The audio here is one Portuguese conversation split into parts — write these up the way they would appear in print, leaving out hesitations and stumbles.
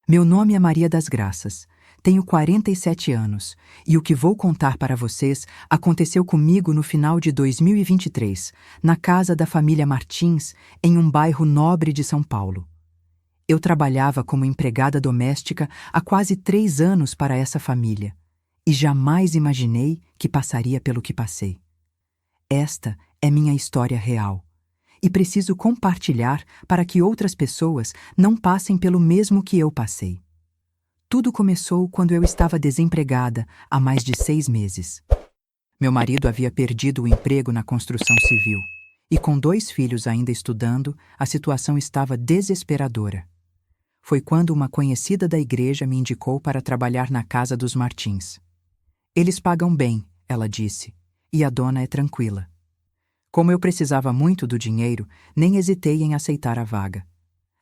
Meu nome é Maria das Graças. Tenho 47 anos e o que vou contar para vocês aconteceu comigo no final de 2023, na casa da família Martins, em um bairro nobre de São Paulo. Eu trabalhava como empregada doméstica há quase 3 anos para essa família e jamais imaginei que passaria pelo que passei. Esta é minha história real e preciso compartilhar para que outras pessoas não passem pelo mesmo que eu passei. Tudo começou quando eu estava desempregada há mais de 6 meses. Meu marido havia perdido o emprego na construção civil e, com 2 filhos ainda estudando, a situação estava desesperadora. Foi quando uma conhecida da igreja me indicou para trabalhar na casa dos Martins. Eles pagam bem, ela disse, e a dona é tranquila. Como eu precisava muito do dinheiro, nem hesitei em aceitar a vaga.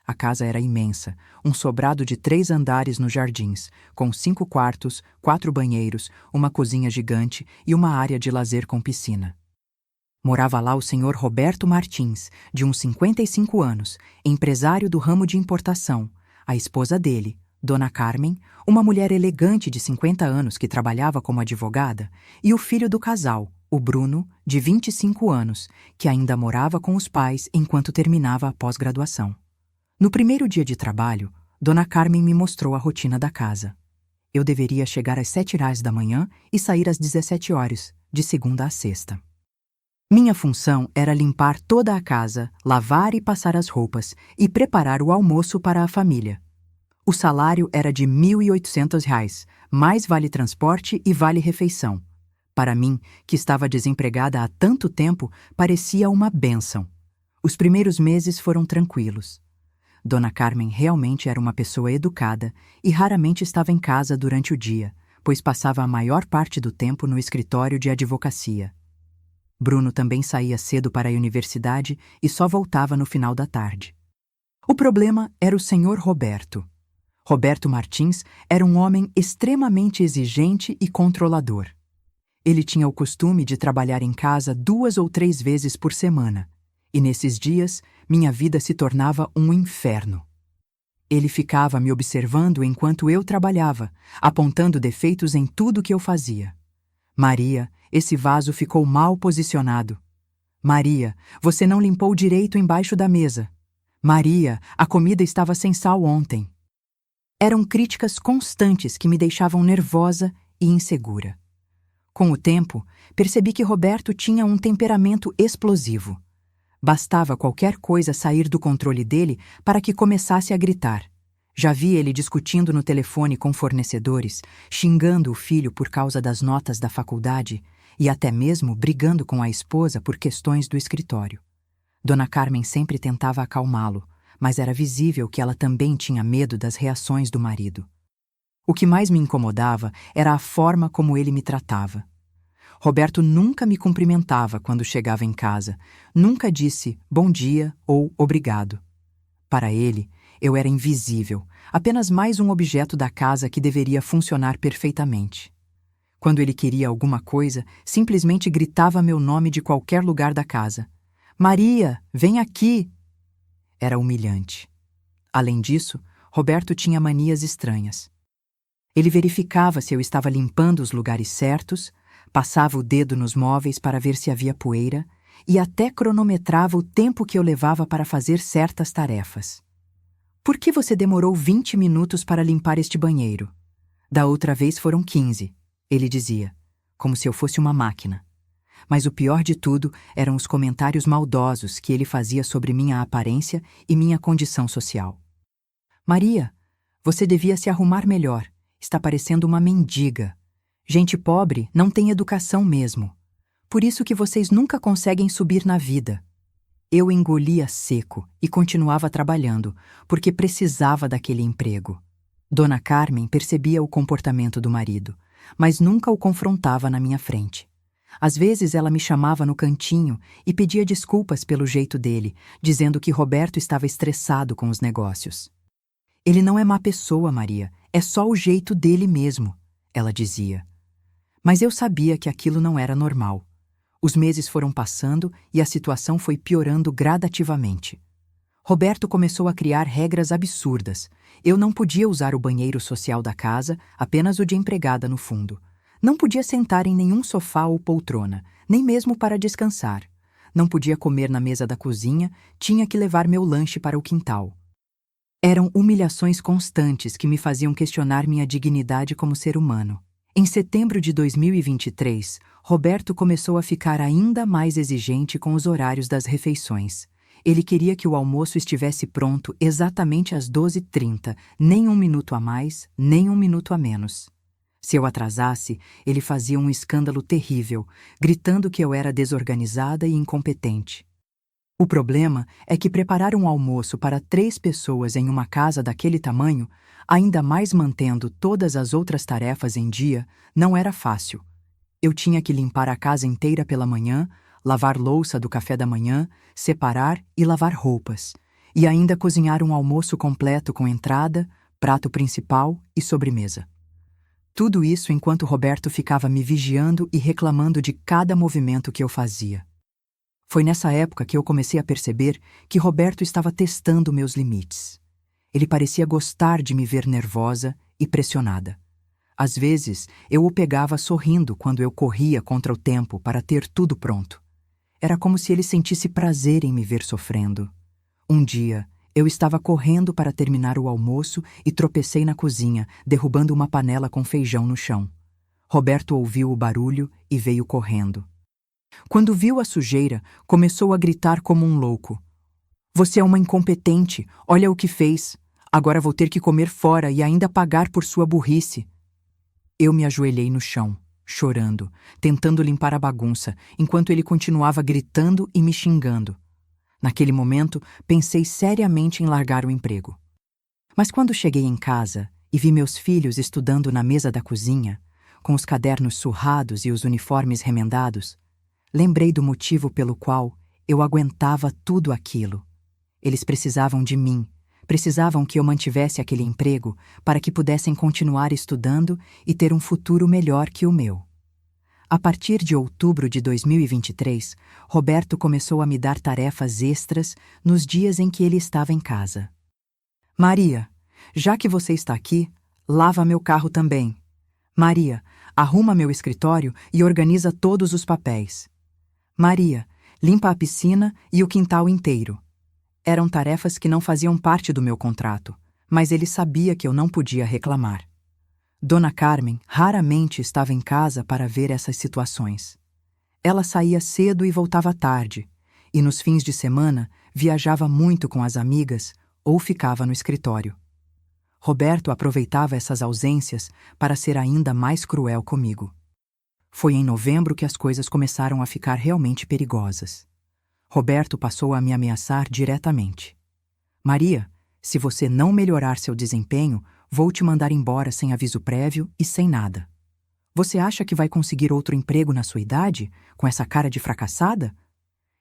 A casa era imensa, um sobrado de 3 andares nos jardins, com 5 quartos, 4 banheiros, uma cozinha gigante e uma área de lazer com piscina. Morava lá o senhor Roberto Martins, de uns 55 anos, empresário do ramo de importação, a esposa dele, Dona Carmen, uma mulher elegante de 50 anos que trabalhava como advogada, e o filho do casal, o Bruno, de 25 anos, que ainda morava com os pais enquanto terminava a pós-graduação. No primeiro dia de trabalho, Dona Carmen me mostrou a rotina da casa. Eu deveria chegar às 7h da manhã e sair às 17 horas, de segunda a sexta. Minha função era limpar toda a casa, lavar e passar as roupas e preparar o almoço para a família. O salário era de R$ 1.800, mais vale-transporte e vale-refeição. Para mim, que estava desempregada há tanto tempo, parecia uma bênção. Os primeiros meses foram tranquilos. Dona Carmen realmente era uma pessoa educada e raramente estava em casa durante o dia, pois passava a maior parte do tempo no escritório de advocacia. Bruno também saía cedo para a universidade e só voltava no final da tarde. O problema era o senhor Roberto. Roberto Martins era um homem extremamente exigente e controlador. Ele tinha o costume de trabalhar em casa 2 ou 3 vezes por semana, e nesses dias minha vida se tornava um inferno. Ele ficava me observando enquanto eu trabalhava, apontando defeitos em tudo que eu fazia. Maria, esse vaso ficou mal posicionado. Maria, você não limpou direito embaixo da mesa. Maria, a comida estava sem sal ontem. Eram críticas constantes que me deixavam nervosa e insegura. Com o tempo, percebi que Roberto tinha um temperamento explosivo. Bastava qualquer coisa sair do controle dele para que começasse a gritar. Já vi ele discutindo no telefone com fornecedores, xingando o filho por causa das notas da faculdade e até mesmo brigando com a esposa por questões do escritório. Dona Carmen sempre tentava acalmá-lo, mas era visível que ela também tinha medo das reações do marido. O que mais me incomodava era a forma como ele me tratava. Roberto nunca me cumprimentava quando chegava em casa, nunca disse bom dia ou obrigado. Para ele, eu era invisível, apenas mais um objeto da casa que deveria funcionar perfeitamente. Quando ele queria alguma coisa, simplesmente gritava meu nome de qualquer lugar da casa. Maria, vem aqui! Era humilhante. Além disso, Roberto tinha manias estranhas. Ele verificava se eu estava limpando os lugares certos, passava o dedo nos móveis para ver se havia poeira e até cronometrava o tempo que eu levava para fazer certas tarefas. Por que você demorou 20 minutos para limpar este banheiro? Da outra vez foram 15, ele dizia, como se eu fosse uma máquina. Mas o pior de tudo eram os comentários maldosos que ele fazia sobre minha aparência e minha condição social. Maria, você devia se arrumar melhor. Está parecendo uma mendiga. Gente pobre não tem educação mesmo. Por isso que vocês nunca conseguem subir na vida. Eu engolia seco e continuava trabalhando, porque precisava daquele emprego. Dona Carmen percebia o comportamento do marido, mas nunca o confrontava na minha frente. Às vezes ela me chamava no cantinho e pedia desculpas pelo jeito dele, dizendo que Roberto estava estressado com os negócios. Ele não é má pessoa, Maria, é só o jeito dele mesmo, ela dizia. Mas eu sabia que aquilo não era normal. Os meses foram passando e a situação foi piorando gradativamente. Roberto começou a criar regras absurdas. Eu não podia usar o banheiro social da casa, apenas o de empregada no fundo. Não podia sentar em nenhum sofá ou poltrona, nem mesmo para descansar. Não podia comer na mesa da cozinha, tinha que levar meu lanche para o quintal. Eram humilhações constantes que me faziam questionar minha dignidade como ser humano. Em setembro de 2023, Roberto começou a ficar ainda mais exigente com os horários das refeições. Ele queria que o almoço estivesse pronto exatamente às 12h30, nem um minuto a mais, nem um minuto a menos. Se eu atrasasse, ele fazia um escândalo terrível, gritando que eu era desorganizada e incompetente. O problema é que preparar um almoço para 3 pessoas em uma casa daquele tamanho, ainda mais mantendo todas as outras tarefas em dia, não era fácil. Eu tinha que limpar a casa inteira pela manhã, lavar louça do café da manhã, separar e lavar roupas, e ainda cozinhar um almoço completo com entrada, prato principal e sobremesa. Tudo isso enquanto Roberto ficava me vigiando e reclamando de cada movimento que eu fazia. Foi nessa época que eu comecei a perceber que Roberto estava testando meus limites. Ele parecia gostar de me ver nervosa e pressionada. Às vezes, eu o pegava sorrindo quando eu corria contra o tempo para ter tudo pronto. Era como se ele sentisse prazer em me ver sofrendo. Um dia, eu estava correndo para terminar o almoço e tropecei na cozinha, derrubando uma panela com feijão no chão. Roberto ouviu o barulho e veio correndo. Quando viu a sujeira, começou a gritar como um louco. "Você é uma incompetente, olha o que fez. Agora vou ter que comer fora e ainda pagar por sua burrice." Eu me ajoelhei no chão, chorando, tentando limpar a bagunça, enquanto ele continuava gritando e me xingando. Naquele momento, pensei seriamente em largar o emprego. Mas quando cheguei em casa e vi meus filhos estudando na mesa da cozinha, com os cadernos surrados e os uniformes remendados, lembrei do motivo pelo qual eu aguentava tudo aquilo. Eles precisavam de mim, precisavam que eu mantivesse aquele emprego para que pudessem continuar estudando e ter um futuro melhor que o meu. A partir de outubro de 2023, Roberto começou a me dar tarefas extras nos dias em que ele estava em casa. "Maria, já que você está aqui, lava meu carro também. Maria, arruma meu escritório e organiza todos os papéis. Maria, limpa a piscina e o quintal inteiro." Eram tarefas que não faziam parte do meu contrato, mas ele sabia que eu não podia reclamar. Dona Carmen raramente estava em casa para ver essas situações. Ela saía cedo e voltava tarde, e nos fins de semana viajava muito com as amigas ou ficava no escritório. Roberto aproveitava essas ausências para ser ainda mais cruel comigo. Foi em novembro que as coisas começaram a ficar realmente perigosas. Roberto passou a me ameaçar diretamente. "Maria, se você não melhorar seu desempenho, vou te mandar embora sem aviso prévio e sem nada. Você acha que vai conseguir outro emprego na sua idade, com essa cara de fracassada?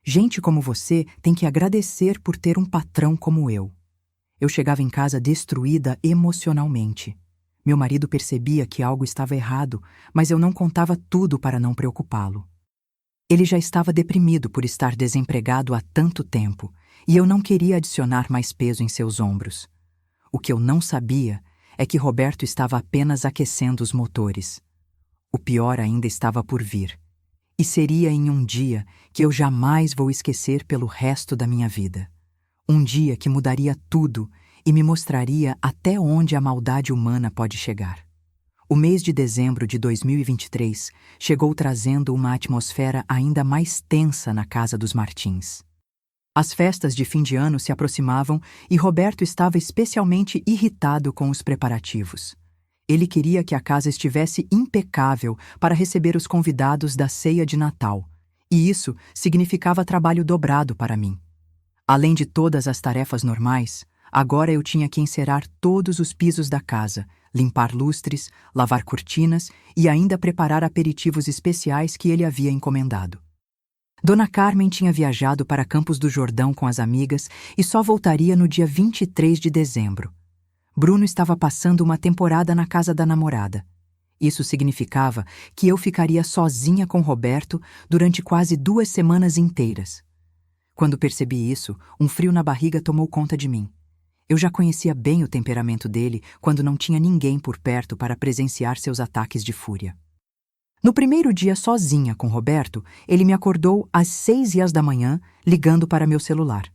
Gente como você tem que agradecer por ter um patrão como eu." Eu chegava em casa destruída emocionalmente. Meu marido percebia que algo estava errado, mas eu não contava tudo para não preocupá-lo. Ele já estava deprimido por estar desempregado há tanto tempo, e eu não queria adicionar mais peso em seus ombros. O que eu não sabia é que Roberto estava apenas aquecendo os motores. O pior ainda estava por vir. E seria em um dia que eu jamais vou esquecer pelo resto da minha vida. Um dia que mudaria tudo e me mostraria até onde a maldade humana pode chegar. O mês de dezembro de 2023 chegou trazendo uma atmosfera ainda mais tensa na casa dos Martins. As festas de fim de ano se aproximavam e Roberto estava especialmente irritado com os preparativos. Ele queria que a casa estivesse impecável para receber os convidados da ceia de Natal, e isso significava trabalho dobrado para mim. Além de todas as tarefas normais, agora eu tinha que encerar todos os pisos da casa, limpar lustres, lavar cortinas e ainda preparar aperitivos especiais que ele havia encomendado. Dona Carmen tinha viajado para Campos do Jordão com as amigas e só voltaria no dia 23 de dezembro. Bruno estava passando uma temporada na casa da namorada. Isso significava que eu ficaria sozinha com Roberto durante quase 2 semanas inteiras. Quando percebi isso, um frio na barriga tomou conta de mim. Eu já conhecia bem o temperamento dele quando não tinha ninguém por perto para presenciar seus ataques de fúria. No primeiro dia sozinha com Roberto, ele me acordou às 6 da manhã, ligando para meu celular.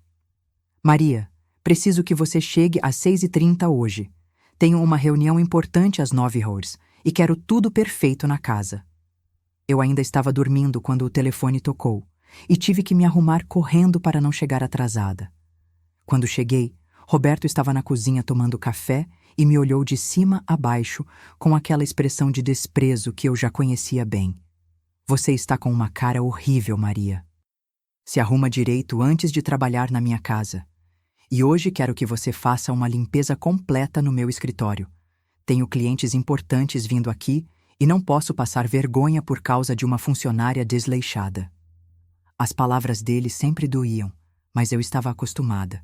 Maria, preciso que você chegue às 6h30 hoje. Tenho uma reunião importante às 9h e quero tudo perfeito na casa. Eu ainda estava dormindo quando o telefone tocou e tive que me arrumar correndo para não chegar atrasada. Quando cheguei, Roberto estava na cozinha tomando café e me olhou de cima a baixo com aquela expressão de desprezo que eu já conhecia bem. Você está com uma cara horrível, Maria. Se arruma direito antes de trabalhar na minha casa. E hoje quero que você faça uma limpeza completa no meu escritório. Tenho clientes importantes vindo aqui e não posso passar vergonha por causa de uma funcionária desleixada. As palavras dele sempre doíam, mas eu estava acostumada.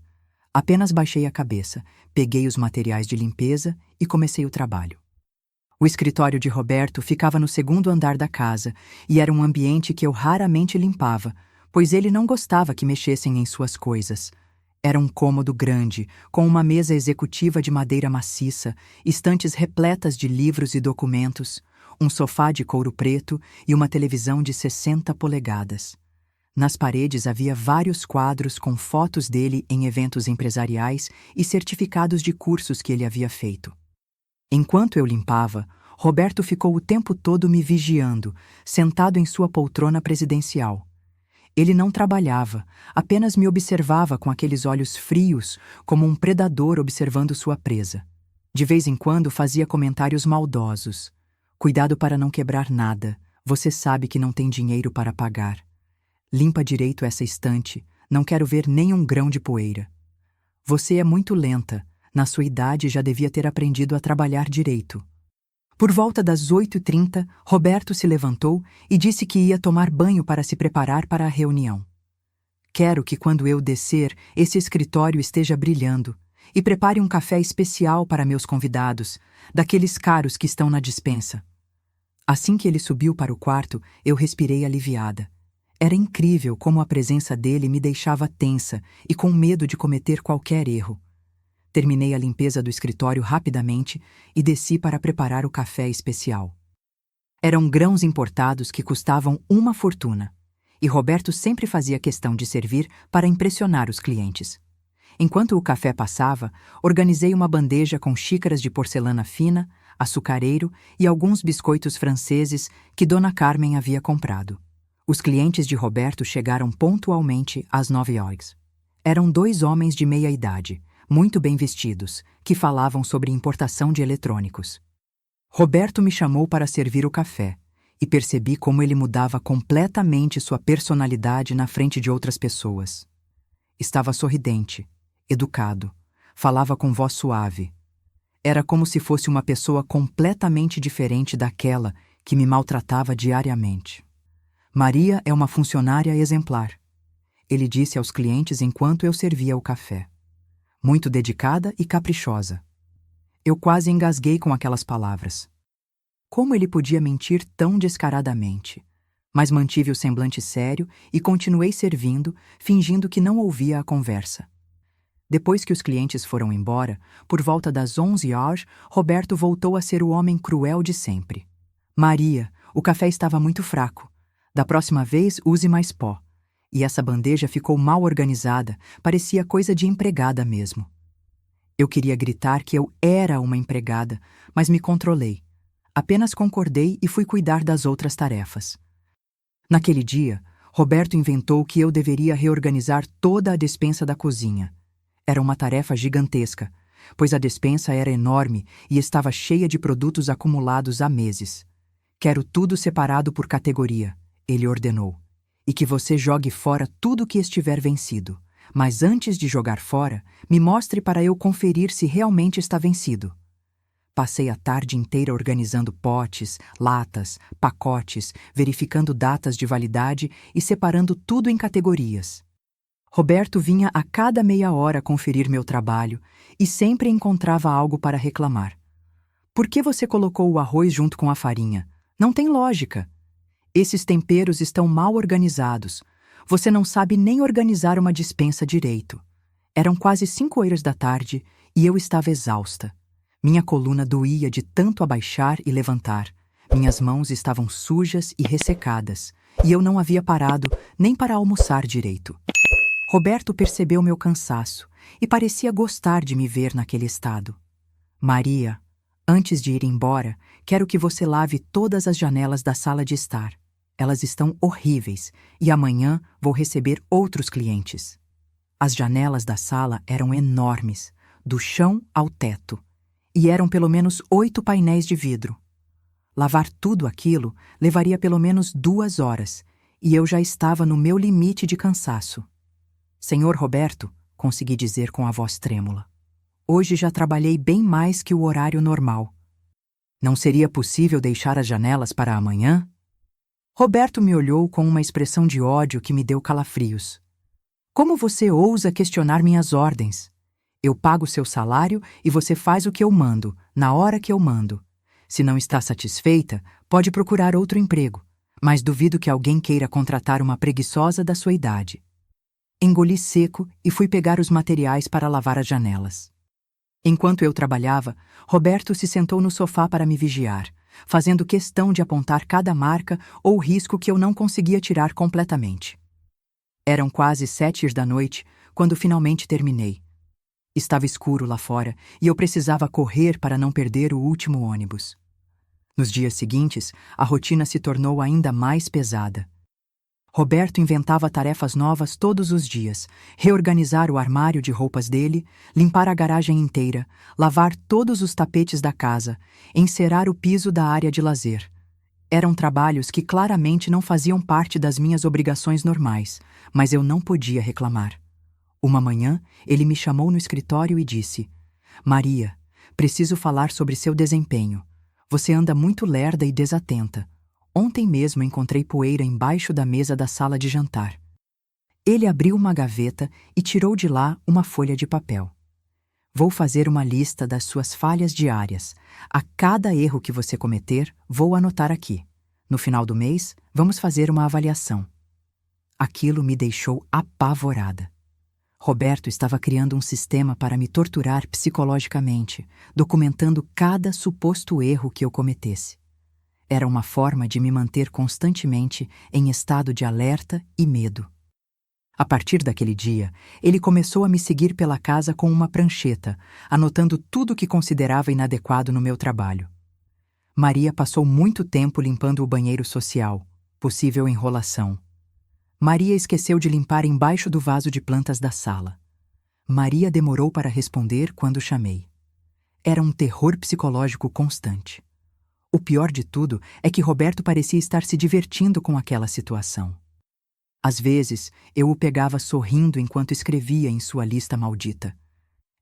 Apenas baixei a cabeça, peguei os materiais de limpeza e comecei o trabalho. O escritório de Roberto ficava no segundo andar da casa e era um ambiente que eu raramente limpava, pois ele não gostava que mexessem em suas coisas. Era um cômodo grande, com uma mesa executiva de madeira maciça, estantes repletas de livros e documentos, um sofá de couro preto e uma televisão de 60 polegadas. Nas paredes havia vários quadros com fotos dele em eventos empresariais e certificados de cursos que ele havia feito. Enquanto eu limpava, Roberto ficou o tempo todo me vigiando, sentado em sua poltrona presidencial. Ele não trabalhava, apenas me observava com aqueles olhos frios, como um predador observando sua presa. De vez em quando fazia comentários maldosos. Cuidado para não quebrar nada, você sabe que não tem dinheiro para pagar. Limpa direito essa estante, não quero ver nem um grão de poeira. Você é muito lenta, na sua idade já devia ter aprendido a trabalhar direito. Por volta das 8h30, Roberto se levantou e disse que ia tomar banho para se preparar para a reunião. Quero que quando eu descer, esse escritório esteja brilhando e prepare um café especial para meus convidados, daqueles caros que estão na despensa. Assim que ele subiu para o quarto, eu respirei aliviada. Era incrível como a presença dele me deixava tensa e com medo de cometer qualquer erro. Terminei a limpeza do escritório rapidamente e desci para preparar o café especial. Eram grãos importados que custavam uma fortuna, e Roberto sempre fazia questão de servir para impressionar os clientes. Enquanto o café passava, organizei uma bandeja com xícaras de porcelana fina, açucareiro e alguns biscoitos franceses que Dona Carmen havia comprado. Os clientes de Roberto chegaram pontualmente às 9h. Eram 2 homens de meia idade, muito bem vestidos, que falavam sobre importação de eletrônicos. Roberto me chamou para servir o café, e percebi como ele mudava completamente sua personalidade na frente de outras pessoas. Estava sorridente, educado, falava com voz suave. Era como se fosse uma pessoa completamente diferente daquela que me maltratava diariamente. Maria é uma funcionária exemplar, ele disse aos clientes enquanto eu servia o café. Muito dedicada e caprichosa. Eu quase engasguei com aquelas palavras. Como ele podia mentir tão descaradamente? Mas mantive o semblante sério e continuei servindo, fingindo que não ouvia a conversa. Depois que os clientes foram embora, por volta das 11h, Roberto voltou a ser o homem cruel de sempre. Maria, o café estava muito fraco. Da próxima vez, use mais pó. E essa bandeja ficou mal organizada, parecia coisa de empregada mesmo. Eu queria gritar que eu era uma empregada, mas me controlei. Apenas concordei e fui cuidar das outras tarefas. Naquele dia, Roberto inventou que eu deveria reorganizar toda a despensa da cozinha. Era uma tarefa gigantesca, pois a despensa era enorme e estava cheia de produtos acumulados há meses. Quero tudo separado por categoria, ele ordenou, e que você jogue fora tudo que estiver vencido. Mas antes de jogar fora, me mostre para eu conferir se realmente está vencido. Passei a tarde inteira organizando potes, latas, pacotes, verificando datas de validade e separando tudo em categorias. Roberto vinha a cada meia hora conferir meu trabalho e sempre encontrava algo para reclamar. Por que você colocou o arroz junto com a farinha? Não tem lógica. Esses temperos estão mal organizados. Você não sabe nem organizar uma despensa direito. Eram quase 5 horas da tarde e eu estava exausta. Minha coluna doía de tanto abaixar e levantar. Minhas mãos estavam sujas e ressecadas, e eu não havia parado nem para almoçar direito. Roberto percebeu meu cansaço e parecia gostar de me ver naquele estado. Maria, antes de ir embora, quero que você lave todas as janelas da sala de estar. Elas estão horríveis e amanhã vou receber outros clientes. As janelas da sala eram enormes, do chão ao teto, e eram pelo menos 8 painéis de vidro. Lavar tudo aquilo levaria pelo menos 2 horas, e eu já estava no meu limite de cansaço. Senhor Roberto, consegui dizer com a voz trêmula, hoje já trabalhei bem mais que o horário normal. Não seria possível deixar as janelas para amanhã? Roberto me olhou com uma expressão de ódio que me deu calafrios. Como você ousa questionar minhas ordens? Eu pago seu salário e você faz o que eu mando, na hora que eu mando. Se não está satisfeita, pode procurar outro emprego, mas duvido que alguém queira contratar uma preguiçosa da sua idade. Engoli seco e fui pegar os materiais para lavar as janelas. Enquanto eu trabalhava, Roberto se sentou no sofá para me vigiar, fazendo questão de apontar cada marca ou risco que eu não conseguia tirar completamente. Eram quase 7 da noite quando finalmente terminei. Estava escuro lá fora e eu precisava correr para não perder o último ônibus. Nos dias seguintes, a rotina se tornou ainda mais pesada. Roberto inventava tarefas novas todos os dias, reorganizar o armário de roupas dele, limpar a garagem inteira, lavar todos os tapetes da casa, encerar o piso da área de lazer. Eram trabalhos que claramente não faziam parte das minhas obrigações normais, mas eu não podia reclamar. Uma manhã, ele me chamou no escritório e disse: Maria, preciso falar sobre seu desempenho. Você anda muito lerda e desatenta. Ontem mesmo encontrei poeira embaixo da mesa da sala de jantar. Ele abriu uma gaveta e tirou de lá uma folha de papel. Vou fazer uma lista das suas falhas diárias. A cada erro que você cometer, vou anotar aqui. No final do mês, vamos fazer uma avaliação. Aquilo me deixou apavorada. Roberto estava criando um sistema para me torturar psicologicamente, documentando cada suposto erro que eu cometesse. Era uma forma de me manter constantemente em estado de alerta e medo. A partir daquele dia, ele começou a me seguir pela casa com uma prancheta, anotando tudo o que considerava inadequado no meu trabalho. Maria passou muito tempo limpando o banheiro social, possível enrolação. Maria esqueceu de limpar embaixo do vaso de plantas da sala. Maria demorou para responder quando chamei. Era um terror psicológico constante. O pior de tudo é que Roberto parecia estar se divertindo com aquela situação. Às vezes, eu o pegava sorrindo enquanto escrevia em sua lista maldita.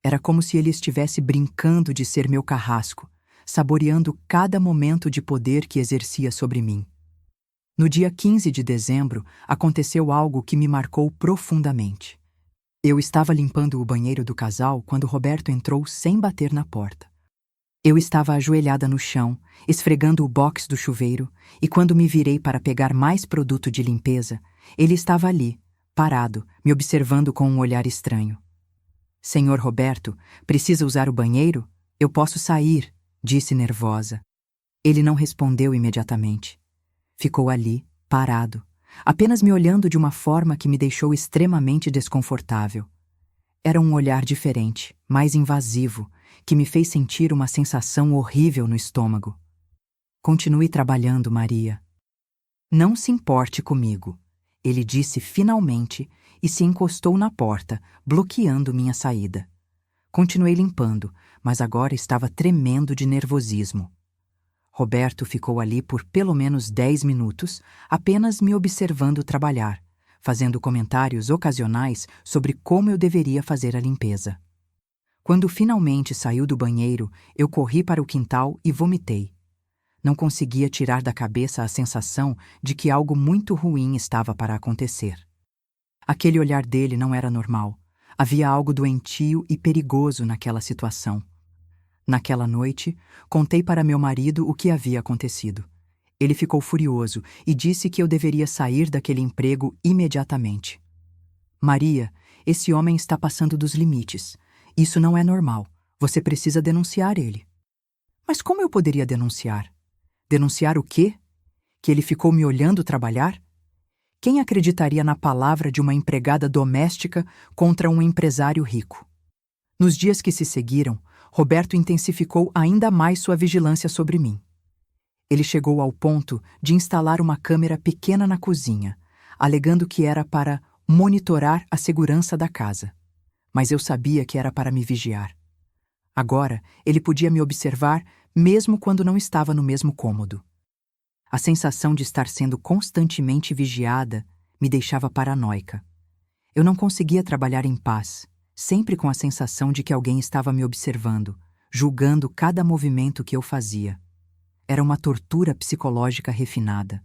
Era como se ele estivesse brincando de ser meu carrasco, saboreando cada momento de poder que exercia sobre mim. No dia 15 de dezembro, aconteceu algo que me marcou profundamente. Eu estava limpando o banheiro do casal quando Roberto entrou sem bater na porta. Eu estava ajoelhada no chão, esfregando o box do chuveiro, e quando me virei para pegar mais produto de limpeza, ele estava ali, parado, me observando com um olhar estranho. Senhor Roberto, precisa usar o banheiro? Eu posso sair, disse nervosa. Ele não respondeu imediatamente. Ficou ali, parado, apenas me olhando de uma forma que me deixou extremamente desconfortável. Era um olhar diferente, mais invasivo, que me fez sentir uma sensação horrível no estômago. Continue trabalhando, Maria. Não se importe comigo, ele disse finalmente e se encostou na porta, bloqueando minha saída. Continuei limpando, mas agora estava tremendo de nervosismo. Roberto ficou ali por pelo menos 10 minutos, apenas me observando trabalhar, fazendo comentários ocasionais sobre como eu deveria fazer a limpeza. Quando finalmente saiu do banheiro, eu corri para o quintal e vomitei. Não conseguia tirar da cabeça a sensação de que algo muito ruim estava para acontecer. Aquele olhar dele não era normal. Havia algo doentio e perigoso naquela situação. Naquela noite, contei para meu marido o que havia acontecido. Ele ficou furioso e disse que eu deveria sair daquele emprego imediatamente. Maria, esse homem está passando dos limites. Isso não é normal. Você precisa denunciar ele. Mas como eu poderia denunciar? Denunciar o quê? Que ele ficou me olhando trabalhar? Quem acreditaria na palavra de uma empregada doméstica contra um empresário rico? Nos dias que se seguiram, Roberto intensificou ainda mais sua vigilância sobre mim. Ele chegou ao ponto de instalar uma câmera pequena na cozinha, alegando que era para monitorar a segurança da casa. Mas eu sabia que era para me vigiar. Agora, ele podia me observar mesmo quando não estava no mesmo cômodo. A sensação de estar sendo constantemente vigiada me deixava paranoica. Eu não conseguia trabalhar em paz, sempre com a sensação de que alguém estava me observando, julgando cada movimento que eu fazia. Era uma tortura psicológica refinada,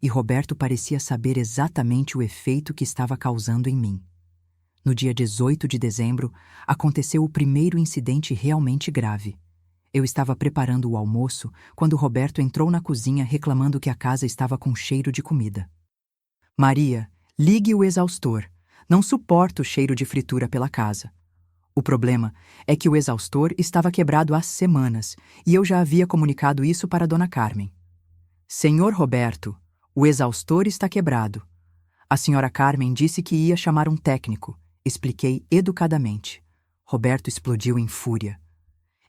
e Roberto parecia saber exatamente o efeito que estava causando em mim. No dia 18 de dezembro, aconteceu o primeiro incidente realmente grave. Eu estava preparando o almoço quando Roberto entrou na cozinha reclamando que a casa estava com cheiro de comida. Maria, ligue o exaustor. Não suporto o cheiro de fritura pela casa. O problema é que o exaustor estava quebrado há semanas e eu já havia comunicado isso para Dona Carmen. Senhor Roberto, o exaustor está quebrado. A senhora Carmen disse que ia chamar um técnico. Expliquei educadamente. Roberto explodiu em fúria.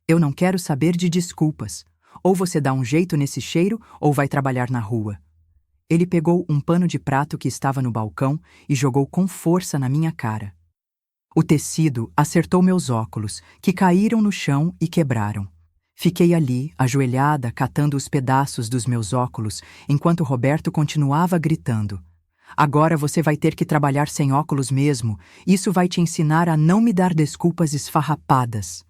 Eu não quero saber de desculpas. Ou você dá um jeito nesse cheiro ou vai trabalhar na rua. Ele pegou um pano de prato que estava no balcão e jogou com força na minha cara. O tecido acertou meus óculos, que caíram no chão e quebraram. Fiquei ali, ajoelhada, catando os pedaços dos meus óculos, enquanto Roberto continuava gritando. Agora você vai ter que trabalhar sem óculos mesmo. Isso vai te ensinar a não me dar desculpas esfarrapadas.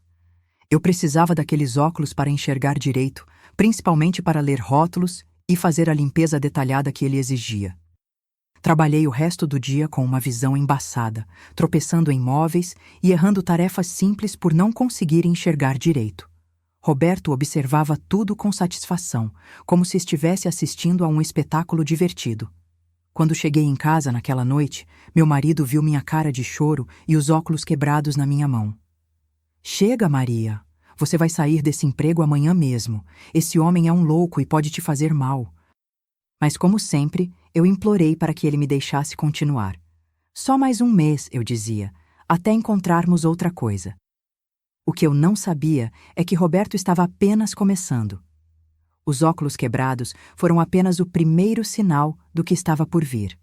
Eu precisava daqueles óculos para enxergar direito, principalmente para ler rótulos e fazer a limpeza detalhada que ele exigia. Trabalhei o resto do dia com uma visão embaçada, tropeçando em móveis e errando tarefas simples por não conseguir enxergar direito. Roberto observava tudo com satisfação, como se estivesse assistindo a um espetáculo divertido. Quando cheguei em casa naquela noite, meu marido viu minha cara de choro e os óculos quebrados na minha mão. Chega, Maria. Você vai sair desse emprego amanhã mesmo. Esse homem é um louco e pode te fazer mal. Mas, como sempre, eu implorei para que ele me deixasse continuar. Só mais um mês, eu dizia, até encontrarmos outra coisa. O que eu não sabia é que Roberto estava apenas começando. Os óculos quebrados foram apenas o primeiro sinal do que estava por vir.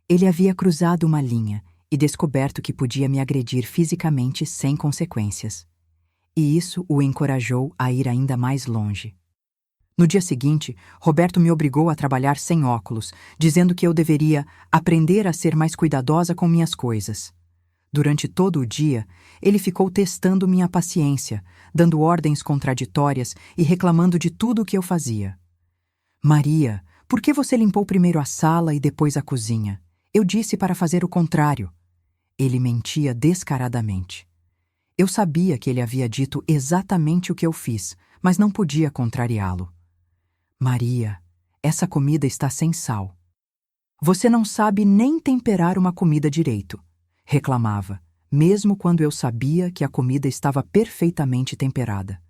Ele havia cruzado uma linha e descoberto que podia me agredir fisicamente sem consequências. E isso o encorajou a ir ainda mais longe. No dia seguinte, Roberto me obrigou a trabalhar sem óculos, dizendo que eu deveria aprender a ser mais cuidadosa com minhas coisas. Durante todo o dia, ele ficou testando minha paciência, dando ordens contraditórias e reclamando de tudo o que eu fazia. Maria, por que você limpou primeiro a sala e depois a cozinha? Eu disse para fazer o contrário. Ele mentia descaradamente. Eu sabia que ele havia dito exatamente o que eu fiz, mas não podia contrariá-lo. Maria, essa comida está sem sal. Você não sabe nem temperar uma comida direito, reclamava, mesmo quando eu sabia que a comida estava perfeitamente temperada.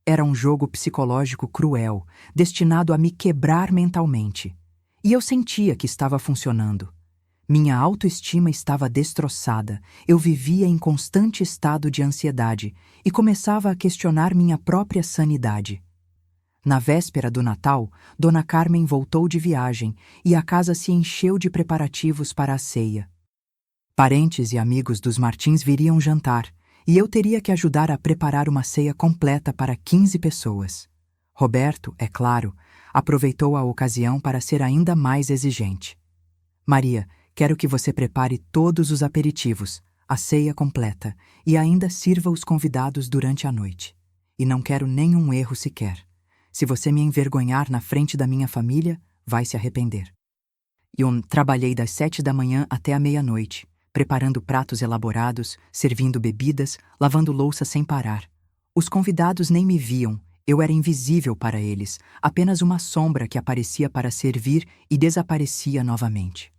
Era um jogo psicológico cruel, destinado a me quebrar mentalmente. E eu sentia que estava funcionando. Minha autoestima estava destroçada, eu vivia em constante estado de ansiedade e começava a questionar minha própria sanidade. Na véspera do Natal, Dona Carmen voltou de viagem e a casa se encheu de preparativos para a ceia. Parentes e amigos dos Martins viriam jantar, e eu teria que ajudar a preparar uma ceia completa para 15 pessoas. Roberto, é claro, aproveitou a ocasião para ser ainda mais exigente. Maria, quero que você prepare todos os aperitivos, a ceia completa, e ainda sirva os convidados durante a noite. E não quero nenhum erro sequer. Se você me envergonhar na frente da minha família, vai se arrepender. Eu trabalhei das 7 da manhã até a meia-noite, preparando pratos elaborados, servindo bebidas, lavando louça sem parar. Os convidados nem me viam, Eu era invisível para eles, apenas uma sombra que aparecia para servir e desaparecia novamente.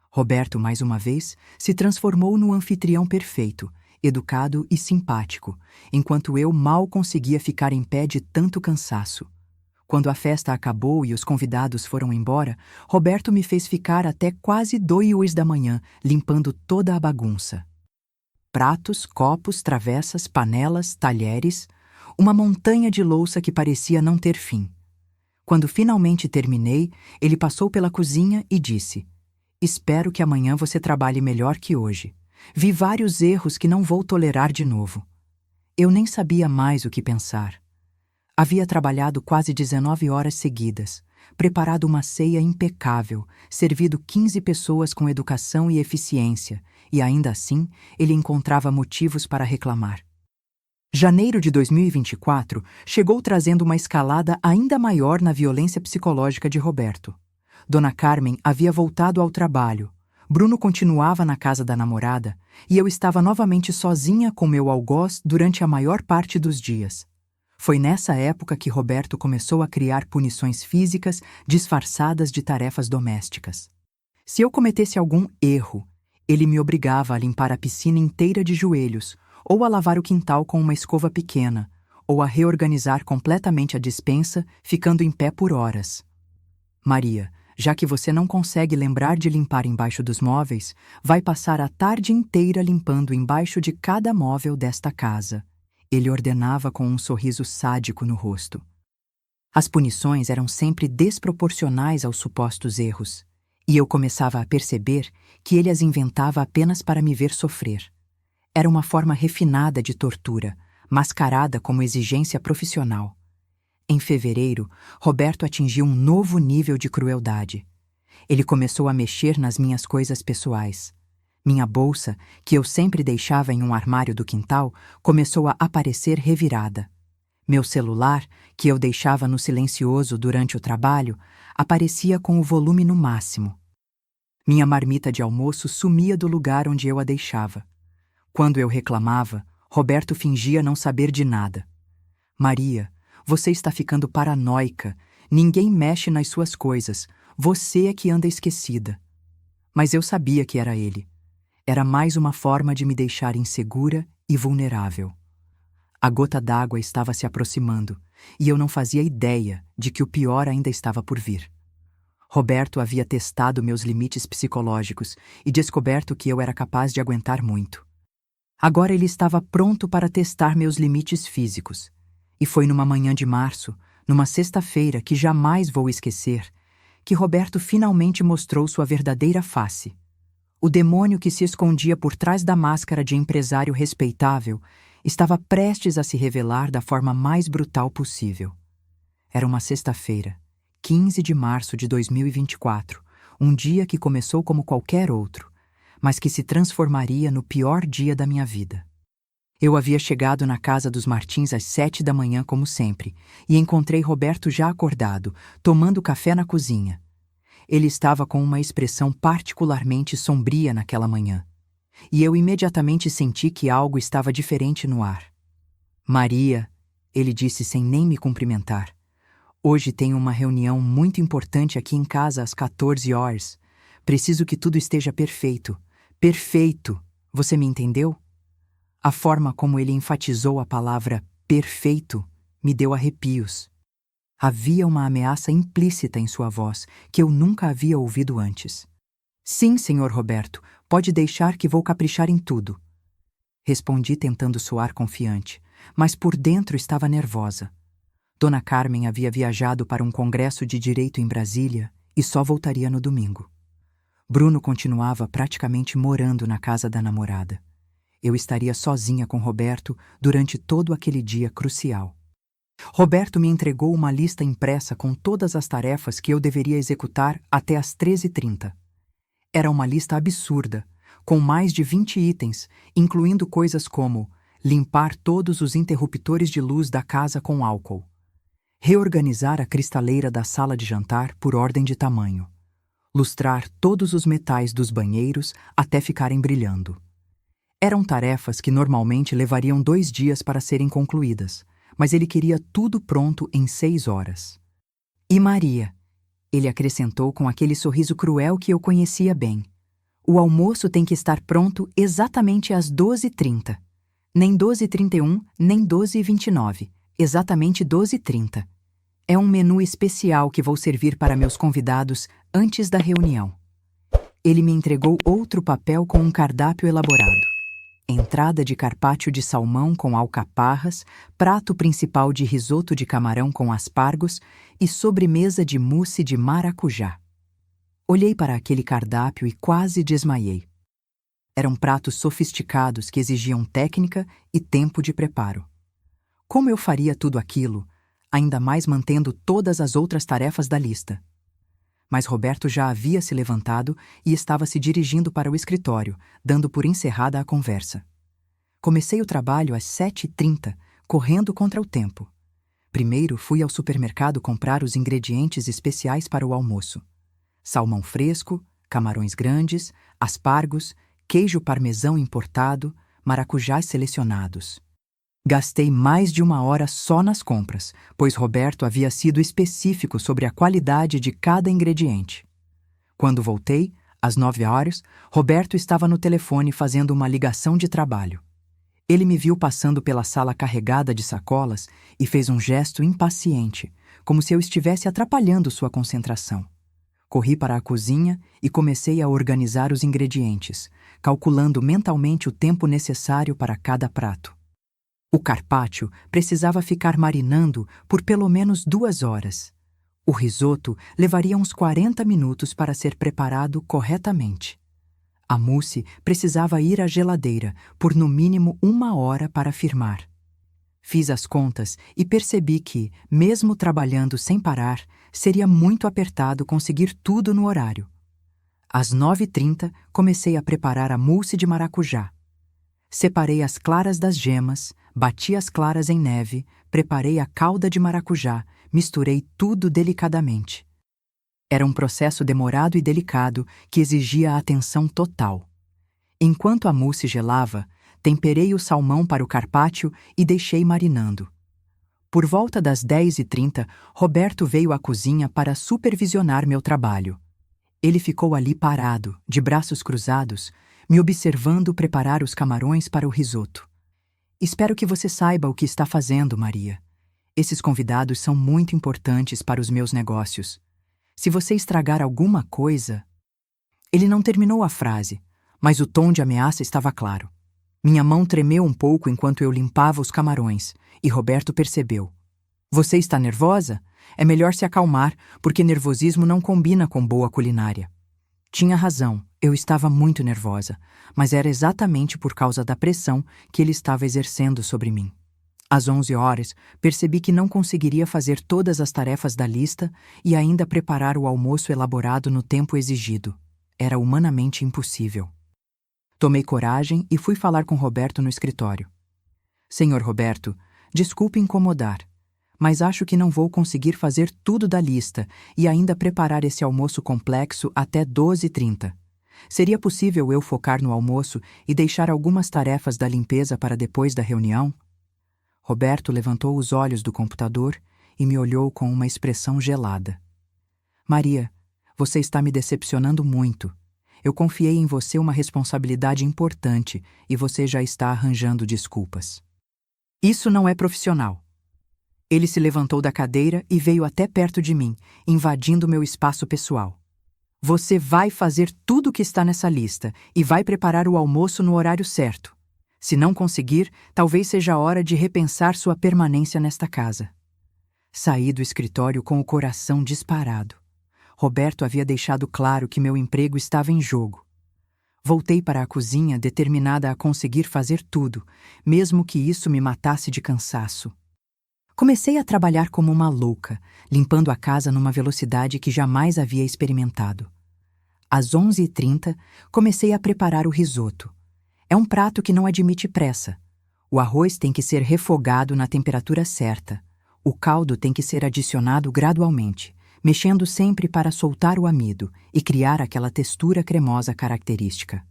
Roberto, mais uma vez, se transformou no anfitrião perfeito, educado e simpático, enquanto eu mal conseguia ficar em pé de tanto cansaço. Quando a festa acabou e os convidados foram embora, Roberto me fez ficar até quase 2 da manhã, limpando toda a bagunça. Pratos, copos, travessas, panelas, talheres, uma montanha de louça que parecia não ter fim. Quando finalmente terminei, ele passou pela cozinha e disse: "Espero que amanhã você trabalhe melhor que hoje. Vi vários erros que não vou tolerar de novo." Eu nem sabia mais o que pensar. Havia trabalhado quase 19 horas seguidas, preparado uma ceia impecável, servido 15 pessoas com educação e eficiência, e ainda assim ele encontrava motivos para reclamar. Janeiro de 2024 chegou trazendo uma escalada ainda maior na violência psicológica de Roberto. Dona Carmen havia voltado ao trabalho, Bruno continuava na casa da namorada e eu estava novamente sozinha com meu algoz durante a maior parte dos dias. Foi nessa época que Roberto começou a criar punições físicas disfarçadas de tarefas domésticas. Se eu cometesse algum erro, ele me obrigava a limpar a piscina inteira de joelhos, ou a lavar o quintal com uma escova pequena, ou a reorganizar completamente a despensa, ficando em pé por horas. "Maria, já que você não consegue lembrar de limpar embaixo dos móveis, vai passar a tarde inteira limpando embaixo de cada móvel desta casa", ele ordenava com um sorriso sádico no rosto. As punições eram sempre desproporcionais aos supostos erros, e eu começava a perceber que ele as inventava apenas para me ver sofrer. Era uma forma refinada de tortura, mascarada como exigência profissional. Em fevereiro, Roberto atingiu um novo nível de crueldade. Ele começou a mexer nas minhas coisas pessoais. Minha bolsa, que eu sempre deixava em um armário do quintal, começou a aparecer revirada. Meu celular, que eu deixava no silencioso durante o trabalho, aparecia com o volume no máximo. Minha marmita de almoço sumia do lugar onde eu a deixava. Quando eu reclamava, Roberto fingia não saber de nada. "Maria, você está ficando paranoica. Ninguém mexe nas suas coisas. Você é que anda esquecida." Mas eu sabia que era ele. Era mais uma forma de me deixar insegura e vulnerável. A gota d'água estava se aproximando, e eu não fazia ideia de que o pior ainda estava por vir. Roberto havia testado meus limites psicológicos e descoberto que eu era capaz de aguentar muito. Agora ele estava pronto para testar meus limites físicos. E foi numa manhã de março, numa sexta-feira que jamais vou esquecer, que Roberto finalmente mostrou sua verdadeira face. O demônio que se escondia por trás da máscara de empresário respeitável estava prestes a se revelar da forma mais brutal possível. Era uma sexta-feira, 15 de março de 2024, um dia que começou como qualquer outro, mas que se transformaria no pior dia da minha vida. Eu havia chegado na casa dos Martins às 7 da manhã, como sempre, e encontrei Roberto já acordado, tomando café na cozinha. Ele estava com uma expressão particularmente sombria naquela manhã, e eu imediatamente senti que algo estava diferente no ar. "Maria", ele disse sem nem me cumprimentar, "hoje tenho uma reunião muito importante aqui em casa às 14 horas. Preciso que tudo esteja perfeito. Perfeito! Você me entendeu?" A forma como ele enfatizou a palavra perfeito me deu arrepios. Havia uma ameaça implícita em sua voz que eu nunca havia ouvido antes. "Sim, senhor Roberto, pode deixar que vou caprichar em tudo." Respondi tentando soar confiante, mas por dentro estava nervosa. Dona Carmen havia viajado para um congresso de direito em Brasília e só voltaria no domingo. Bruno continuava praticamente morando na casa da namorada. Eu estaria sozinha com Roberto durante todo aquele dia crucial. Roberto me entregou uma lista impressa com todas as tarefas que eu deveria executar até às 13h30. Era uma lista absurda, com mais de 20 itens, incluindo coisas como limpar todos os interruptores de luz da casa com álcool, reorganizar a cristaleira da sala de jantar por ordem de tamanho, lustrar todos os metais dos banheiros até ficarem brilhando. Eram tarefas que normalmente levariam 2 dias para serem concluídas, mas ele queria tudo pronto em 6 horas. E Maria, ele acrescentou com aquele sorriso cruel que eu conhecia bem. O almoço tem que estar pronto exatamente às 12h30. Nem 12h31, nem 12h29. Exatamente 12h30. É um menu especial que vou servir para meus convidados antes da reunião. Ele me entregou outro papel com um cardápio elaborado. Entrada de carpaccio de salmão com alcaparras, prato principal de risoto de camarão com aspargos e sobremesa de mousse de maracujá. Olhei para aquele cardápio e quase desmaiei. Eram pratos sofisticados que exigiam técnica e tempo de preparo. Como eu faria tudo aquilo, ainda mais mantendo todas as outras tarefas da lista? Mas Roberto já havia se levantado e estava se dirigindo para o escritório, dando por encerrada a conversa. Comecei o trabalho às 7h30, correndo contra o tempo. Primeiro fui ao supermercado comprar os ingredientes especiais para o almoço. Salmão fresco, camarões grandes, aspargos, queijo parmesão importado, maracujás selecionados. Gastei mais de 1 hora só nas compras, pois Roberto havia sido específico sobre a qualidade de cada ingrediente. Quando voltei, às 9 horas, Roberto estava no telefone fazendo uma ligação de trabalho. Ele me viu passando pela sala carregada de sacolas e fez um gesto impaciente, como se eu estivesse atrapalhando sua concentração. Corri para a cozinha e comecei a organizar os ingredientes, calculando mentalmente o tempo necessário para cada prato. O carpaccio precisava ficar marinando por pelo menos 2 horas. O risoto levaria uns 40 minutos para ser preparado corretamente. A mousse precisava ir à geladeira por no mínimo 1 hora para firmar. Fiz as contas e percebi que, mesmo trabalhando sem parar, seria muito apertado conseguir tudo no horário. Às 9h30, comecei a preparar a mousse de maracujá. Separei as claras das gemas, bati as claras em neve, preparei a calda de maracujá, misturei tudo delicadamente. Era um processo demorado e delicado que exigia atenção total. Enquanto a mousse gelava, temperei o salmão para o carpaccio e deixei marinando. Por volta das 10h30, Roberto veio à cozinha para supervisionar meu trabalho. Ele ficou ali parado, de braços cruzados, me observando preparar os camarões para o risoto. Espero que você saiba o que está fazendo, Maria. Esses convidados são muito importantes para os meus negócios. Se você estragar alguma coisa... Ele não terminou a frase, mas o tom de ameaça estava claro. Minha mão tremeu um pouco enquanto eu limpava os camarões, e Roberto percebeu. Você está nervosa? É melhor se acalmar, porque nervosismo não combina com boa culinária. Tinha razão, eu estava muito nervosa, mas era exatamente por causa da pressão que ele estava exercendo sobre mim. Às 11 horas, percebi que não conseguiria fazer todas as tarefas da lista e ainda preparar o almoço elaborado no tempo exigido. Era humanamente impossível. Tomei coragem e fui falar com Roberto no escritório. Senhor Roberto, desculpe incomodar, mas acho que não vou conseguir fazer tudo da lista e ainda preparar esse almoço complexo até 12h30. Seria possível eu focar no almoço e deixar algumas tarefas da limpeza para depois da reunião? Roberto levantou os olhos do computador e me olhou com uma expressão gelada. Maria, você está me decepcionando muito. Eu confiei em você uma responsabilidade importante e você já está arranjando desculpas. Isso não é profissional. Ele se levantou da cadeira e veio até perto de mim, invadindo meu espaço pessoal. Você vai fazer tudo o que está nessa lista e vai preparar o almoço no horário certo. Se não conseguir, talvez seja a hora de repensar sua permanência nesta casa. Saí do escritório com o coração disparado. Roberto havia deixado claro que meu emprego estava em jogo. Voltei para a cozinha determinada a conseguir fazer tudo, mesmo que isso me matasse de cansaço. Comecei a trabalhar como uma louca, limpando a casa numa velocidade que jamais havia experimentado. Às 11h30, comecei a preparar o risoto. É um prato que não admite pressa. O arroz tem que ser refogado na temperatura certa. O caldo tem que ser adicionado gradualmente, mexendo sempre para soltar o amido e criar aquela textura cremosa característica.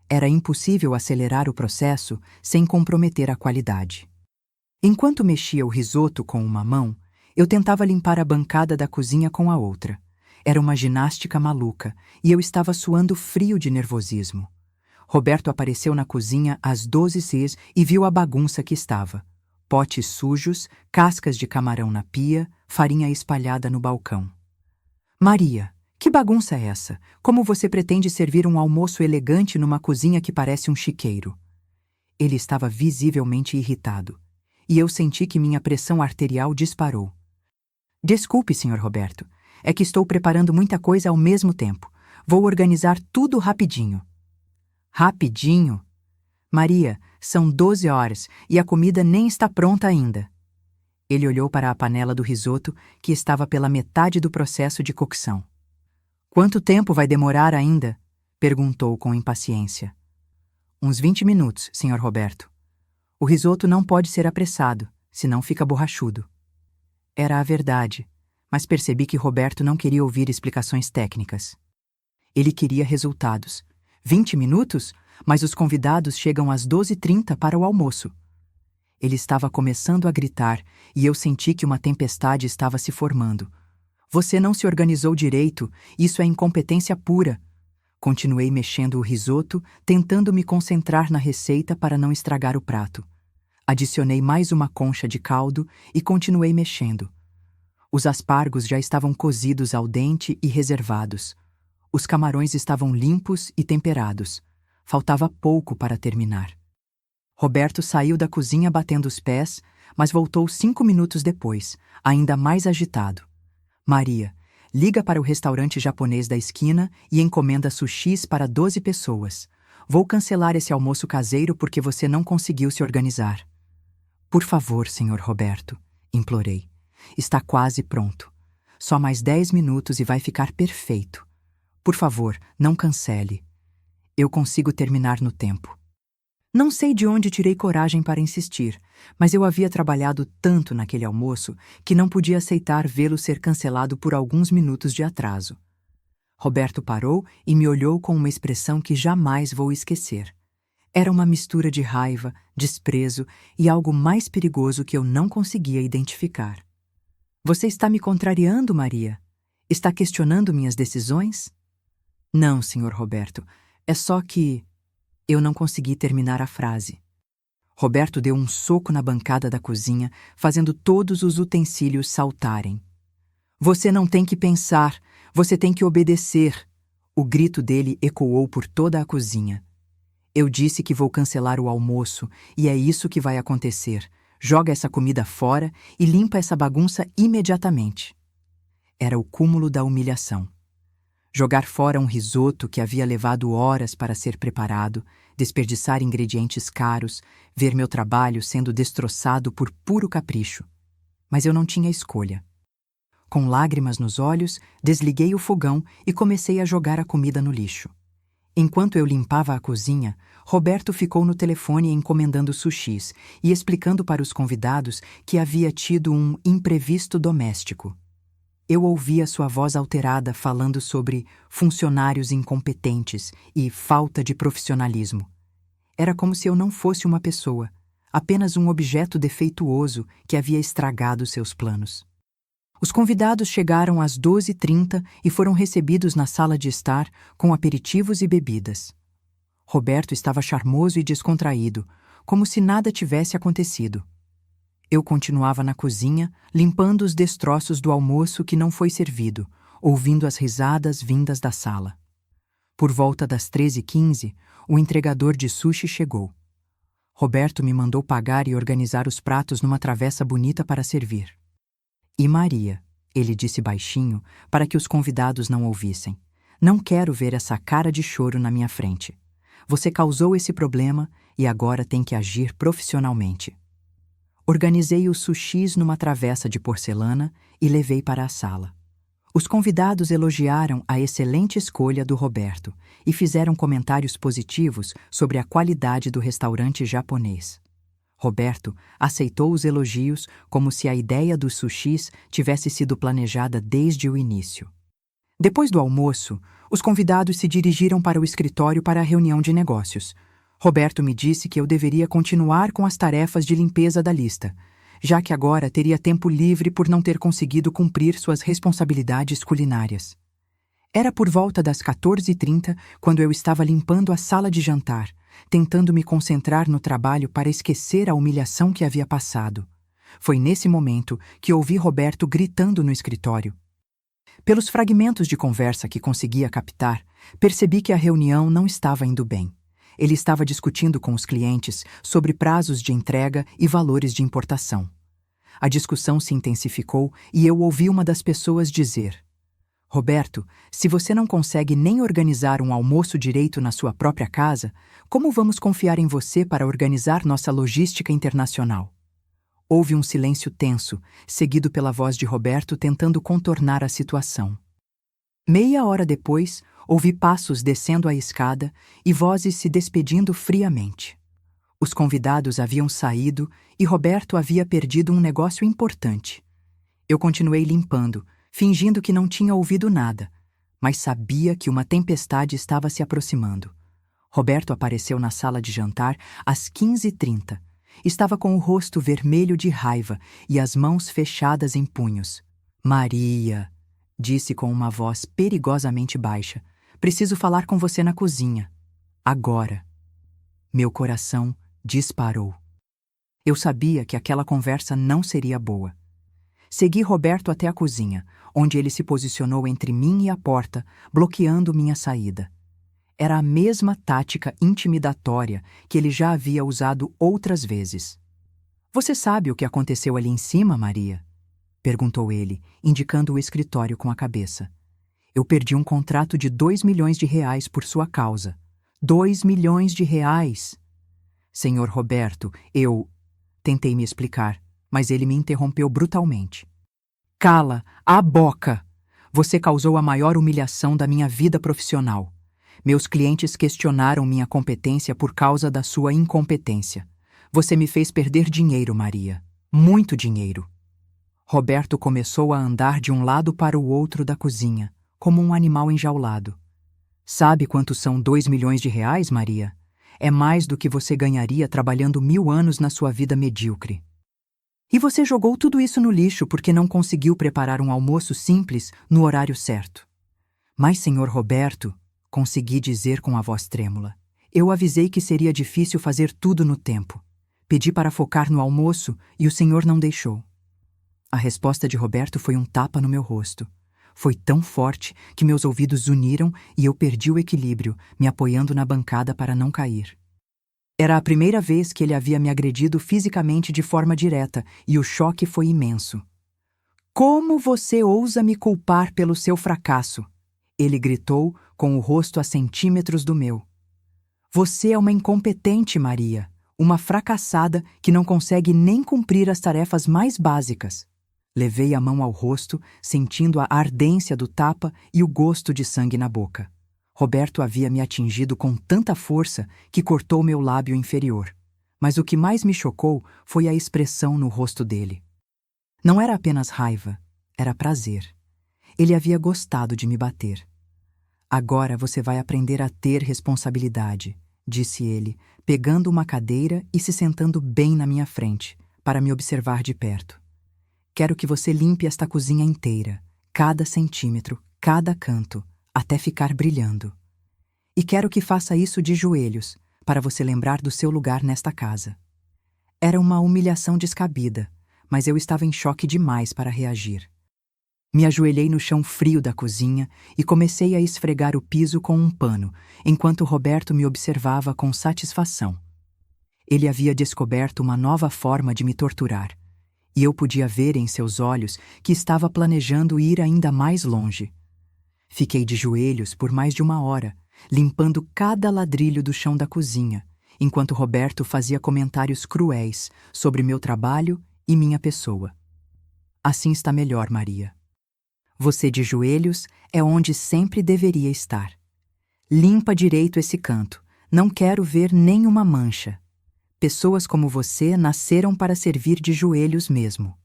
Era impossível acelerar o processo sem comprometer a qualidade. Enquanto mexia o risoto com uma mão, eu tentava limpar a bancada da cozinha com a outra. Era uma ginástica maluca e eu estava suando frio de nervosismo. Roberto apareceu na cozinha às 12h e viu a bagunça que estava. Potes sujos, cascas de camarão na pia, farinha espalhada no balcão. Maria, que bagunça é essa? Como você pretende servir um almoço elegante numa cozinha que parece um chiqueiro? Ele estava visivelmente irritado, e eu senti que minha pressão arterial disparou. Desculpe, Sr. Roberto, é que estou preparando muita coisa ao mesmo tempo. Vou organizar tudo rapidinho. Rapidinho? Maria, são 12 horas e a comida nem está pronta ainda. Ele olhou para a panela do risoto, que estava pela metade do processo de cocção. Quanto tempo vai demorar ainda? Perguntou com impaciência. Uns 20 minutos, Sr. Roberto. O risoto não pode ser apressado, senão fica borrachudo. Era a verdade, mas percebi que Roberto não queria ouvir explicações técnicas. Ele queria resultados. 20 minutos? Mas os convidados chegam às 12h30 para o almoço. Ele estava começando a gritar e eu senti que uma tempestade estava se formando. Você não se organizou direito, isso é incompetência pura. Continuei mexendo o risoto, tentando me concentrar na receita para não estragar o prato. Adicionei mais uma concha de caldo e continuei mexendo. Os aspargos já estavam cozidos ao dente e reservados. Os camarões estavam limpos e temperados. Faltava pouco para terminar. Roberto saiu da cozinha batendo os pés, mas voltou 5 minutos depois, ainda mais agitado. Maria, liga para o restaurante japonês da esquina e encomenda sushis para 12 pessoas. Vou cancelar esse almoço caseiro porque você não conseguiu se organizar. Por favor, Sr. Roberto, implorei. Está quase pronto. Só mais 10 minutos e vai ficar perfeito. Por favor, não cancele. Eu consigo terminar no tempo. Não sei de onde tirei coragem para insistir, mas eu havia trabalhado tanto naquele almoço que não podia aceitar vê-lo ser cancelado por alguns minutos de atraso. Roberto parou e me olhou com uma expressão que jamais vou esquecer. Era uma mistura de raiva, desprezo e algo mais perigoso que eu não conseguia identificar. Você está me contrariando, Maria? Está questionando minhas decisões? Não, Sr. Roberto. É só que... Eu não consegui terminar a frase. Roberto deu um soco na bancada da cozinha, fazendo todos os utensílios saltarem. Você não tem que pensar, você tem que obedecer. O grito dele ecoou por toda a cozinha. Eu disse que vou cancelar o almoço, e é isso que vai acontecer. Joga essa comida fora e limpa essa bagunça imediatamente. Era o cúmulo da humilhação. Jogar fora um risoto que havia levado horas para ser preparado, desperdiçar ingredientes caros, ver meu trabalho sendo destroçado por puro capricho. Mas eu não tinha escolha. Com lágrimas nos olhos, desliguei o fogão e comecei a jogar a comida no lixo. Enquanto eu limpava a cozinha, Roberto ficou no telefone encomendando sushis e explicando para os convidados que havia tido um imprevisto doméstico. Eu ouvia sua voz alterada falando sobre funcionários incompetentes e falta de profissionalismo. Era como se eu não fosse uma pessoa, apenas um objeto defeituoso que havia estragado seus planos. Os convidados chegaram às 12h30 e foram recebidos na sala de estar com aperitivos e bebidas. Roberto estava charmoso e descontraído, como se nada tivesse acontecido. Eu continuava na cozinha, limpando os destroços do almoço que não foi servido, ouvindo as risadas vindas da sala. Por volta das 13h15, o entregador de sushi chegou. Roberto me mandou pagar e organizar os pratos numa travessa bonita para servir. E Maria, ele disse baixinho, para que os convidados não ouvissem. Não quero ver essa cara de choro na minha frente. Você causou esse problema e agora tem que agir profissionalmente. Organizei os sushis numa travessa de porcelana e levei para a sala. Os convidados elogiaram a excelente escolha do Roberto e fizeram comentários positivos sobre a qualidade do restaurante japonês. Roberto aceitou os elogios como se a ideia dos sushis tivesse sido planejada desde o início. Depois do almoço, os convidados se dirigiram para o escritório para a reunião de negócios. Roberto me disse que eu deveria continuar com as tarefas de limpeza da lista. já que agora teria tempo livre por não ter conseguido cumprir suas responsabilidades culinárias. Era por volta das 14h30 quando eu estava limpando a sala de jantar, tentando me concentrar no trabalho para esquecer a humilhação que havia passado. Foi nesse momento que ouvi Roberto gritando no escritório. Pelos fragmentos de conversa que conseguia captar, percebi que a reunião não estava indo bem. Ele estava discutindo com os clientes sobre prazos de entrega e valores de importação. A discussão se intensificou e eu ouvi uma das pessoas dizer: Roberto, se você não consegue nem organizar um almoço direito na sua própria casa, como vamos confiar em você para organizar nossa logística internacional? Houve um silêncio tenso, seguido pela voz de Roberto tentando contornar a situação. Meia hora depois, ouvi passos descendo a escada e vozes se despedindo friamente. Os convidados haviam saído e Roberto havia perdido um negócio importante. Eu continuei limpando, fingindo que não tinha ouvido nada, mas sabia que uma tempestade estava se aproximando. Roberto apareceu na sala de jantar às 15h30. Estava com o rosto vermelho de raiva e as mãos fechadas em punhos. Maria, disse com uma voz perigosamente baixa, preciso falar com você na cozinha. Agora. Meu coração disparou. Eu sabia que aquela conversa não seria boa. Segui Roberto até a cozinha, onde ele se posicionou entre mim e a porta, bloqueando minha saída. Era a mesma tática intimidatória que ele já havia usado outras vezes. Você sabe o que aconteceu ali em cima, Maria? Perguntou ele, indicando o escritório com a cabeça. Eu perdi um contrato de R$2 milhões por sua causa. R$2 milhões! Senhor Roberto, eu... Tentei me explicar, mas ele me interrompeu brutalmente. Cala a boca! Você causou a maior humilhação da minha vida profissional. Meus clientes questionaram minha competência por causa da sua incompetência. Você me fez perder dinheiro, Maria. Muito dinheiro. Roberto começou a andar de um lado para o outro da cozinha, como um animal enjaulado. Sabe quanto são R$2 milhões, Maria? É mais do que você ganharia trabalhando 1000 anos na sua vida medíocre. E você jogou tudo isso no lixo porque não conseguiu preparar um almoço simples no horário certo. Mas, senhor Roberto, consegui dizer com a voz trêmula, eu avisei que seria difícil fazer tudo no tempo. Pedi para focar no almoço e o senhor não deixou. A resposta de Roberto foi um tapa no meu rosto. Foi tão forte que meus ouvidos zuniram e eu perdi o equilíbrio, me apoiando na bancada para não cair. Era a primeira vez que ele havia me agredido fisicamente de forma direta e o choque foi imenso. Como você ousa me culpar pelo seu fracasso? Ele gritou, com o rosto a centímetros do meu. Você é uma incompetente, Maria, uma fracassada que não consegue nem cumprir as tarefas mais básicas. Levei a mão ao rosto, sentindo a ardência do tapa e o gosto de sangue na boca. Roberto havia me atingido com tanta força que cortou meu lábio inferior. Mas o que mais me chocou foi a expressão no rosto dele. Não era apenas raiva, era prazer. Ele havia gostado de me bater. Agora você vai aprender a ter responsabilidade, disse ele, pegando uma cadeira e se sentando bem na minha frente, para me observar de perto. Quero que você limpe esta cozinha inteira, cada centímetro, cada canto, até ficar brilhando. E quero que faça isso de joelhos, para você lembrar do seu lugar nesta casa. Era uma humilhação descabida, mas eu estava em choque demais para reagir. Me ajoelhei no chão frio da cozinha e comecei a esfregar o piso com um pano, enquanto Roberto me observava com satisfação. Ele havia descoberto uma nova forma de me torturar, e eu podia ver em seus olhos que estava planejando ir ainda mais longe. Fiquei de joelhos por mais de 1 hora, limpando cada ladrilho do chão da cozinha, enquanto Roberto fazia comentários cruéis sobre meu trabalho e minha pessoa. Assim está melhor, Maria. Você de joelhos é onde sempre deveria estar. Limpa direito esse canto. Não quero ver nenhuma mancha. Pessoas como você nasceram para servir de joelhos mesmo.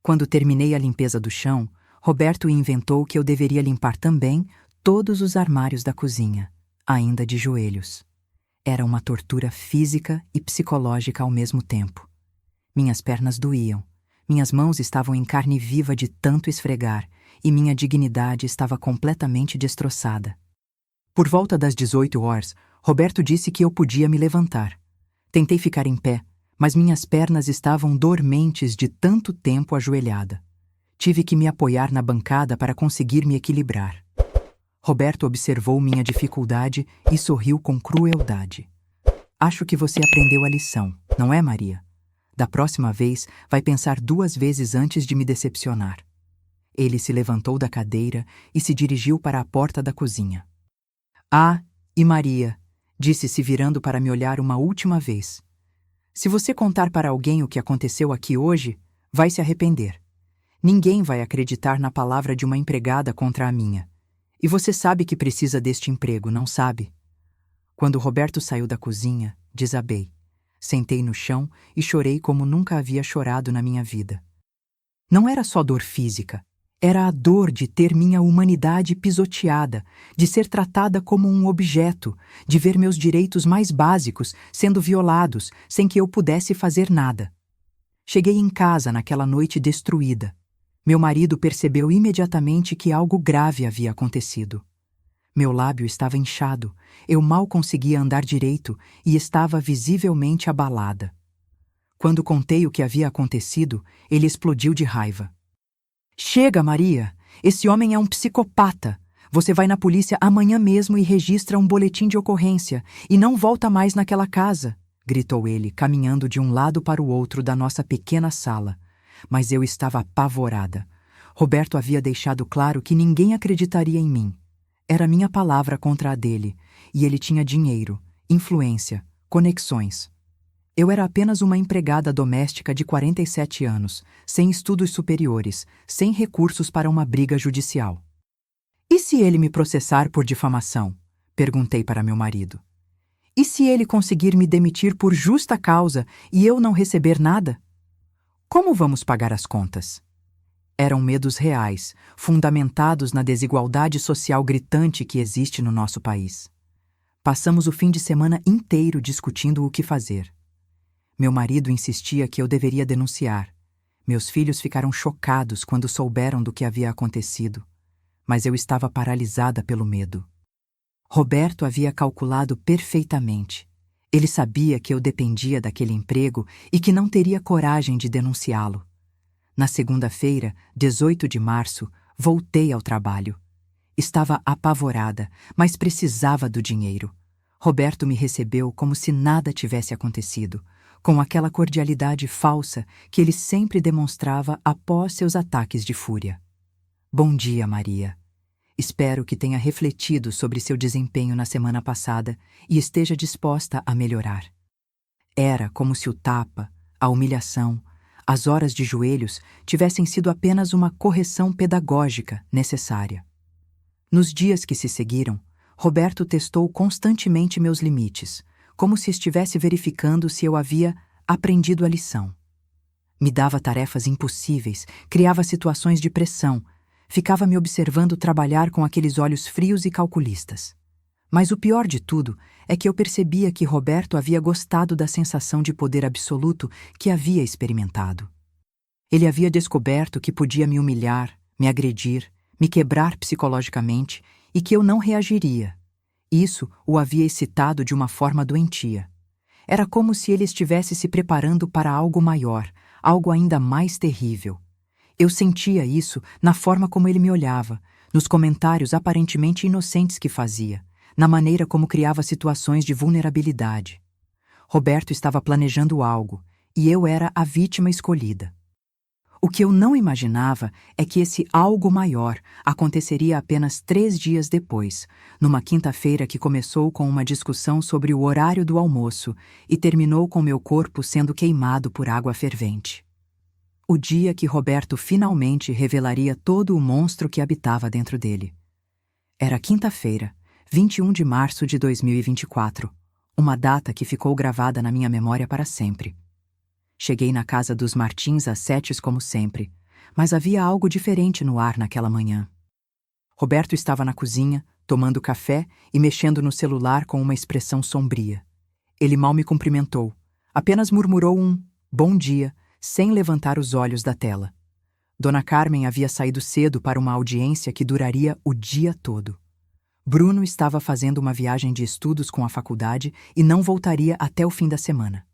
Quando terminei a limpeza do chão, Roberto inventou que eu deveria limpar também todos os armários da cozinha, ainda de joelhos. Era uma tortura física e psicológica ao mesmo tempo. Minhas pernas doíam, minhas mãos estavam em carne viva de tanto esfregar, e minha dignidade estava completamente destroçada. Por volta das 18 horas, Roberto disse que eu podia me levantar. Tentei ficar em pé, mas minhas pernas estavam dormentes de tanto tempo ajoelhada. Tive que me apoiar na bancada para conseguir me equilibrar. Roberto observou minha dificuldade e sorriu com crueldade. Acho que você aprendeu a lição, não é, Maria? Da próxima vez, vai pensar 2 vezes antes de me decepcionar. Ele se levantou da cadeira e se dirigiu para a porta da cozinha. Ah, e Maria, disse se virando para me olhar uma última vez. Se você contar para alguém o que aconteceu aqui hoje, vai se arrepender. Ninguém vai acreditar na palavra de uma empregada contra a minha. E você sabe que precisa deste emprego, não sabe? Quando Roberto saiu da cozinha, desabei. Sentei no chão e chorei como nunca havia chorado na minha vida. Não era só dor física, era a dor de ter minha humanidade pisoteada, de ser tratada como um objeto, de ver meus direitos mais básicos sendo violados sem que eu pudesse fazer nada. Cheguei em casa naquela noite destruída. Meu marido percebeu imediatamente que algo grave havia acontecido. Meu lábio estava inchado, eu mal conseguia andar direito e estava visivelmente abalada. Quando contei o que havia acontecido, ele explodiu de raiva. Chega, Maria! Esse homem é um psicopata! Você vai na polícia amanhã mesmo e registra um boletim de ocorrência e não volta mais naquela casa! Gritou ele, caminhando de um lado para o outro da nossa pequena sala. Mas eu estava apavorada. Roberto havia deixado claro que ninguém acreditaria em mim. Era minha palavra contra a dele, e ele tinha dinheiro, influência, conexões. Eu era apenas uma empregada doméstica de 47 anos, sem estudos superiores, sem recursos para uma briga judicial. E se ele me processar por difamação? Perguntei para meu marido. E se ele conseguir me demitir por justa causa e eu não receber nada? Como vamos pagar as contas? Eram medos reais, fundamentados na desigualdade social gritante que existe no nosso país. Passamos o fim de semana inteiro discutindo o que fazer. Meu marido insistia que eu deveria denunciar. Meus filhos ficaram chocados quando souberam do que havia acontecido, mas eu estava paralisada pelo medo. Roberto havia calculado perfeitamente. Ele sabia que eu dependia daquele emprego e que não teria coragem de denunciá-lo. Na segunda-feira, 18 de março, voltei ao trabalho. Estava apavorada, mas precisava do dinheiro. Roberto me recebeu como se nada tivesse acontecido, com aquela cordialidade falsa que ele sempre demonstrava após seus ataques de fúria. Bom dia, Maria. Espero que tenha refletido sobre seu desempenho na semana passada e esteja disposta a melhorar. Era como se o tapa, a humilhação, as horas de joelhos tivessem sido apenas uma correção pedagógica necessária. Nos dias que se seguiram, Roberto testou constantemente meus limites, como se estivesse verificando se eu havia aprendido a lição. Me dava tarefas impossíveis, criava situações de pressão, ficava me observando trabalhar com aqueles olhos frios e calculistas. Mas o pior de tudo é que eu percebia que Roberto havia gostado da sensação de poder absoluto que havia experimentado. Ele havia descoberto que podia me humilhar, me agredir, me quebrar psicologicamente e que eu não reagiria. Isso o havia excitado de uma forma doentia. Era como se ele estivesse se preparando para algo maior, algo ainda mais terrível. Eu sentia isso na forma como ele me olhava, nos comentários aparentemente inocentes que fazia, na maneira como criava situações de vulnerabilidade. Roberto estava planejando algo, e eu era a vítima escolhida. O que eu não imaginava é que esse algo maior aconteceria apenas 3 dias depois, numa quinta-feira que começou com uma discussão sobre o horário do almoço e terminou com meu corpo sendo queimado por água fervente. O dia que Roberto finalmente revelaria todo o monstro que habitava dentro dele. Era quinta-feira, 21 de março de 2024, uma data que ficou gravada na minha memória para sempre. Cheguei na casa dos Martins às 7 como sempre, mas havia algo diferente no ar naquela manhã. Roberto estava na cozinha, tomando café e mexendo no celular com uma expressão sombria. Ele mal me cumprimentou, apenas murmurou um "bom dia", sem levantar os olhos da tela. Dona Carmen havia saído cedo para uma audiência que duraria o dia todo. Bruno estava fazendo uma viagem de estudos com a faculdade e não voltaria até o fim da semana.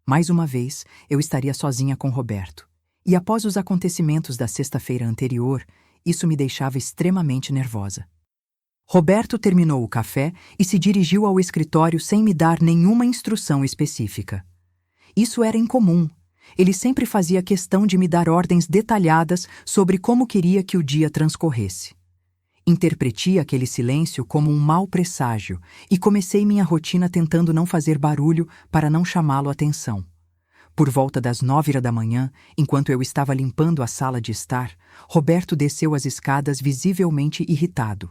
Mais uma vez, eu estaria sozinha com Roberto. E após os acontecimentos da sexta-feira anterior, isso me deixava extremamente nervosa. Roberto terminou o café e se dirigiu ao escritório sem me dar nenhuma instrução específica. Isso era incomum. Ele sempre fazia questão de me dar ordens detalhadas sobre como queria que o dia transcorresse. Interpretei aquele silêncio como um mau presságio e comecei minha rotina tentando não fazer barulho para não chamá-lo a atenção. Por volta das 9h da manhã, enquanto eu estava limpando a sala de estar, Roberto desceu as escadas visivelmente irritado.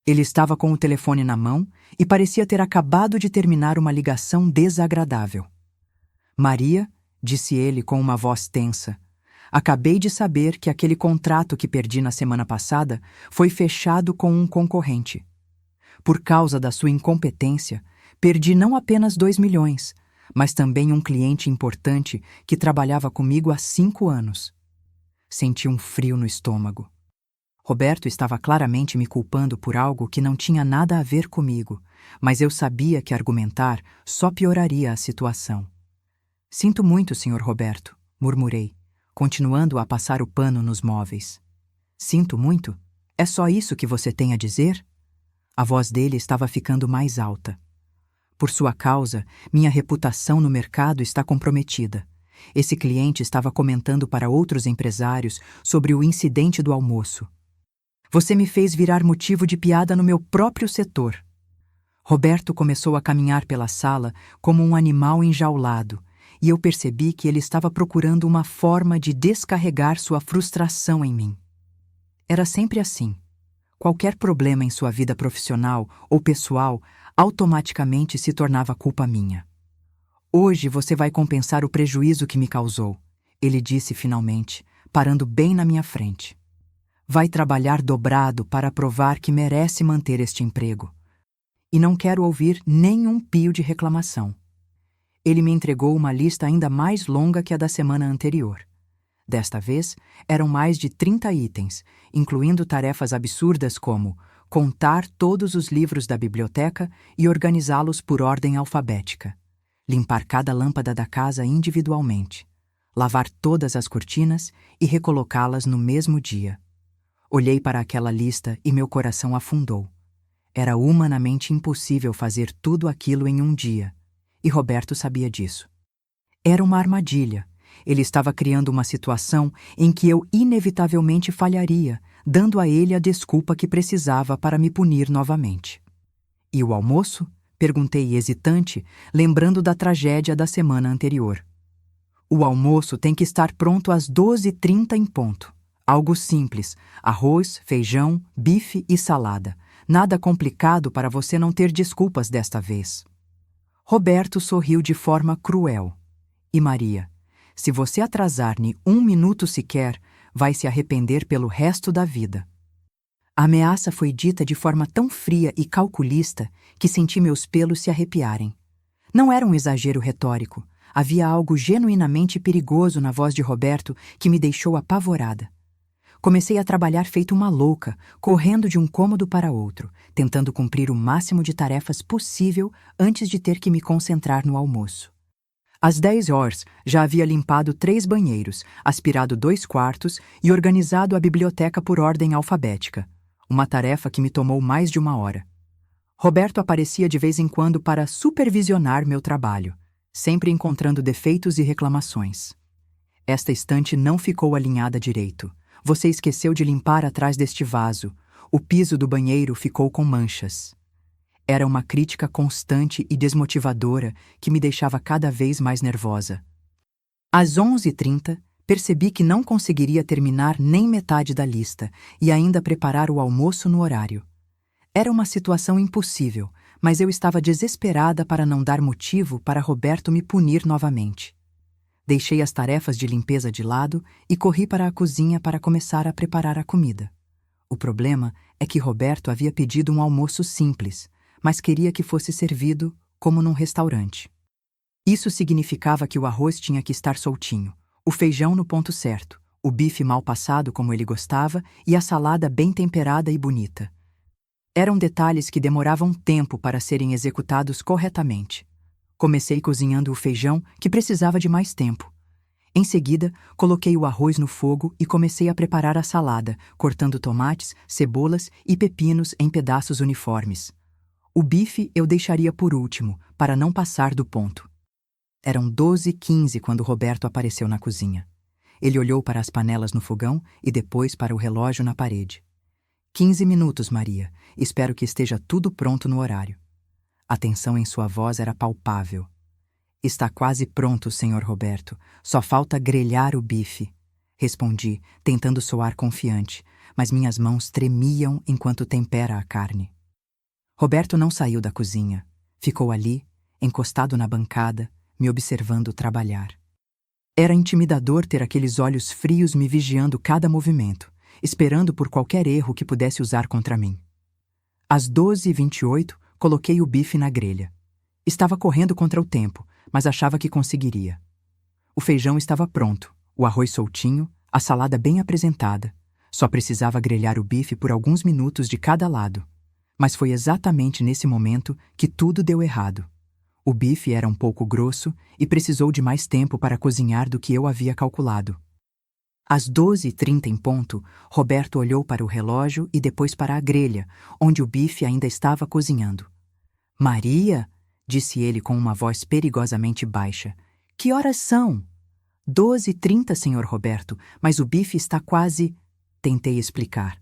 Ele estava com o telefone na mão e parecia ter acabado de terminar uma ligação desagradável. Maria, disse ele com uma voz tensa, acabei de saber que aquele contrato que perdi na semana passada foi fechado com um concorrente. Por causa da sua incompetência, perdi não apenas 2 milhões, mas também um cliente importante que trabalhava comigo há 5 anos. Senti um frio no estômago. Roberto estava claramente me culpando por algo que não tinha nada a ver comigo, mas eu sabia que argumentar só pioraria a situação. Sinto muito, Sr. Roberto, murmurei, continuando a passar o pano nos móveis. Sinto muito? É só isso que você tem a dizer? A voz dele estava ficando mais alta. Por sua causa, minha reputação no mercado está comprometida. Esse cliente estava comentando para outros empresários sobre o incidente do almoço. Você me fez virar motivo de piada no meu próprio setor. Roberto começou a caminhar pela sala como um animal enjaulado, e eu percebi que ele estava procurando uma forma de descarregar sua frustração em mim. Era sempre assim. Qualquer problema em sua vida profissional ou pessoal automaticamente se tornava culpa minha. Hoje você vai compensar o prejuízo que me causou, ele disse finalmente, parando bem na minha frente. Vai trabalhar dobrado para provar que merece manter este emprego. E não quero ouvir nenhum pio de reclamação. Ele me entregou uma lista ainda mais longa que a da semana anterior. Desta vez, eram mais de 30 itens, incluindo tarefas absurdas como contar todos os livros da biblioteca e organizá-los por ordem alfabética, limpar cada lâmpada da casa individualmente, lavar todas as cortinas e recolocá-las no mesmo dia. Olhei para aquela lista e meu coração afundou. Era humanamente impossível fazer tudo aquilo em um dia, e Roberto sabia disso. Era uma armadilha. Ele estava criando uma situação em que eu inevitavelmente falharia, dando a ele a desculpa que precisava para me punir novamente. E o almoço? Perguntei hesitante, lembrando da tragédia da semana anterior. O almoço tem que estar pronto às 12h30 em ponto. Algo simples, arroz, feijão, bife e salada. Nada complicado para você não ter desculpas desta vez. Roberto sorriu de forma cruel. E Maria, se você atrasar-me 1 minuto sequer, vai se arrepender pelo resto da vida. A ameaça foi dita de forma tão fria e calculista que senti meus pelos se arrepiarem. Não era um exagero retórico. Havia algo genuinamente perigoso na voz de Roberto que me deixou apavorada. Comecei a trabalhar feito uma louca, correndo de um cômodo para outro, tentando cumprir o máximo de tarefas possível antes de ter que me concentrar no almoço. Às 10h, já havia limpado 3 banheiros, aspirado 2 quartos e organizado a biblioteca por ordem alfabética, uma tarefa que me tomou mais de 1 hora. Roberto aparecia de vez em quando para supervisionar meu trabalho, sempre encontrando defeitos e reclamações. Esta estante não ficou alinhada direito. Você esqueceu de limpar atrás deste vaso. O piso do banheiro ficou com manchas. Era uma crítica constante e desmotivadora que me deixava cada vez mais nervosa. Às 11h30, percebi que não conseguiria terminar nem metade da lista e ainda preparar o almoço no horário. Era uma situação impossível, mas eu estava desesperada para não dar motivo para Roberto me punir novamente. Deixei as tarefas de limpeza de lado e corri para a cozinha para começar a preparar a comida. O problema é que Roberto havia pedido um almoço simples, mas queria que fosse servido como num restaurante. Isso significava que o arroz tinha que estar soltinho, O feijão no ponto certo, o bife mal passado como ele gostava e a salada bem temperada e bonita. Eram detalhes que demoravam tempo para serem executados corretamente. Comecei cozinhando o feijão, que precisava de mais tempo. Em seguida, coloquei o arroz no fogo e comecei a preparar a salada, cortando tomates, cebolas e pepinos em pedaços uniformes. O bife eu deixaria por último, para não passar do ponto. Eram 12h15 quando Roberto apareceu na cozinha. Ele olhou para as panelas no fogão e depois para o relógio na parede. 15 minutos, Maria. Espero que esteja tudo pronto no horário. A tensão em sua voz era palpável. Está quase pronto, senhor Roberto. Só falta grelhar o bife. Respondi, tentando soar confiante, mas minhas mãos tremiam enquanto tempera a carne. Roberto não saiu da cozinha. Ficou ali, encostado na bancada, me observando trabalhar. Era intimidador ter aqueles olhos frios me vigiando cada movimento, esperando por qualquer erro que pudesse usar contra mim. Às 12h28, coloquei o bife na grelha. Estava correndo contra o tempo, mas achava que conseguiria. O feijão estava pronto, o arroz soltinho, a salada bem apresentada. Só precisava grelhar o bife por alguns minutos de cada lado. Mas foi exatamente nesse momento que tudo deu errado. O bife era um pouco grosso e precisou de mais tempo para cozinhar do que eu havia calculado. Às 12h30 em ponto, Roberto olhou para o relógio e depois para a grelha, onde o bife ainda estava cozinhando. Maria, disse ele com uma voz perigosamente baixa, que horas são? 12h30, senhor Roberto, mas o bife está quase... Tentei explicar.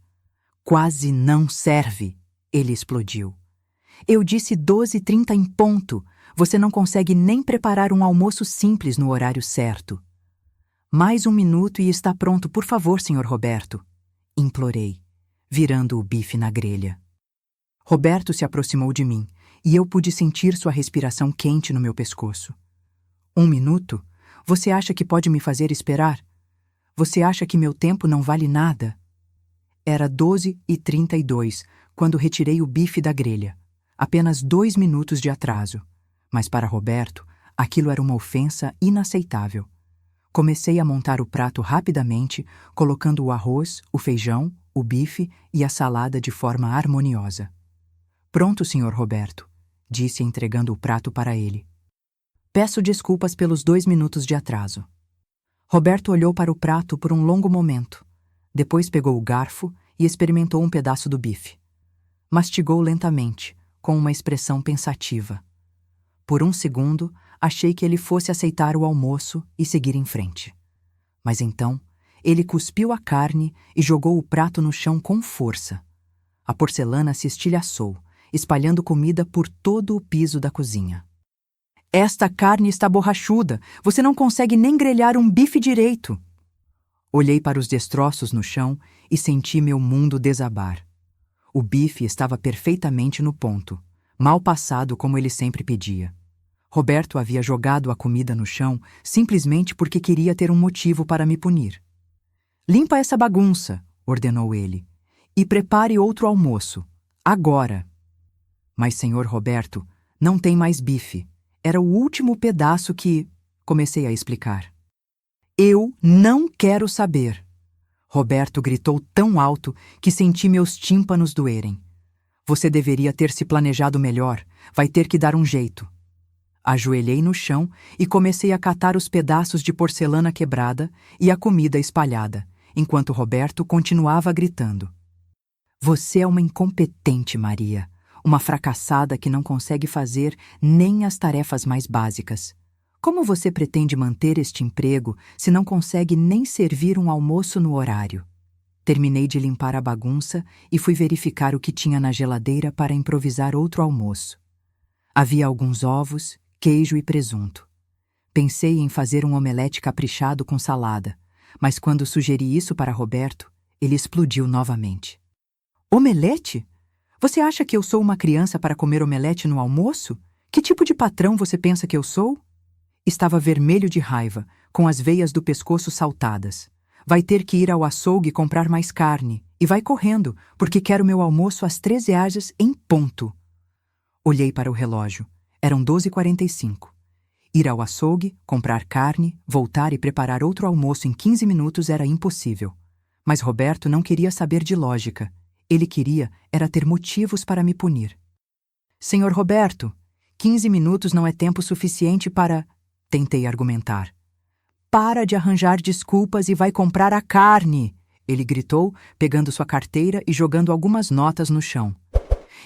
Quase não serve, ele explodiu. Eu disse 12h30 em ponto. Você não consegue nem preparar um almoço simples no horário certo. Mais um minuto e está pronto, por favor, senhor Roberto, implorei, virando o bife na grelha. Roberto se aproximou de mim e eu pude sentir sua respiração quente no meu pescoço. 1 minuto? Você acha que pode me fazer esperar? Você acha que meu tempo não vale nada? Era 12h32 quando retirei o bife da grelha. Apenas 2 minutos de atraso. Mas para Roberto, aquilo era uma ofensa inaceitável. Comecei a montar o prato rapidamente, colocando o arroz, o feijão, o bife e a salada de forma harmoniosa. Pronto, senhor Roberto, disse entregando o prato para ele. Peço desculpas pelos 2 minutos de atraso. Roberto olhou para o prato por um longo momento. Depois pegou o garfo e experimentou um pedaço do bife. Mastigou lentamente, com uma expressão pensativa. Por um segundo, achei que ele fosse aceitar o almoço e seguir em frente. Mas então, ele cuspiu a carne e jogou o prato no chão com força. A porcelana se estilhaçou, espalhando comida por todo o piso da cozinha. Esta carne está borrachuda, você não consegue nem grelhar um bife direito. Olhei para os destroços no chão e senti meu mundo desabar. O bife estava perfeitamente no ponto, mal passado como ele sempre pedia. Roberto havia jogado a comida no chão simplesmente porque queria ter um motivo para me punir. Limpa essa bagunça, ordenou ele, e prepare outro almoço, agora. Mas, senhor Roberto, não tem mais bife. Era o último pedaço que... Comecei a explicar. Eu não quero saber. Roberto gritou tão alto que senti meus tímpanos doerem. Você deveria ter se planejado melhor. Vai ter que dar um jeito. Ajoelhei no chão e comecei a catar os pedaços de porcelana quebrada e a comida espalhada, enquanto Roberto continuava gritando. Você é uma incompetente, Maria. Uma fracassada que não consegue fazer nem as tarefas mais básicas. Como você pretende manter este emprego se não consegue nem servir um almoço no horário? Terminei de limpar a bagunça e fui verificar o que tinha na geladeira para improvisar outro almoço. Havia alguns ovos, queijo e presunto. Pensei em fazer um omelete caprichado com salada, mas quando sugeri isso para Roberto, ele explodiu novamente. Omelete? Você acha que eu sou uma criança para comer omelete no almoço? Que tipo de patrão você pensa que eu sou? Estava vermelho de raiva, com as veias do pescoço saltadas. Vai ter que ir ao açougue comprar mais carne, e vai correndo, porque quero meu almoço às 13h em ponto. Olhei para o relógio. Eram 12h45. Ir ao açougue, comprar carne, voltar e preparar outro almoço em 15 minutos era impossível. Mas Roberto não queria saber de lógica. Ele queria era ter motivos para me punir. Senhor Roberto, 15 minutos não é tempo suficiente para... Tentei argumentar. Para de arranjar desculpas e vai comprar a carne! Ele gritou, pegando sua carteira e jogando algumas notas no chão.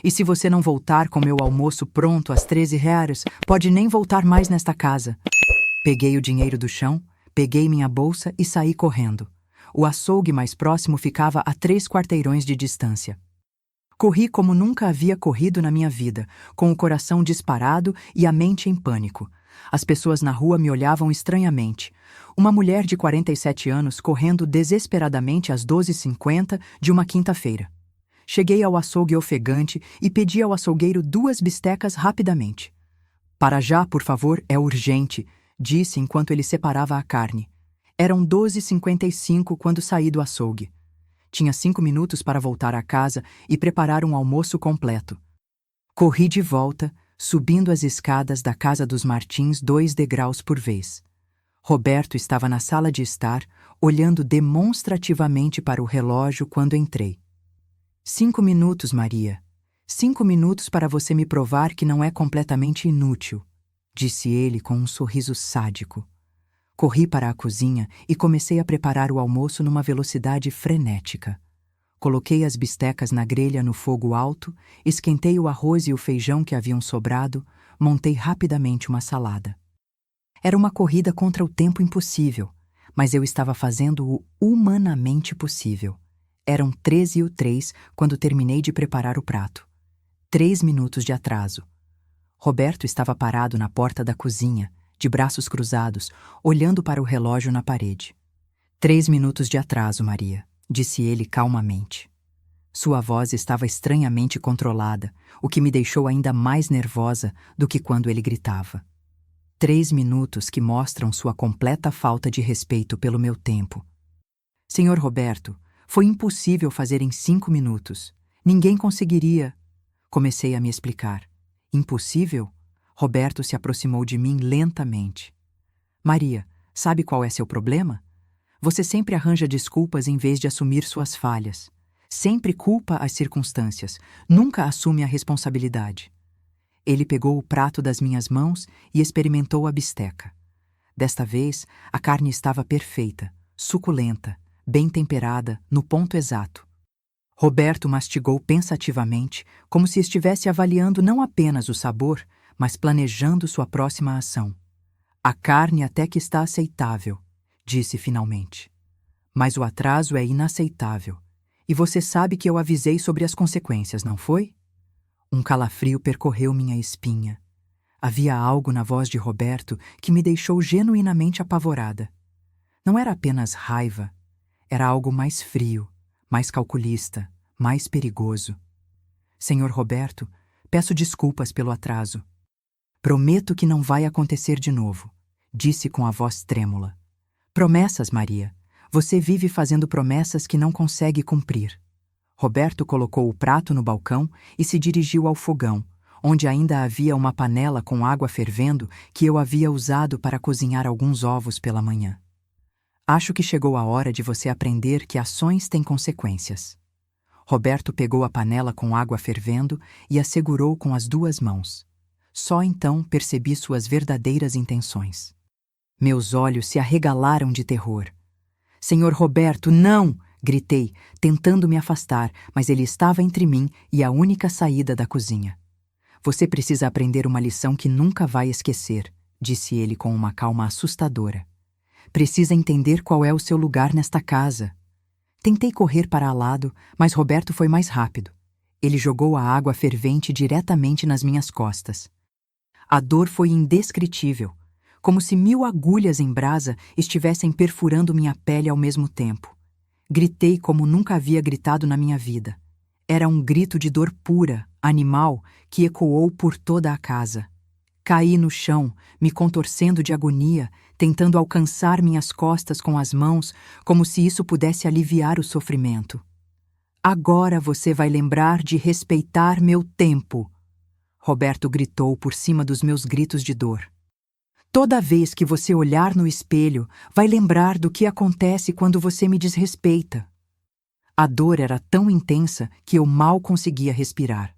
E se você não voltar com meu almoço pronto às 13 horas, pode nem voltar mais nesta casa. Peguei o dinheiro do chão, peguei minha bolsa e saí correndo. O açougue mais próximo ficava a 3 quarteirões de distância. Corri como nunca havia corrido na minha vida, com o coração disparado e a mente em pânico. As pessoas na rua me olhavam estranhamente. Uma mulher de 47 anos correndo desesperadamente às 12h50 de uma quinta-feira. Cheguei ao açougue ofegante e pedi ao açougueiro 2 bistecas rapidamente. Para já, por favor, é urgente, disse enquanto ele separava a carne. Eram 12h55 quando saí do açougue. Tinha 5 minutos para voltar à casa e preparar um almoço completo. Corri de volta, subindo as escadas da casa dos Martins 2 degraus por vez. Roberto estava na sala de estar, olhando demonstrativamente para o relógio quando entrei. 5 minutos, Maria. 5 minutos para você me provar que não é completamente inútil, disse ele com um sorriso sádico. Corri para a cozinha e comecei a preparar o almoço numa velocidade frenética. Coloquei as bistecas na grelha no fogo alto, esquentei o arroz e o feijão que haviam sobrado, montei rapidamente uma salada. Era uma corrida contra o tempo impossível, mas eu estava fazendo o humanamente possível. Eram 13h03 quando terminei de preparar o prato. 3 minutos de atraso. Roberto estava parado na porta da cozinha, de braços cruzados, olhando para o relógio na parede. 3 minutos de atraso, Maria, disse ele calmamente. Sua voz estava estranhamente controlada, o que me deixou ainda mais nervosa do que quando ele gritava. 3 minutos que mostram sua completa falta de respeito pelo meu tempo. Senhor Roberto, foi impossível fazer em 5 minutos. Ninguém conseguiria. Comecei a me explicar. Impossível? Roberto se aproximou de mim lentamente. Maria, sabe qual é seu problema? Você sempre arranja desculpas em vez de assumir suas falhas. Sempre culpa as circunstâncias, nunca assume a responsabilidade. Ele pegou o prato das minhas mãos e experimentou a bisteca. Desta vez, a carne estava perfeita, suculenta, bem temperada, no ponto exato. Roberto mastigou pensativamente, como se estivesse avaliando não apenas o sabor, mas planejando sua próxima ação. A carne até que está aceitável, disse finalmente. Mas o atraso é inaceitável. E você sabe que eu avisei sobre as consequências, não foi? Um calafrio percorreu minha espinha. Havia algo na voz de Roberto que me deixou genuinamente apavorada. Não era apenas raiva, era algo mais frio, mais calculista, mais perigoso. Senhor Roberto, peço desculpas pelo atraso. Prometo que não vai acontecer de novo, disse com a voz trêmula. Promessas, Maria. Você vive fazendo promessas que não consegue cumprir. Roberto colocou o prato no balcão e se dirigiu ao fogão, onde ainda havia uma panela com água fervendo que eu havia usado para cozinhar alguns ovos pela manhã. Acho que chegou a hora de você aprender que ações têm consequências. Roberto pegou a panela com água fervendo e a segurou com as 2 mãos. Só então percebi suas verdadeiras intenções. Meus olhos se arregalaram de terror. Senhor Roberto, não! Gritei, tentando me afastar, mas ele estava entre mim e a única saída da cozinha. Você precisa aprender uma lição que nunca vai esquecer, disse ele com uma calma assustadora. Precisa entender qual é o seu lugar nesta casa. Tentei correr para ao lado, mas Roberto foi mais rápido. Ele jogou a água fervente diretamente nas minhas costas. A dor foi indescritível, como se 1000 agulhas em brasa estivessem perfurando minha pele ao mesmo tempo. Gritei como nunca havia gritado na minha vida. Era um grito de dor pura, animal, que ecoou por toda a casa. Caí no chão, me contorcendo de agonia, tentando alcançar minhas costas com as mãos, como se isso pudesse aliviar o sofrimento. Agora você vai lembrar de respeitar meu tempo, Roberto gritou por cima dos meus gritos de dor. Toda vez que você olhar no espelho, vai lembrar do que acontece quando você me desrespeita. A dor era tão intensa que eu mal conseguia respirar.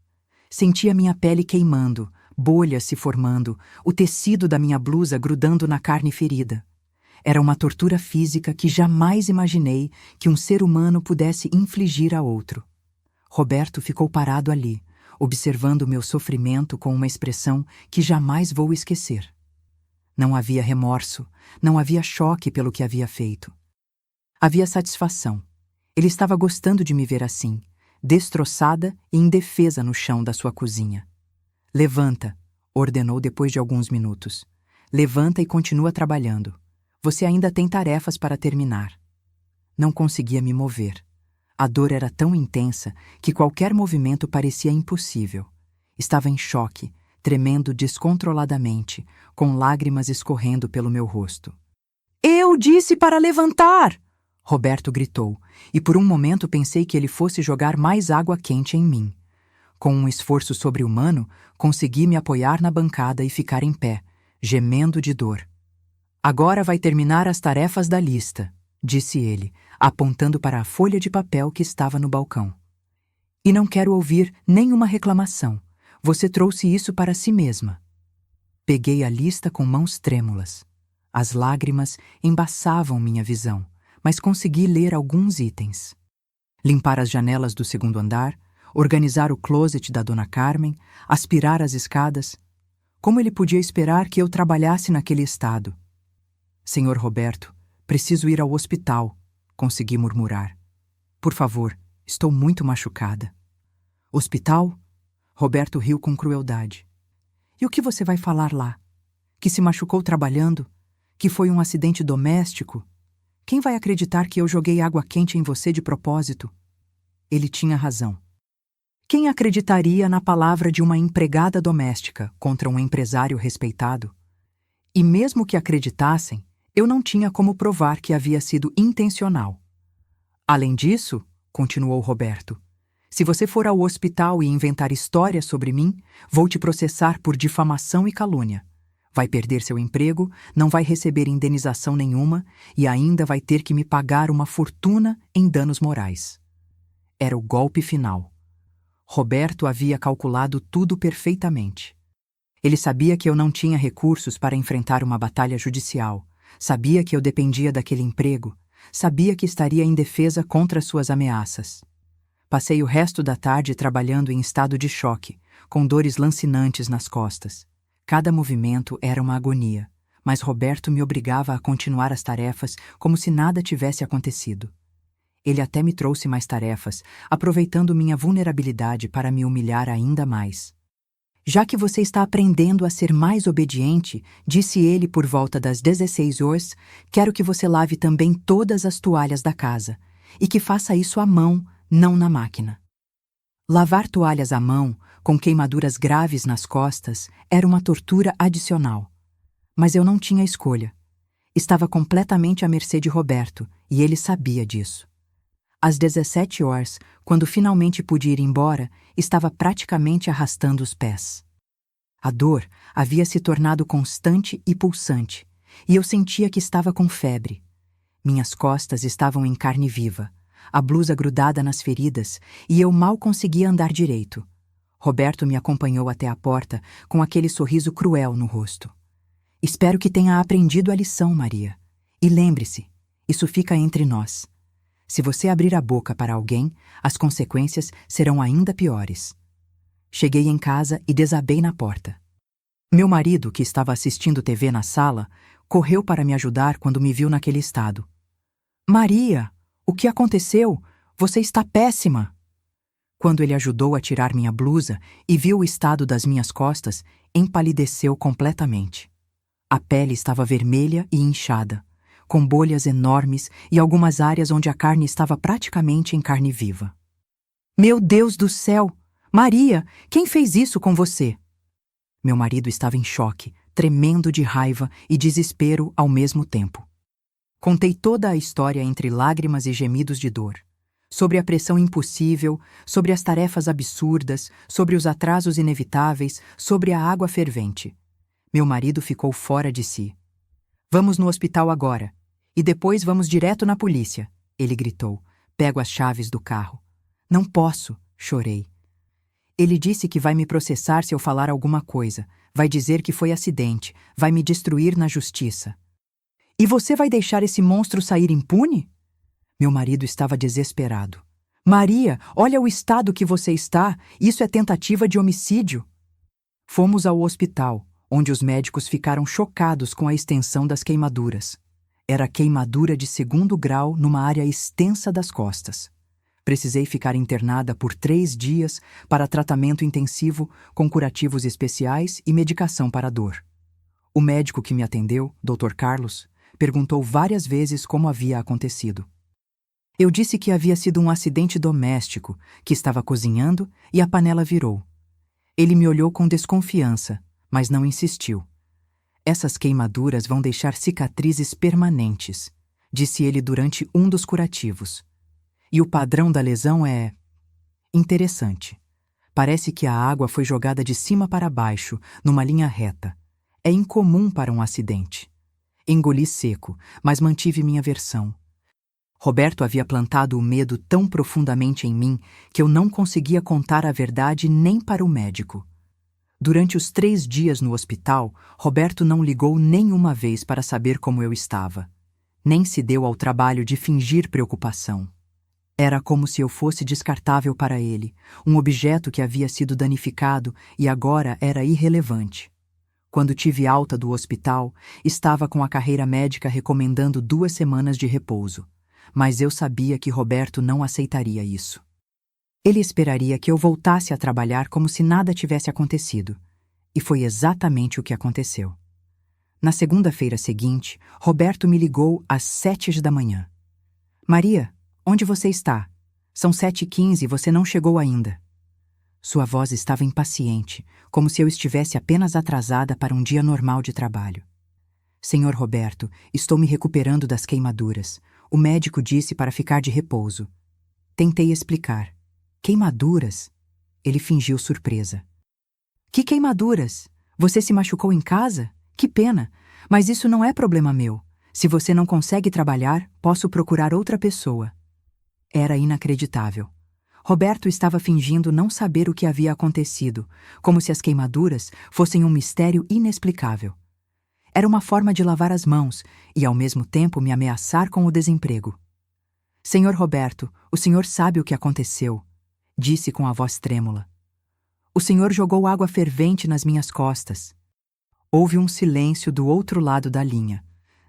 Sentia minha pele queimando, bolhas se formando, o tecido da minha blusa grudando na carne ferida. Era uma tortura física que jamais imaginei que um ser humano pudesse infligir a outro. Roberto ficou parado ali, observando meu sofrimento com uma expressão que jamais vou esquecer. Não havia remorso, não havia choque pelo que havia feito. Havia satisfação. Ele estava gostando de me ver assim, destroçada e indefesa no chão da sua cozinha. Levanta, ordenou depois de alguns minutos. Levanta e continua trabalhando. Você ainda tem tarefas para terminar. Não conseguia me mover. A dor era tão intensa que qualquer movimento parecia impossível. Estava em choque, tremendo descontroladamente, com lágrimas escorrendo pelo meu rosto. Eu disse para levantar! Roberto gritou, e por um momento pensei que ele fosse jogar mais água quente em mim. Com um esforço sobre-humano, consegui me apoiar na bancada e ficar em pé, gemendo de dor. Agora vai terminar as tarefas da lista, disse ele, apontando para a folha de papel que estava no balcão. E não quero ouvir nenhuma reclamação. Você trouxe isso para si mesma. Peguei a lista com mãos trêmulas. As lágrimas embaçavam minha visão, mas consegui ler alguns itens. Limpar as janelas do segundo andar, organizar o closet da Dona Carmen, aspirar as escadas. Como ele podia esperar que eu trabalhasse naquele estado? Senhor Roberto, preciso ir ao hospital, consegui murmurar. Por favor, estou muito machucada. Hospital? Roberto riu com crueldade. E o que você vai falar lá? Que se machucou trabalhando? Que foi um acidente doméstico? Quem vai acreditar que eu joguei água quente em você de propósito? Ele tinha razão. Quem acreditaria na palavra de uma empregada doméstica contra um empresário respeitado? E mesmo que acreditassem, eu não tinha como provar que havia sido intencional. Além disso, continuou Roberto, se você for ao hospital e inventar histórias sobre mim, vou te processar por difamação e calúnia. Vai perder seu emprego, não vai receber indenização nenhuma e ainda vai ter que me pagar uma fortuna em danos morais. Era o golpe final. Roberto havia calculado tudo perfeitamente. Ele sabia que eu não tinha recursos para enfrentar uma batalha judicial, sabia que eu dependia daquele emprego, sabia que estaria indefesa contra suas ameaças. Passei o resto da tarde trabalhando em estado de choque, com dores lancinantes nas costas. Cada movimento era uma agonia, mas Roberto me obrigava a continuar as tarefas como se nada tivesse acontecido. Ele até me trouxe mais tarefas, aproveitando minha vulnerabilidade para me humilhar ainda mais. Já que você está aprendendo a ser mais obediente, disse ele por volta das 16 horas, quero que você lave também todas as toalhas da casa, e que faça isso à mão, não na máquina. Lavar toalhas à mão, com queimaduras graves nas costas, era uma tortura adicional. Mas eu não tinha escolha. Estava completamente à mercê de Roberto, e ele sabia disso. Às 17 horas, quando finalmente pude ir embora, estava praticamente arrastando os pés. A dor havia se tornado constante e pulsante, e eu sentia que estava com febre. Minhas costas estavam em carne viva, a blusa grudada nas feridas, e eu mal conseguia andar direito. Roberto me acompanhou até a porta com aquele sorriso cruel no rosto. Espero que tenha aprendido a lição, Maria. E lembre-se, isso fica entre nós. Se você abrir a boca para alguém, as consequências serão ainda piores. Cheguei em casa e desabei na porta. Meu marido, que estava assistindo TV na sala, correu para me ajudar quando me viu naquele estado. Maria, o que aconteceu? Você está péssima! Quando ele ajudou a tirar minha blusa e viu o estado das minhas costas, empalideceu completamente. A pele estava vermelha e inchada, com bolhas enormes e algumas áreas onde a carne estava praticamente em carne viva. Meu Deus do céu! Maria, quem fez isso com você? Meu marido estava em choque, tremendo de raiva e desespero ao mesmo tempo. Contei toda a história entre lágrimas e gemidos de dor. Sobre a pressão impossível, sobre as tarefas absurdas, sobre os atrasos inevitáveis, sobre a água fervente. Meu marido ficou fora de si. Vamos no hospital agora. E depois vamos direto na polícia, ele gritou. Pego as chaves do carro. Não posso, chorei. Ele disse que vai me processar se eu falar alguma coisa. Vai dizer que foi acidente. Vai me destruir na justiça. E você vai deixar esse monstro sair impune? Meu marido estava desesperado. Maria, olha o estado que você está. Isso é tentativa de homicídio. Fomos ao hospital, onde os médicos ficaram chocados com a extensão das queimaduras. Era queimadura de 2º grau numa área extensa das costas. Precisei ficar internada por 3 dias para tratamento intensivo com curativos especiais e medicação para a dor. O médico que me atendeu, Dr. Carlos, perguntou várias vezes como havia acontecido. Eu disse que havia sido um acidente doméstico, que estava cozinhando e a panela virou. Ele me olhou com desconfiança, mas não insistiu. Essas queimaduras vão deixar cicatrizes permanentes, disse ele durante um dos curativos. E o padrão da lesão é interessante. Parece que a água foi jogada de cima para baixo, numa linha reta. É incomum para um acidente. Engoli seco, mas mantive minha versão. Roberto havia plantado o medo tão profundamente em mim que eu não conseguia contar a verdade nem para o médico. Durante os 3 dias no hospital, Roberto não ligou nenhuma vez para saber como eu estava. Nem se deu ao trabalho de fingir preocupação. Era como se eu fosse descartável para ele, um objeto que havia sido danificado e agora era irrelevante. Quando tive alta do hospital, estava com a carreira médica recomendando 2 semanas de repouso. Mas eu sabia que Roberto não aceitaria isso. Ele esperaria que eu voltasse a trabalhar como se nada tivesse acontecido. E foi exatamente o que aconteceu. Na segunda-feira seguinte, Roberto me ligou às 7 da manhã. Maria, onde você está? São 7h15 e você não chegou ainda. Sua voz estava impaciente, como se eu estivesse apenas atrasada para um dia normal de trabalho. Senhor Roberto, estou me recuperando das queimaduras. O médico disse para ficar de repouso. Tentei explicar. Queimaduras? Ele fingiu surpresa. Que queimaduras? Você se machucou em casa? Que pena, mas isso não é problema meu. Se você não consegue trabalhar, posso procurar outra pessoa. Era inacreditável. Roberto estava fingindo não saber o que havia acontecido, como se as queimaduras fossem um mistério inexplicável. Era uma forma de lavar as mãos e, ao mesmo tempo, me ameaçar com o desemprego. Senhor Roberto, o senhor sabe o que aconteceu, disse com a voz trêmula. O senhor jogou água fervente nas minhas costas. Houve um silêncio do outro lado da linha.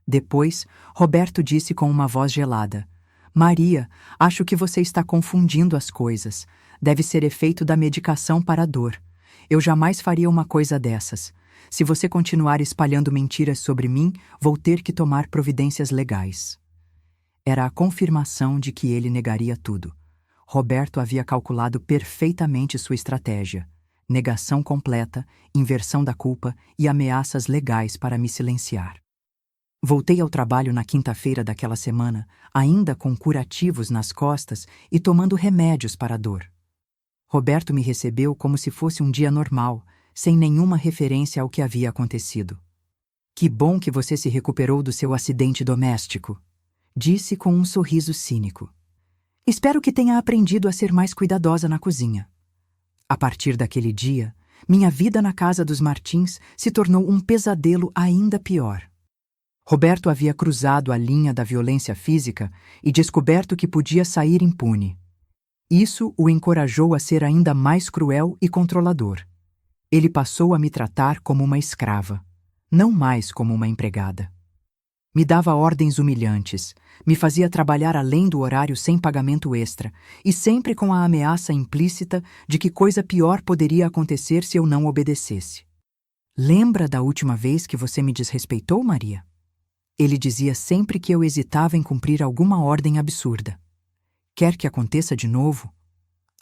Depois, Roberto disse com uma voz gelada. Maria, acho que você está confundindo as coisas. Deve ser efeito da medicação para a dor. Eu jamais faria uma coisa dessas. Se você continuar espalhando mentiras sobre mim, vou ter que tomar providências legais. Era a confirmação de que ele negaria tudo. Roberto havia calculado perfeitamente sua estratégia. Negação completa, inversão da culpa e ameaças legais para me silenciar. Voltei ao trabalho na quinta-feira daquela semana, ainda com curativos nas costas e tomando remédios para a dor. Roberto me recebeu como se fosse um dia normal, sem nenhuma referência ao que havia acontecido. Que bom que você se recuperou do seu acidente doméstico, disse com um sorriso cínico. Espero que tenha aprendido a ser mais cuidadosa na cozinha. A partir daquele dia, minha vida na casa dos Martins se tornou um pesadelo ainda pior. Roberto havia cruzado a linha da violência física e descoberto que podia sair impune. Isso o encorajou a ser ainda mais cruel e controlador. Ele passou a me tratar como uma escrava, não mais como uma empregada. Me dava ordens humilhantes, me fazia trabalhar além do horário sem pagamento extra e sempre com a ameaça implícita de que coisa pior poderia acontecer se eu não obedecesse. Lembra da última vez que você me desrespeitou, Maria? Ele dizia sempre que eu hesitava em cumprir alguma ordem absurda. Quer que aconteça de novo?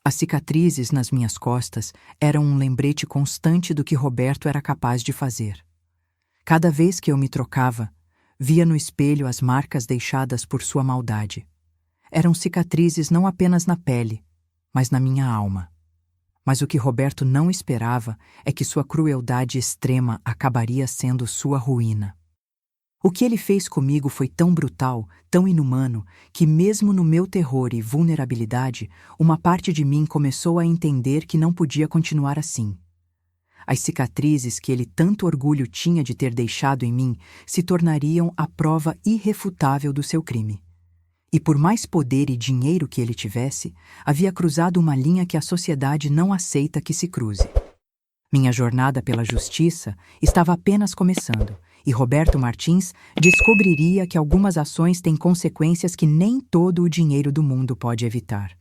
As cicatrizes nas minhas costas eram um lembrete constante do que Roberto era capaz de fazer. Cada vez que eu me trocava, via no espelho as marcas deixadas por sua maldade. Eram cicatrizes não apenas na pele, mas na minha alma. Mas o que Roberto não esperava é que sua crueldade extrema acabaria sendo sua ruína. O que ele fez comigo foi tão brutal, tão inumano, que mesmo no meu terror e vulnerabilidade, uma parte de mim começou a entender que não podia continuar assim. As cicatrizes que ele tanto orgulho tinha de ter deixado em mim se tornariam a prova irrefutável do seu crime. E por mais poder e dinheiro que ele tivesse, havia cruzado uma linha que a sociedade não aceita que se cruze. Minha jornada pela justiça estava apenas começando, e Roberto Martins descobriria que algumas ações têm consequências que nem todo o dinheiro do mundo pode evitar.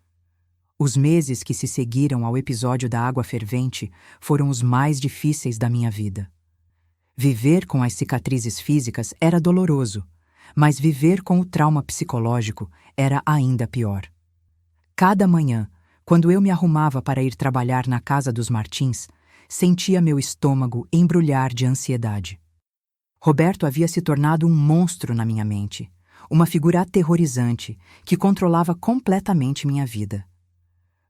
Os meses que se seguiram ao episódio da água fervente foram os mais difíceis da minha vida. Viver com as cicatrizes físicas era doloroso, mas viver com o trauma psicológico era ainda pior. Cada manhã, quando eu me arrumava para ir trabalhar na casa dos Martins, sentia meu estômago embrulhar de ansiedade. Roberto havia se tornado um monstro na minha mente, uma figura aterrorizante que controlava completamente minha vida.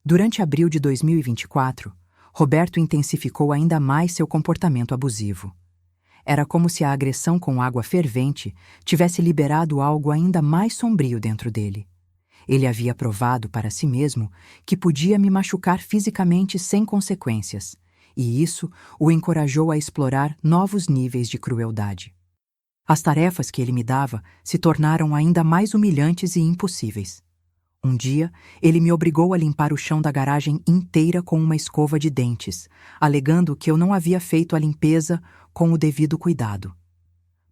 Durante abril de 2024, Roberto intensificou ainda mais seu comportamento abusivo. Era como se a agressão com água fervente tivesse liberado algo ainda mais sombrio dentro dele. Ele havia provado para si mesmo que podia me machucar fisicamente sem consequências, e isso o encorajou a explorar novos níveis de crueldade. As tarefas que ele me dava se tornaram ainda mais humilhantes e impossíveis. Um dia, ele me obrigou a limpar o chão da garagem inteira com uma escova de dentes, alegando que eu não havia feito a limpeza com o devido cuidado.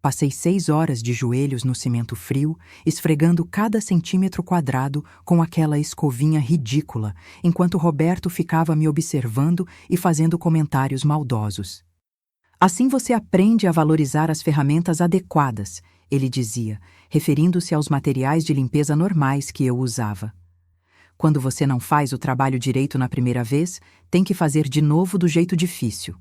Passei 6 horas de joelhos no cimento frio, esfregando cada centímetro quadrado com aquela escovinha ridícula, enquanto Roberto ficava me observando e fazendo comentários maldosos. Assim você aprende a valorizar as ferramentas adequadas, ele dizia, referindo-se aos materiais de limpeza normais que eu usava. Quando você não faz o trabalho direito na primeira vez, tem que fazer de novo do jeito difícil.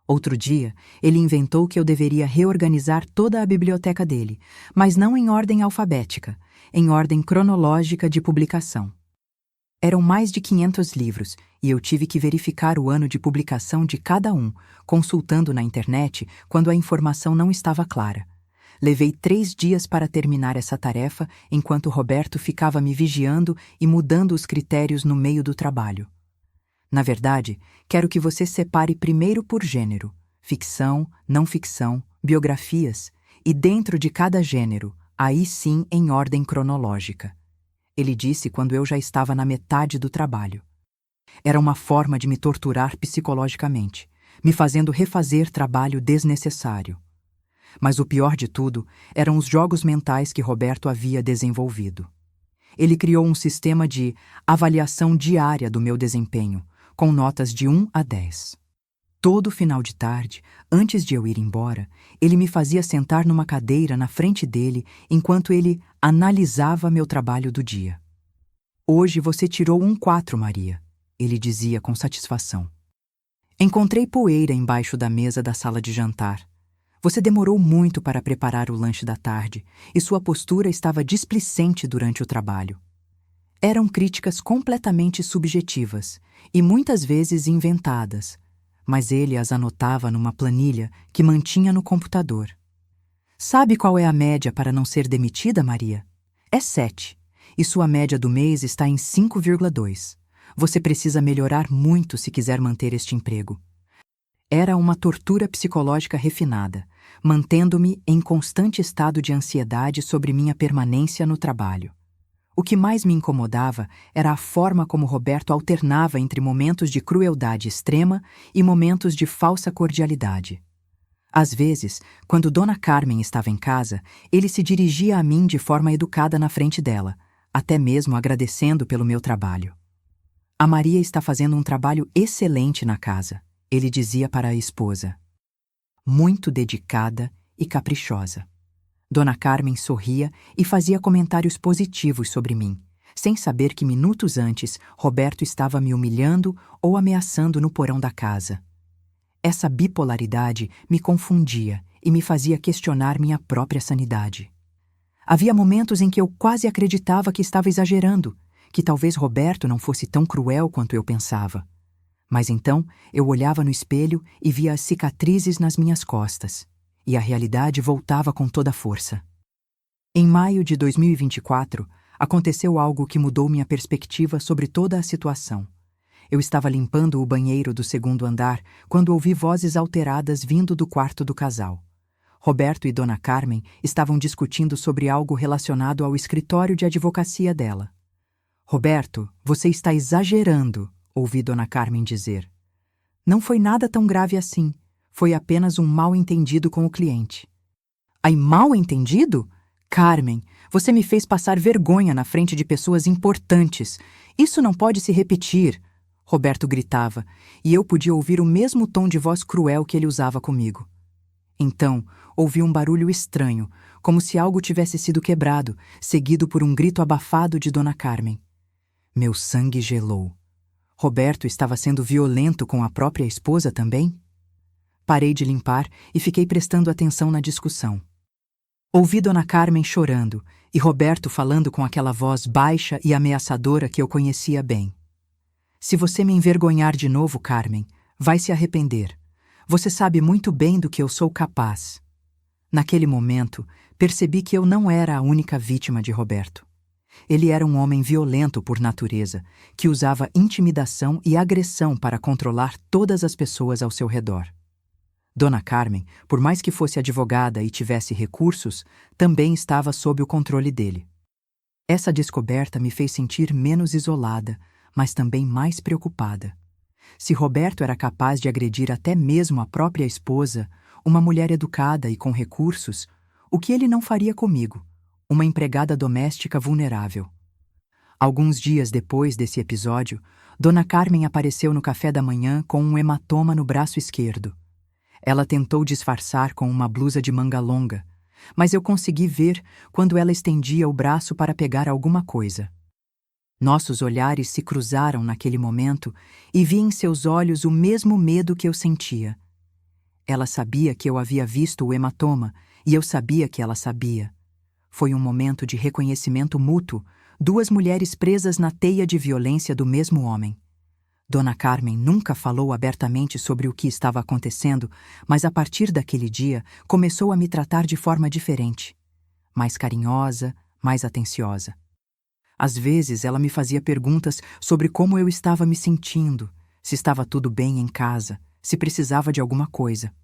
Outro dia, ele inventou que eu deveria reorganizar toda a biblioteca dele, mas não em ordem alfabética, em ordem cronológica de publicação. Eram mais de 500 livros, e eu tive que verificar o ano de publicação de cada um, consultando na internet quando a informação não estava clara. Levei 3 dias para terminar essa tarefa, enquanto Roberto ficava me vigiando e mudando os critérios no meio do trabalho. Na verdade, quero que você separe primeiro por gênero, ficção, não ficção, biografias, e dentro de cada gênero, aí sim em ordem cronológica. Ele disse quando eu já estava na metade do trabalho. Era uma forma de me torturar psicologicamente, me fazendo refazer trabalho desnecessário. Mas o pior de tudo eram os jogos mentais que Roberto havia desenvolvido. Ele criou um sistema de avaliação diária do meu desempenho, com notas de 1 a 10. Todo final de tarde, antes de eu ir embora, ele me fazia sentar numa cadeira na frente dele enquanto ele analisava meu trabalho do dia. Hoje você tirou um 4, Maria, ele dizia com satisfação. Encontrei poeira embaixo da mesa da sala de jantar. Você demorou muito para preparar o lanche da tarde e sua postura estava displicente durante o trabalho. Eram críticas completamente subjetivas e muitas vezes inventadas, mas ele as anotava numa planilha que mantinha no computador. Sabe qual é a média para não ser demitida, Maria? É 7, e sua média do mês está em 5,2. Você precisa melhorar muito se quiser manter este emprego. Era uma tortura psicológica refinada, mantendo-me em constante estado de ansiedade sobre minha permanência no trabalho. O que mais me incomodava era a forma como Roberto alternava entre momentos de crueldade extrema e momentos de falsa cordialidade. Às vezes, quando Dona Carmen estava em casa, ele se dirigia a mim de forma educada na frente dela, até mesmo agradecendo pelo meu trabalho. A Maria está fazendo um trabalho excelente na casa, ele dizia para a esposa. Muito dedicada e caprichosa. Dona Carmen sorria e fazia comentários positivos sobre mim, sem saber que minutos antes Roberto estava me humilhando ou ameaçando no porão da casa. Essa bipolaridade me confundia e me fazia questionar minha própria sanidade. Havia momentos em que eu quase acreditava que estava exagerando, que talvez Roberto não fosse tão cruel quanto eu pensava. Mas então eu olhava no espelho e via as cicatrizes nas minhas costas, e a realidade voltava com toda a força. Em maio de 2024, aconteceu algo que mudou minha perspectiva sobre toda a situação. Eu estava limpando o banheiro do segundo andar quando ouvi vozes alteradas vindo do quarto do casal. Roberto e Dona Carmen estavam discutindo sobre algo relacionado ao escritório de advocacia dela. "Roberto, você está exagerando", ouvi Dona Carmen dizer. "Não foi nada tão grave assim. Foi apenas um mal-entendido com o cliente." "Ai, mal-entendido? Carmen, você me fez passar vergonha na frente de pessoas importantes. Isso não pode se repetir", Roberto gritava, e eu podia ouvir o mesmo tom de voz cruel que ele usava comigo. Então, ouvi um barulho estranho, como se algo tivesse sido quebrado, seguido por um grito abafado de Dona Carmen. Meu sangue gelou. Roberto estava sendo violento com a própria esposa também? Parei de limpar e fiquei prestando atenção na discussão. Ouvi Dona Carmen chorando e Roberto falando com aquela voz baixa e ameaçadora que eu conhecia bem. "Se você me envergonhar de novo, Carmen, vai se arrepender. Você sabe muito bem do que eu sou capaz." Naquele momento, percebi que eu não era a única vítima de Roberto. Ele era um homem violento por natureza, que usava intimidação e agressão para controlar todas as pessoas ao seu redor. Dona Carmen, por mais que fosse advogada e tivesse recursos, também estava sob o controle dele. Essa descoberta me fez sentir menos isolada, mas também mais preocupada. Se Roberto era capaz de agredir até mesmo a própria esposa, uma mulher educada e com recursos, o que ele não faria comigo, uma empregada doméstica vulnerável? Alguns dias depois desse episódio, Dona Carmen apareceu no café da manhã com um hematoma no braço esquerdo. Ela tentou disfarçar com uma blusa de manga longa, mas eu consegui ver quando ela estendia o braço para pegar alguma coisa. Nossos olhares se cruzaram naquele momento e vi em seus olhos o mesmo medo que eu sentia. Ela sabia que eu havia visto o hematoma e eu sabia que ela sabia. Foi um momento de reconhecimento mútuo, duas mulheres presas na teia de violência do mesmo homem. Dona Carmen nunca falou abertamente sobre o que estava acontecendo, mas a partir daquele dia começou a me tratar de forma diferente. Mais carinhosa, mais atenciosa. Às vezes ela me fazia perguntas sobre como eu estava me sentindo, se estava tudo bem em casa, se precisava de alguma coisa.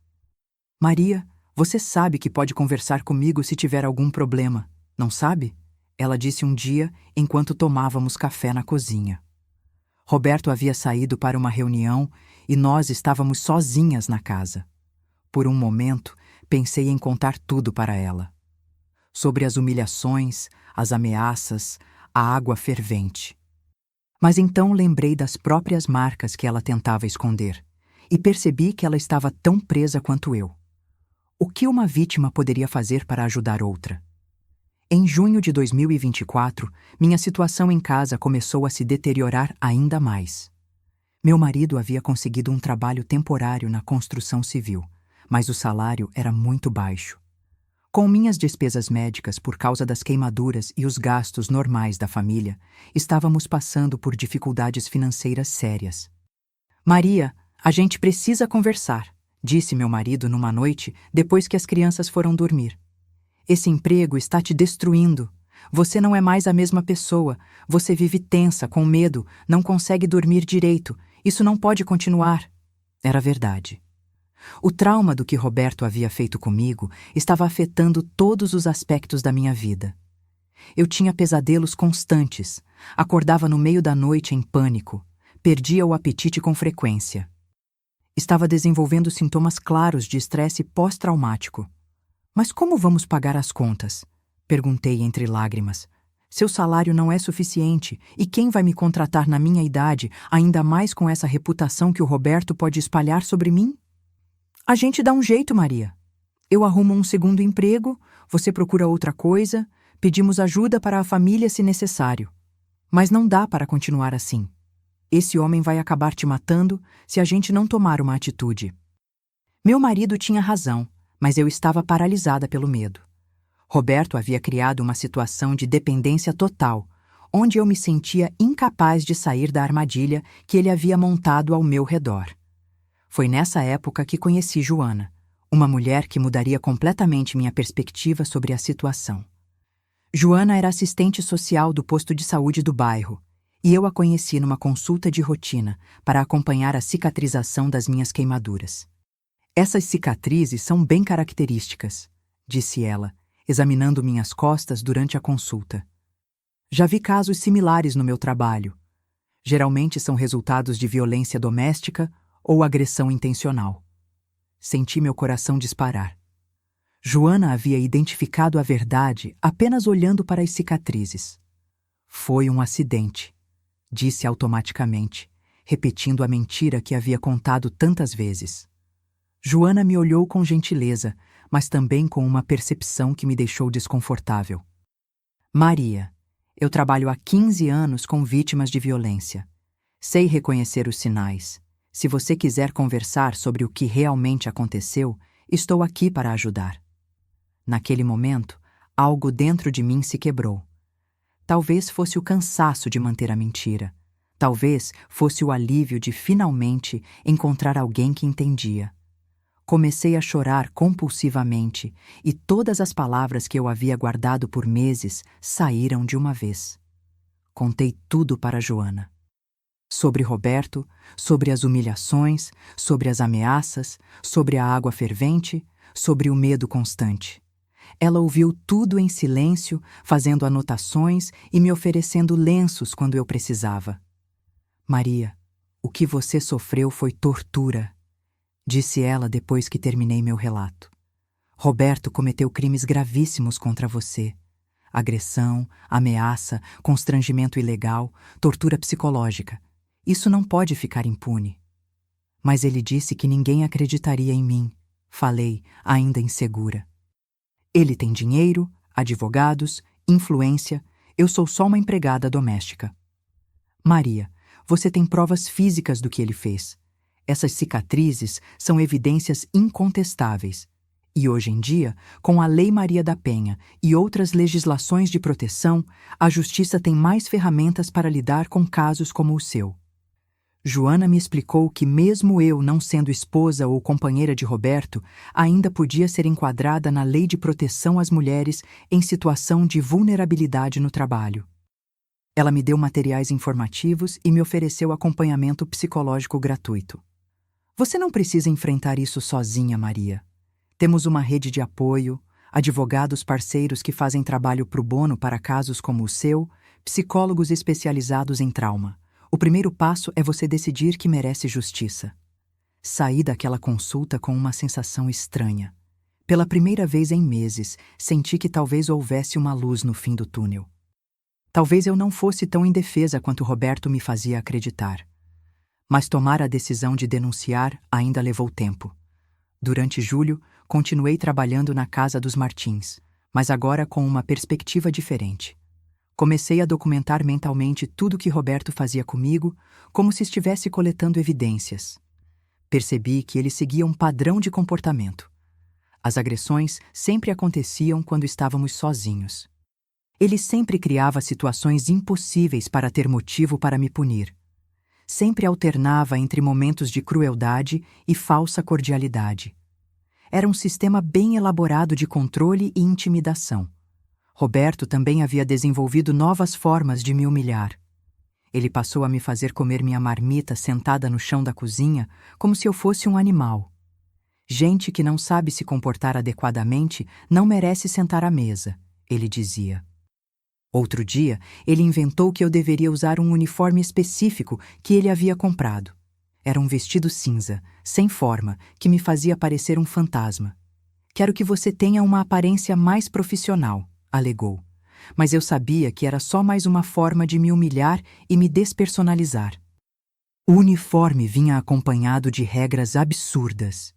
"Maria, você sabe que pode conversar comigo se tiver algum problema, não sabe?" Ela disse um dia enquanto tomávamos café na cozinha. Roberto havia saído para uma reunião e nós estávamos sozinhas na casa. Por um momento, pensei em contar tudo para ela. Sobre as humilhações, as ameaças, a água fervente. Mas então lembrei das próprias marcas que ela tentava esconder e percebi que ela estava tão presa quanto eu. O que uma vítima poderia fazer para ajudar outra? Em junho de 2024, minha situação em casa começou a se deteriorar ainda mais. Meu marido havia conseguido um trabalho temporário na construção civil, mas o salário era muito baixo. Com minhas despesas médicas por causa das queimaduras e os gastos normais da família, estávamos passando por dificuldades financeiras sérias. "Maria, a gente precisa conversar", disse meu marido numa noite depois que as crianças foram dormir. "Esse emprego está te destruindo. Você não é mais a mesma pessoa. Você vive tensa, com medo, não consegue dormir direito. Isso não pode continuar." Era verdade. O trauma do que Roberto havia feito comigo estava afetando todos os aspectos da minha vida. Eu tinha pesadelos constantes, acordava no meio da noite em pânico, perdia o apetite com frequência. Estava desenvolvendo sintomas claros de estresse pós-traumático. "Mas como vamos pagar as contas?" perguntei entre lágrimas. "Seu salário não é suficiente, e quem vai me contratar na minha idade, ainda mais com essa reputação que o Roberto pode espalhar sobre mim?" "A gente dá um jeito, Maria. Eu arrumo um segundo emprego, você procura outra coisa, pedimos ajuda para a família se necessário. Mas não dá para continuar assim. Esse homem vai acabar te matando se a gente não tomar uma atitude." Meu marido tinha razão, mas eu estava paralisada pelo medo. Roberto havia criado uma situação de dependência total, onde eu me sentia incapaz de sair da armadilha que ele havia montado ao meu redor. Foi nessa época que conheci Joana, uma mulher que mudaria completamente minha perspectiva sobre a situação. Joana era assistente social do posto de saúde do bairro, e eu a conheci numa consulta de rotina para acompanhar a cicatrização das minhas queimaduras. Essas cicatrizes são bem características, disse ela, examinando minhas costas durante a consulta. Já vi casos similares no meu trabalho. Geralmente são resultados de violência doméstica ou agressão intencional. Senti meu coração disparar. Joana havia identificado a verdade apenas olhando para as cicatrizes. Foi um acidente, disse automaticamente, repetindo a mentira que havia contado tantas vezes. Joana me olhou com gentileza, mas também com uma percepção que me deixou desconfortável. Maria, eu trabalho há 15 anos com vítimas de violência. Sei reconhecer os sinais. Se você quiser conversar sobre o que realmente aconteceu, estou aqui para ajudar. Naquele momento, algo dentro de mim se quebrou. Talvez fosse o cansaço de manter a mentira. Talvez fosse o alívio de finalmente encontrar alguém que entendia. Comecei a chorar compulsivamente e todas as palavras que eu havia guardado por meses saíram de uma vez. Contei tudo para Joana. Sobre Roberto, sobre as humilhações, sobre as ameaças, sobre a água fervente, sobre o medo constante. Ela ouviu tudo em silêncio, fazendo anotações e me oferecendo lenços quando eu precisava. Maria, o que você sofreu foi tortura, disse ela depois que terminei meu relato. Roberto cometeu crimes gravíssimos contra você. Agressão, ameaça, constrangimento ilegal, tortura psicológica. Isso não pode ficar impune. Mas ele disse que ninguém acreditaria em mim, falei, ainda insegura. Ele tem dinheiro, advogados, influência, eu sou só uma empregada doméstica. Maria, você tem provas físicas do que ele fez. Essas cicatrizes são evidências incontestáveis. E hoje em dia, com a Lei Maria da Penha e outras legislações de proteção, a Justiça tem mais ferramentas para lidar com casos como o seu. Joana me explicou que mesmo eu não sendo esposa ou companheira de Roberto, ainda podia ser enquadrada na Lei de Proteção às Mulheres em situação de vulnerabilidade no trabalho. Ela me deu materiais informativos e me ofereceu acompanhamento psicológico gratuito. Você não precisa enfrentar isso sozinha, Maria. Temos uma rede de apoio, advogados parceiros que fazem trabalho pro bono para casos como o seu, psicólogos especializados em trauma. O primeiro passo é você decidir que merece justiça. Saí daquela consulta com uma sensação estranha. Pela primeira vez em meses, senti que talvez houvesse uma luz no fim do túnel. Talvez eu não fosse tão indefesa quanto Roberto me fazia acreditar. Mas tomar a decisão de denunciar ainda levou tempo. Durante julho, continuei trabalhando na casa dos Martins, mas agora com uma perspectiva diferente. Comecei a documentar mentalmente tudo que Roberto fazia comigo, como se estivesse coletando evidências. Percebi que ele seguia um padrão de comportamento. As agressões sempre aconteciam quando estávamos sozinhos. Ele sempre criava situações impossíveis para ter motivo para me punir. Sempre alternava entre momentos de crueldade e falsa cordialidade. Era um sistema bem elaborado de controle e intimidação. Roberto também havia desenvolvido novas formas de me humilhar. Ele passou a me fazer comer minha marmita sentada no chão da cozinha, como se eu fosse um animal. Gente que não sabe se comportar adequadamente não merece sentar à mesa, ele dizia. Outro dia, ele inventou que eu deveria usar um uniforme específico que ele havia comprado. Era um vestido cinza, sem forma, que me fazia parecer um fantasma. Quero que você tenha uma aparência mais profissional, alegou. Mas eu sabia que era só mais uma forma de me humilhar e me despersonalizar. O uniforme vinha acompanhado de regras absurdas.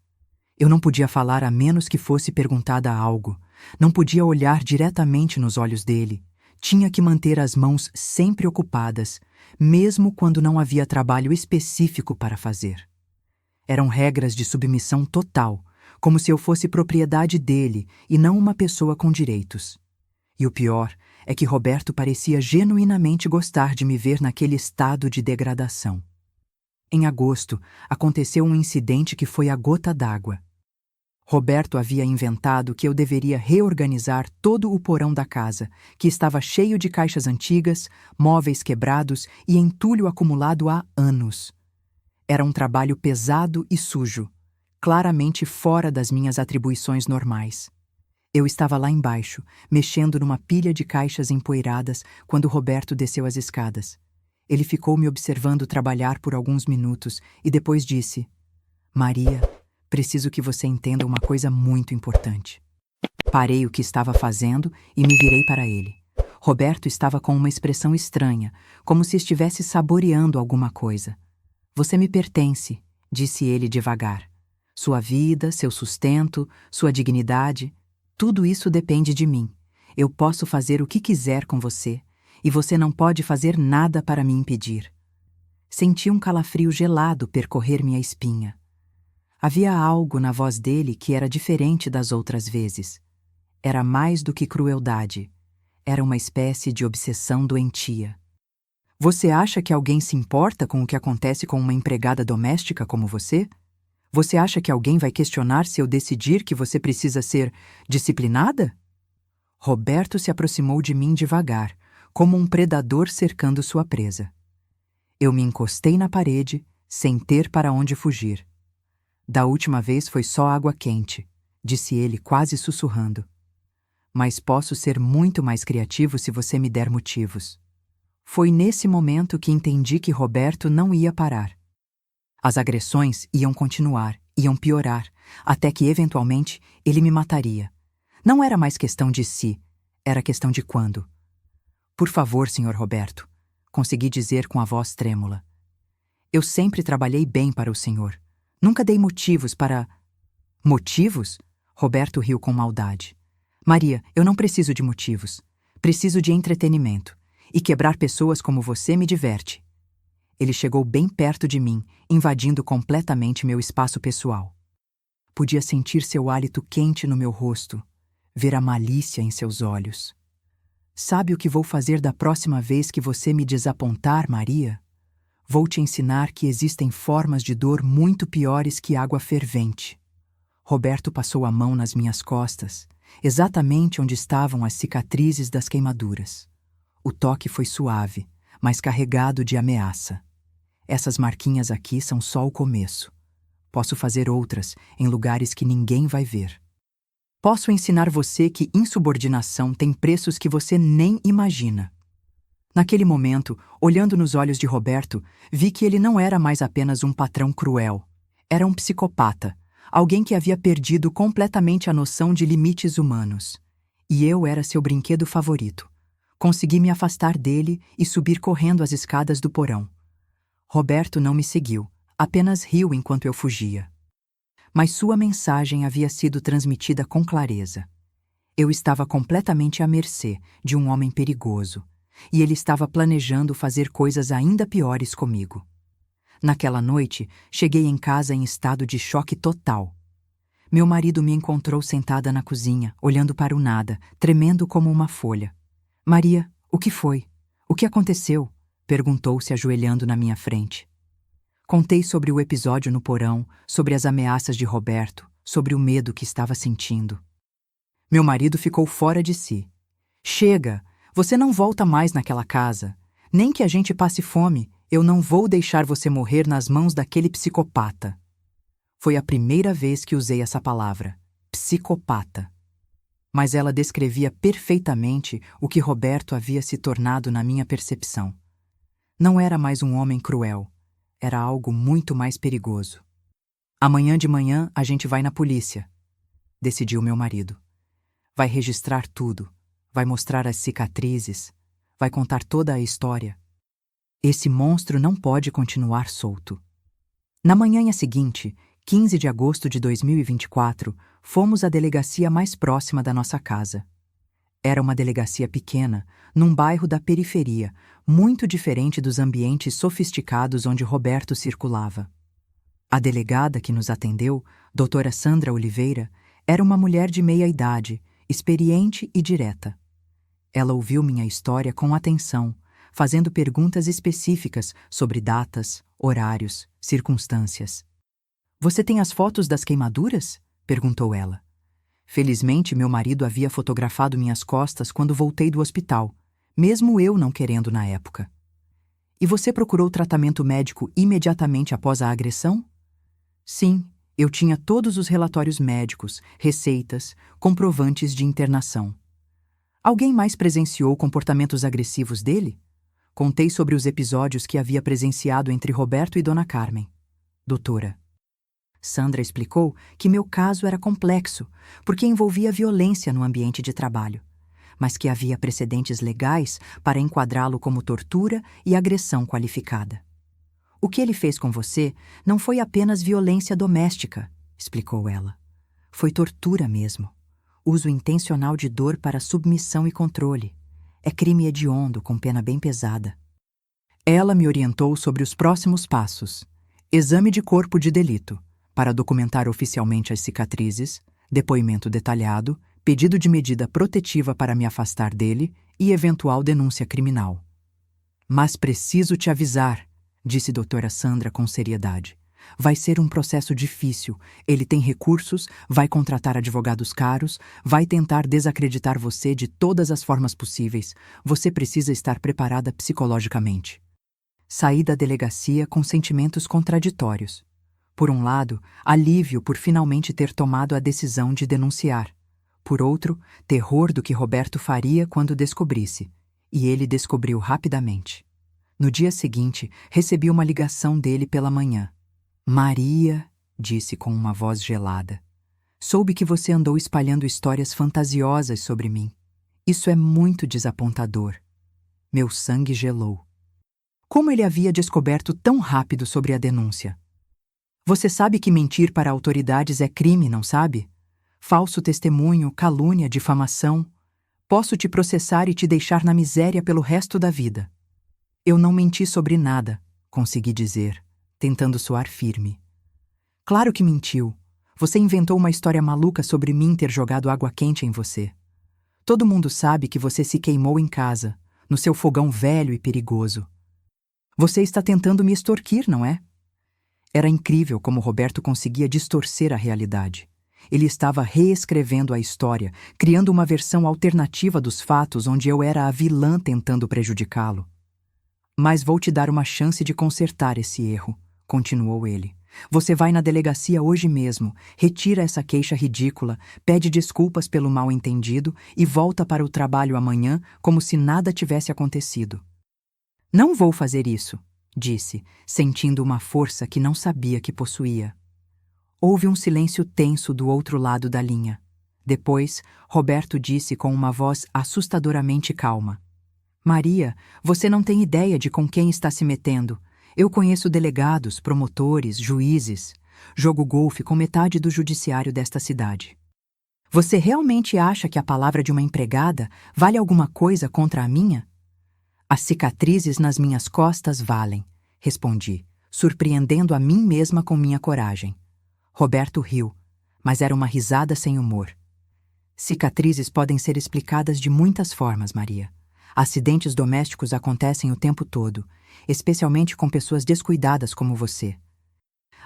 Eu não podia falar a menos que fosse perguntada algo. Não podia olhar diretamente nos olhos dele. Tinha que manter as mãos sempre ocupadas, mesmo quando não havia trabalho específico para fazer. Eram regras de submissão total, como se eu fosse propriedade dele e não uma pessoa com direitos. E o pior é que Roberto parecia genuinamente gostar de me ver naquele estado de degradação. Em agosto, aconteceu um incidente que foi a gota d'água. Roberto havia inventado que eu deveria reorganizar todo o porão da casa, que estava cheio de caixas antigas, móveis quebrados e entulho acumulado há anos. Era um trabalho pesado e sujo, claramente fora das minhas atribuições normais. Eu estava lá embaixo, mexendo numa pilha de caixas empoeiradas, quando Roberto desceu as escadas. Ele ficou me observando trabalhar por alguns minutos e depois disse: "Maria, preciso que você entenda uma coisa muito importante." Parei o que estava fazendo e me virei para ele. Roberto estava com uma expressão estranha, como se estivesse saboreando alguma coisa. "Você me pertence", disse ele devagar. "Sua vida, seu sustento, sua dignidade, tudo isso depende de mim. Eu posso fazer o que quiser com você, e você não pode fazer nada para me impedir." Senti um calafrio gelado percorrer minha espinha. Havia algo na voz dele que era diferente das outras vezes. Era mais do que crueldade. Era uma espécie de obsessão doentia. "Você acha que alguém se importa com o que acontece com uma empregada doméstica como você? Você acha que alguém vai questionar se eu decidir que você precisa ser disciplinada?" Roberto se aproximou de mim devagar, como um predador cercando sua presa. Eu me encostei na parede, sem ter para onde fugir. "Da última vez foi só água quente", disse ele quase sussurrando. "Mas posso ser muito mais criativo se você me der motivos." Foi nesse momento que entendi que Roberto não ia parar. As agressões iam continuar, iam piorar, até que, eventualmente, ele me mataria. Não era mais questão de se, era questão de quando. "Por favor, Sr. Roberto", consegui dizer com a voz trêmula. "Eu sempre trabalhei bem para o senhor. Nunca dei motivos para..." "Motivos?" Roberto riu com maldade. "Maria, eu não preciso de motivos. Preciso de entretenimento. E quebrar pessoas como você me diverte." Ele chegou bem perto de mim, invadindo completamente meu espaço pessoal. Podia sentir seu hálito quente no meu rosto, ver a malícia em seus olhos. "Sabe o que vou fazer da próxima vez que você me desapontar, Maria? Vou te ensinar que existem formas de dor muito piores que água fervente." Roberto passou a mão nas minhas costas, exatamente onde estavam as cicatrizes das queimaduras. O toque foi suave, mas carregado de ameaça. "Essas marquinhas aqui são só o começo. Posso fazer outras, em lugares que ninguém vai ver. Posso ensinar você que insubordinação tem preços que você nem imagina." Naquele momento, olhando nos olhos de Roberto, vi que ele não era mais apenas um patrão cruel. Era um psicopata, alguém que havia perdido completamente a noção de limites humanos. E eu era seu brinquedo favorito. Consegui me afastar dele e subir correndo as escadas do porão. Roberto não me seguiu, apenas riu enquanto eu fugia. Mas sua mensagem havia sido transmitida com clareza. Eu estava completamente à mercê de um homem perigoso, e ele estava planejando fazer coisas ainda piores comigo. Naquela noite, cheguei em casa em estado de choque total. Meu marido me encontrou sentada na cozinha, olhando para o nada, tremendo como uma folha. "Maria, o que foi? O que aconteceu?" perguntou-se ajoelhando na minha frente. Contei sobre o episódio no porão, sobre as ameaças de Roberto, sobre o medo que estava sentindo. Meu marido ficou fora de si. "Chega! Você não volta mais naquela casa. Nem que a gente passe fome, eu não vou deixar você morrer nas mãos daquele psicopata." Foi a primeira vez que usei essa palavra, psicopata. Mas ela descrevia perfeitamente o que Roberto havia se tornado na minha percepção. Não era mais um homem cruel. Era algo muito mais perigoso. "Amanhã de manhã a gente vai na polícia", decidiu meu marido. "Vai registrar tudo, vai mostrar as cicatrizes, vai contar toda a história. Esse monstro não pode continuar solto." Na manhã seguinte, 15 de agosto de 2024, fomos à delegacia mais próxima da nossa casa. Era uma delegacia pequena, num bairro da periferia, muito diferente dos ambientes sofisticados onde Roberto circulava. A delegada que nos atendeu, doutora Sandra Oliveira, era uma mulher de meia idade, experiente e direta. Ela ouviu minha história com atenção, fazendo perguntas específicas sobre datas, horários, circunstâncias. Você tem as fotos das queimaduras? Perguntou ela. Felizmente, meu marido havia fotografado minhas costas quando voltei do hospital, mesmo eu não querendo na época. E você procurou tratamento médico imediatamente após a agressão? Sim, eu tinha todos os relatórios médicos, receitas, comprovantes de internação. Alguém mais presenciou comportamentos agressivos dele? Contei sobre os episódios que havia presenciado entre Roberto e Dona Carmen. Doutora. Sandra explicou que meu caso era complexo, porque envolvia violência no ambiente de trabalho, mas que havia precedentes legais para enquadrá-lo como tortura e agressão qualificada. O que ele fez com você não foi apenas violência doméstica, explicou ela. Foi tortura mesmo. Uso intencional de dor para submissão e controle. É crime hediondo com pena bem pesada. Ela me orientou sobre os próximos passos. Exame de corpo de delito, para documentar oficialmente as cicatrizes, depoimento detalhado, pedido de medida protetiva para me afastar dele e eventual denúncia criminal. Mas preciso te avisar, disse doutora Sandra com seriedade. Vai ser um processo difícil. Ele tem recursos, vai contratar advogados caros, vai tentar desacreditar você de todas as formas possíveis. Você precisa estar preparada psicologicamente. Saí da delegacia com sentimentos contraditórios. Por um lado, alívio por finalmente ter tomado a decisão de denunciar. Por outro, terror do que Roberto faria quando descobrisse. E ele descobriu rapidamente. No dia seguinte, recebi uma ligação dele pela manhã. Maria, disse com uma voz gelada, soube que você andou espalhando histórias fantasiosas sobre mim. Isso é muito desapontador. Meu sangue gelou. Como ele havia descoberto tão rápido sobre a denúncia? Você sabe que mentir para autoridades é crime, não sabe? Falso testemunho, calúnia, difamação. Posso te processar e te deixar na miséria pelo resto da vida. Eu não menti sobre nada, consegui dizer, tentando soar firme. Claro que mentiu. Você inventou uma história maluca sobre mim ter jogado água quente em você. Todo mundo sabe que você se queimou em casa, no seu fogão velho e perigoso. Você está tentando me extorquir, não é? Era incrível como Roberto conseguia distorcer a realidade. Ele estava reescrevendo a história, criando uma versão alternativa dos fatos onde eu era a vilã tentando prejudicá-lo. Mas vou te dar uma chance de consertar esse erro, continuou ele. Você vai na delegacia hoje mesmo, retira essa queixa ridícula, pede desculpas pelo mal-entendido e volta para o trabalho amanhã como se nada tivesse acontecido. Não vou fazer isso, disse, sentindo uma força que não sabia que possuía. Houve um silêncio tenso do outro lado da linha. Depois, Roberto disse com uma voz assustadoramente calma. Maria, você não tem ideia de com quem está se metendo. Eu conheço delegados, promotores, juízes. Jogo golfe com metade do judiciário desta cidade. Você realmente acha que a palavra de uma empregada vale alguma coisa contra a minha? As cicatrizes nas minhas costas valem, respondi, surpreendendo a mim mesma com minha coragem. Roberto riu, mas era uma risada sem humor. Cicatrizes podem ser explicadas de muitas formas, Maria. Acidentes domésticos acontecem o tempo todo, especialmente com pessoas descuidadas como você.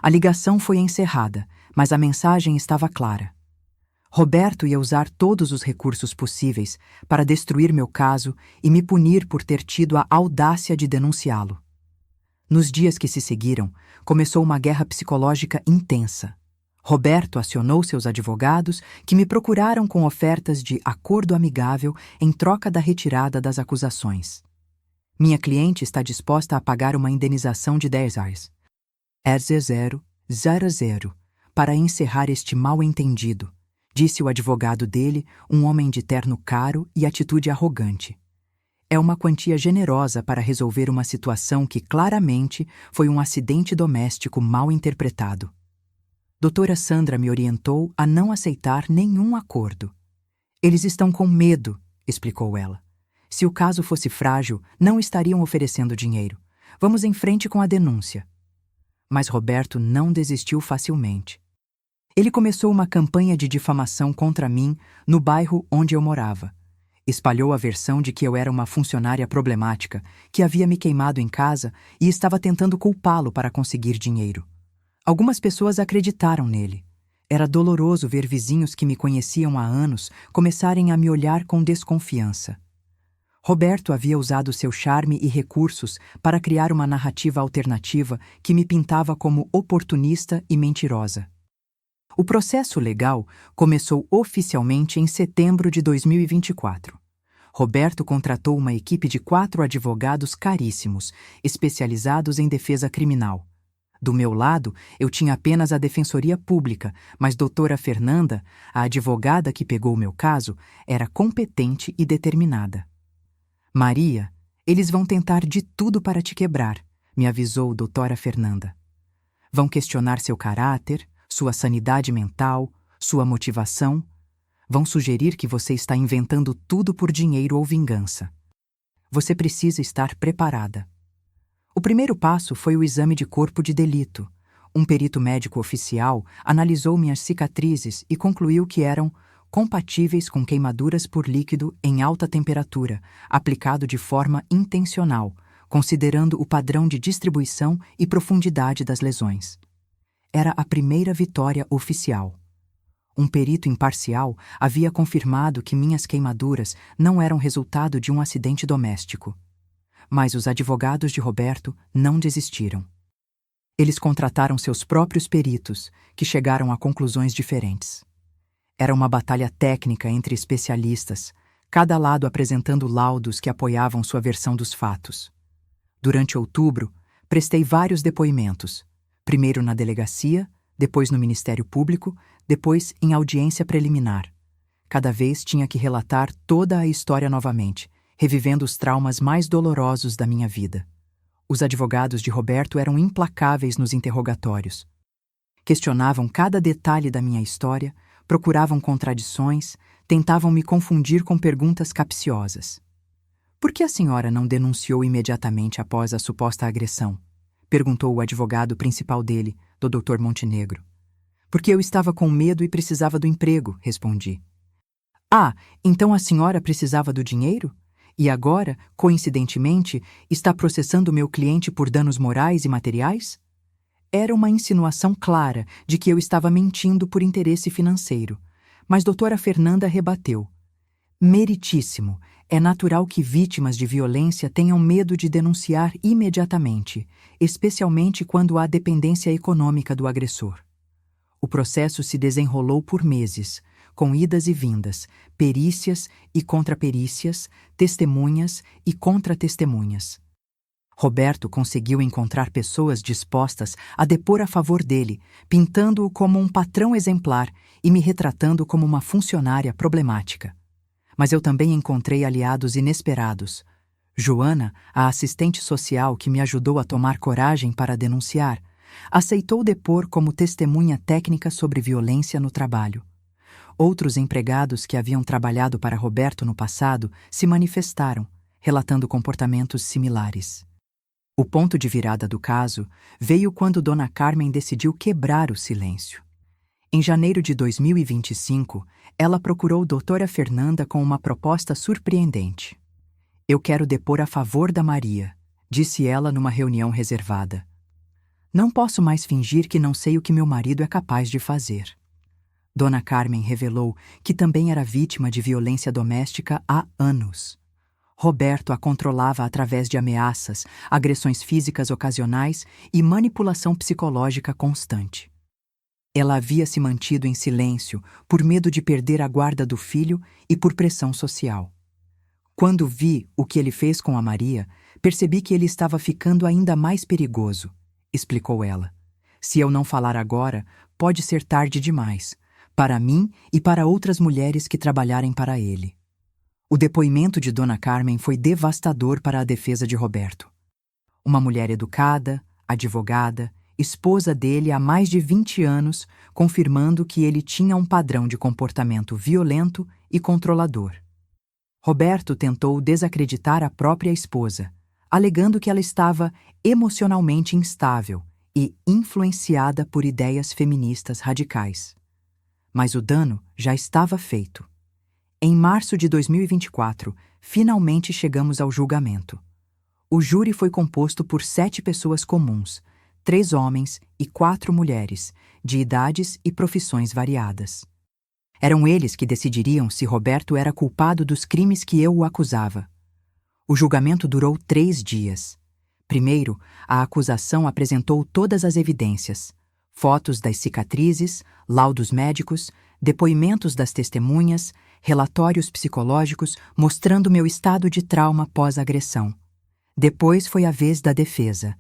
A ligação foi encerrada, mas a mensagem estava clara. Roberto ia usar todos os recursos possíveis para destruir meu caso e me punir por ter tido a audácia de denunciá-lo. Nos dias que se seguiram, começou uma guerra psicológica intensa. Roberto acionou seus advogados, que me procuraram com ofertas de acordo amigável em troca da retirada das acusações. Minha cliente está disposta a pagar uma indenização de 10 reais. R000 para encerrar este mal-entendido, disse o advogado dele, um homem de terno caro e atitude arrogante. É uma quantia generosa para resolver uma situação que claramente foi um acidente doméstico mal interpretado. Doutora Sandra me orientou a não aceitar nenhum acordo. Eles estão com medo, explicou ela. Se o caso fosse frágil, não estariam oferecendo dinheiro. Vamos em frente com a denúncia. Mas Roberto não desistiu facilmente. Ele começou uma campanha de difamação contra mim no bairro onde eu morava. Espalhou a versão de que eu era uma funcionária problemática, que havia me queimado em casa e estava tentando culpá-lo para conseguir dinheiro. Algumas pessoas acreditaram nele. Era doloroso ver vizinhos que me conheciam há anos começarem a me olhar com desconfiança. Roberto havia usado seu charme e recursos para criar uma narrativa alternativa que me pintava como oportunista e mentirosa. O processo legal começou oficialmente em setembro de 2024. Roberto contratou uma equipe de 4 advogados caríssimos, especializados em defesa criminal. Do meu lado, eu tinha apenas a Defensoria Pública, mas doutora Fernanda, a advogada que pegou o meu caso, era competente e determinada. Maria, eles vão tentar de tudo para te quebrar, me avisou doutora Fernanda. Vão questionar seu caráter, sua sanidade mental, sua motivação. Vão sugerir que você está inventando tudo por dinheiro ou vingança. Você precisa estar preparada. O primeiro passo foi o exame de corpo de delito. Um perito médico oficial analisou minhas cicatrizes e concluiu que eram compatíveis com queimaduras por líquido em alta temperatura, aplicado de forma intencional, considerando o padrão de distribuição e profundidade das lesões. Era a primeira vitória oficial. Um perito imparcial havia confirmado que minhas queimaduras não eram resultado de um acidente doméstico. Mas os advogados de Roberto não desistiram. Eles contrataram seus próprios peritos, que chegaram a conclusões diferentes. Era uma batalha técnica entre especialistas, cada lado apresentando laudos que apoiavam sua versão dos fatos. Durante outubro, prestei vários depoimentos, primeiro na delegacia, depois no Ministério Público, depois em audiência preliminar. Cada vez tinha que relatar toda a história novamente, revivendo os traumas mais dolorosos da minha vida. Os advogados de Roberto eram implacáveis nos interrogatórios. Questionavam cada detalhe da minha história, procuravam contradições, tentavam me confundir com perguntas capciosas. Por que a senhora não denunciou imediatamente após a suposta agressão? Perguntou o advogado principal dele, do Dr. Montenegro. Porque eu estava com medo e precisava do emprego, respondi. Ah, então a senhora precisava do dinheiro? E agora, coincidentemente, está processando meu cliente por danos morais e materiais? Era uma insinuação clara de que eu estava mentindo por interesse financeiro, mas doutora Fernanda rebateu. Meritíssimo, é natural que vítimas de violência tenham medo de denunciar imediatamente, especialmente quando há dependência econômica do agressor. O processo se desenrolou por meses, com idas e vindas, perícias e contraperícias, testemunhas e contra-testemunhas. Roberto conseguiu encontrar pessoas dispostas a depor a favor dele, pintando-o como um patrão exemplar e me retratando como uma funcionária problemática. Mas eu também encontrei aliados inesperados. Joana, a assistente social que me ajudou a tomar coragem para denunciar, aceitou depor como testemunha técnica sobre violência no trabalho. Outros empregados que haviam trabalhado para Roberto no passado se manifestaram, relatando comportamentos similares. O ponto de virada do caso veio quando Dona Carmen decidiu quebrar o silêncio. Em janeiro de 2025, ela procurou doutora Fernanda com uma proposta surpreendente. Eu quero depor a favor da Maria, disse ela numa reunião reservada. Não posso mais fingir que não sei o que meu marido é capaz de fazer. Dona Carmen revelou que também era vítima de violência doméstica há anos. Roberto a controlava através de ameaças, agressões físicas ocasionais e manipulação psicológica constante. Ela havia se mantido em silêncio por medo de perder a guarda do filho e por pressão social. Quando vi o que ele fez com a Maria, percebi que ele estava ficando ainda mais perigoso, explicou ela. Se eu não falar agora, pode ser tarde demais, para mim e para outras mulheres que trabalharem para ele. O depoimento de Dona Carmen foi devastador para a defesa de Roberto. Uma mulher educada, advogada, esposa dele há mais de 20 anos, confirmando que ele tinha um padrão de comportamento violento e controlador. Roberto tentou desacreditar a própria esposa, alegando que ela estava emocionalmente instável e influenciada por ideias feministas radicais. Mas o dano já estava feito. Em março de 2024, finalmente chegamos ao julgamento. O júri foi composto por 7 pessoas comuns, 3 homens e 4 mulheres, de idades e profissões variadas. Eram eles que decidiriam se Roberto era culpado dos crimes que eu o acusava. O julgamento durou 3 dias. Primeiro, a acusação apresentou todas as evidências: fotos das cicatrizes, laudos médicos, depoimentos das testemunhas, relatórios psicológicos mostrando meu estado de trauma pós-agressão. Depois foi a vez da defesa.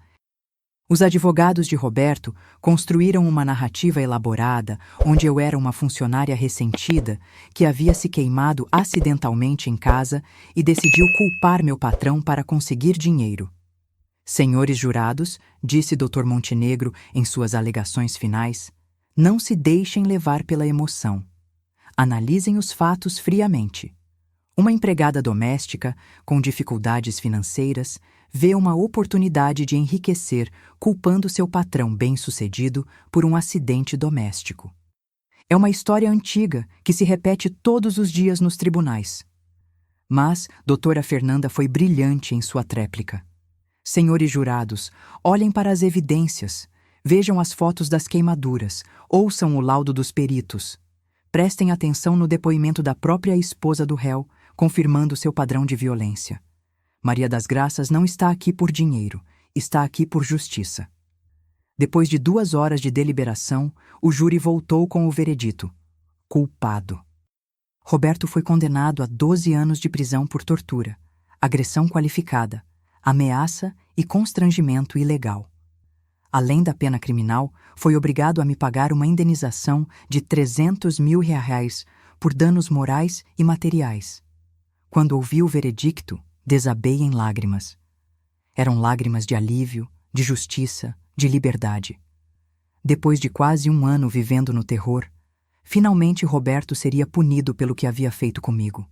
Os advogados de Roberto construíram uma narrativa elaborada onde eu era uma funcionária ressentida que havia se queimado acidentalmente em casa e decidiu culpar meu patrão para conseguir dinheiro. Senhores jurados, disse Dr. Montenegro em suas alegações finais, não se deixem levar pela emoção. Analisem os fatos friamente. Uma empregada doméstica, com dificuldades financeiras, vê uma oportunidade de enriquecer culpando seu patrão bem-sucedido por um acidente doméstico. É uma história antiga que se repete todos os dias nos tribunais. Mas doutora Fernanda foi brilhante em sua tréplica. Senhores jurados, olhem para as evidências, vejam as fotos das queimaduras, ouçam o laudo dos peritos. Prestem atenção no depoimento da própria esposa do réu, confirmando seu padrão de violência. Maria das Graças não está aqui por dinheiro, está aqui por justiça. Depois de 2 horas de deliberação, o júri voltou com o veredito: culpado. Roberto foi condenado a 12 anos de prisão por tortura, agressão qualificada, ameaça e constrangimento ilegal. Além da pena criminal, foi obrigado a me pagar uma indenização de R$300 mil por danos morais e materiais. Quando ouvi o veredicto, desabei em lágrimas. Eram lágrimas de alívio, de justiça, de liberdade. Depois de quase 1 ano vivendo no terror, finalmente Roberto seria punido pelo que havia feito comigo.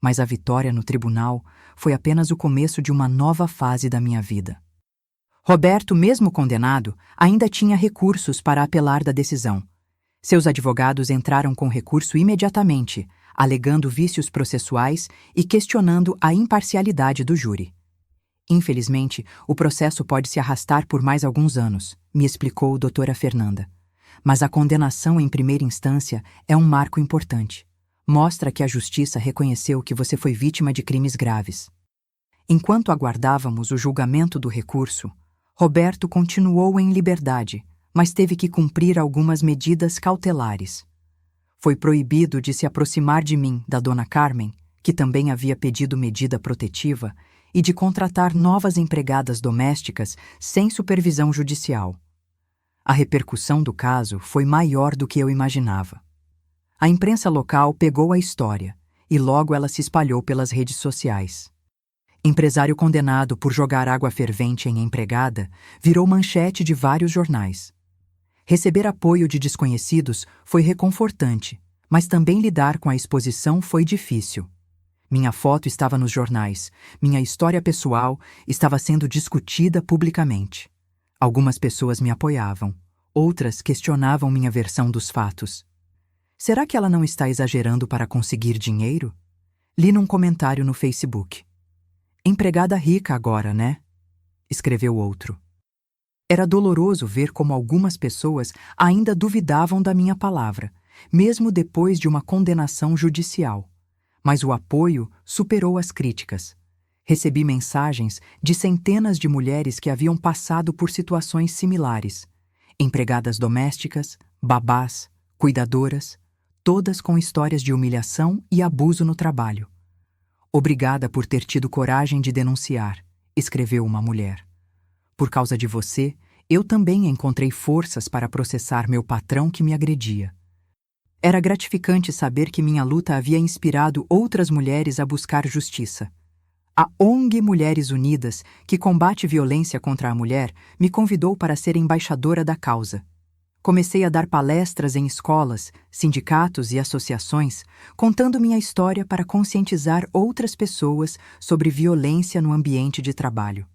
Mas a vitória no tribunal foi apenas o começo de uma nova fase da minha vida. Roberto, mesmo condenado, ainda tinha recursos para apelar da decisão. Seus advogados entraram com recurso imediatamente, alegando vícios processuais e questionando a imparcialidade do júri. Infelizmente, o processo pode se arrastar por mais alguns anos, me explicou doutora Fernanda. Mas a condenação em primeira instância é um marco importante. Mostra que a justiça reconheceu que você foi vítima de crimes graves. Enquanto aguardávamos o julgamento do recurso, Roberto continuou em liberdade, mas teve que cumprir algumas medidas cautelares. Foi proibido de se aproximar de mim, da dona Carmen, que também havia pedido medida protetiva, e de contratar novas empregadas domésticas sem supervisão judicial. A repercussão do caso foi maior do que eu imaginava. A imprensa local pegou a história e logo ela se espalhou pelas redes sociais. Empresário condenado por jogar água fervente em empregada virou manchete de vários jornais. Receber apoio de desconhecidos foi reconfortante, mas também lidar com a exposição foi difícil. Minha foto estava nos jornais, minha história pessoal estava sendo discutida publicamente. Algumas pessoas me apoiavam, outras questionavam minha versão dos fatos. Será que ela não está exagerando para conseguir dinheiro? Li num comentário no Facebook. Empregada rica agora, né? Escreveu outro. Era doloroso ver como algumas pessoas ainda duvidavam da minha palavra, mesmo depois de uma condenação judicial. Mas o apoio superou as críticas. Recebi mensagens de centenas de mulheres que haviam passado por situações similares. Empregadas domésticas, babás, cuidadoras, todas com histórias de humilhação e abuso no trabalho. Obrigada por ter tido coragem de denunciar, escreveu uma mulher. Por causa de você, eu também encontrei forças para processar meu patrão que me agredia. Era gratificante saber que minha luta havia inspirado outras mulheres a buscar justiça. A ONG Mulheres Unidas, que combate violência contra a mulher, me convidou para ser embaixadora da causa. Comecei a dar palestras em escolas, sindicatos e associações, contando minha história para conscientizar outras pessoas sobre violência no ambiente de trabalho.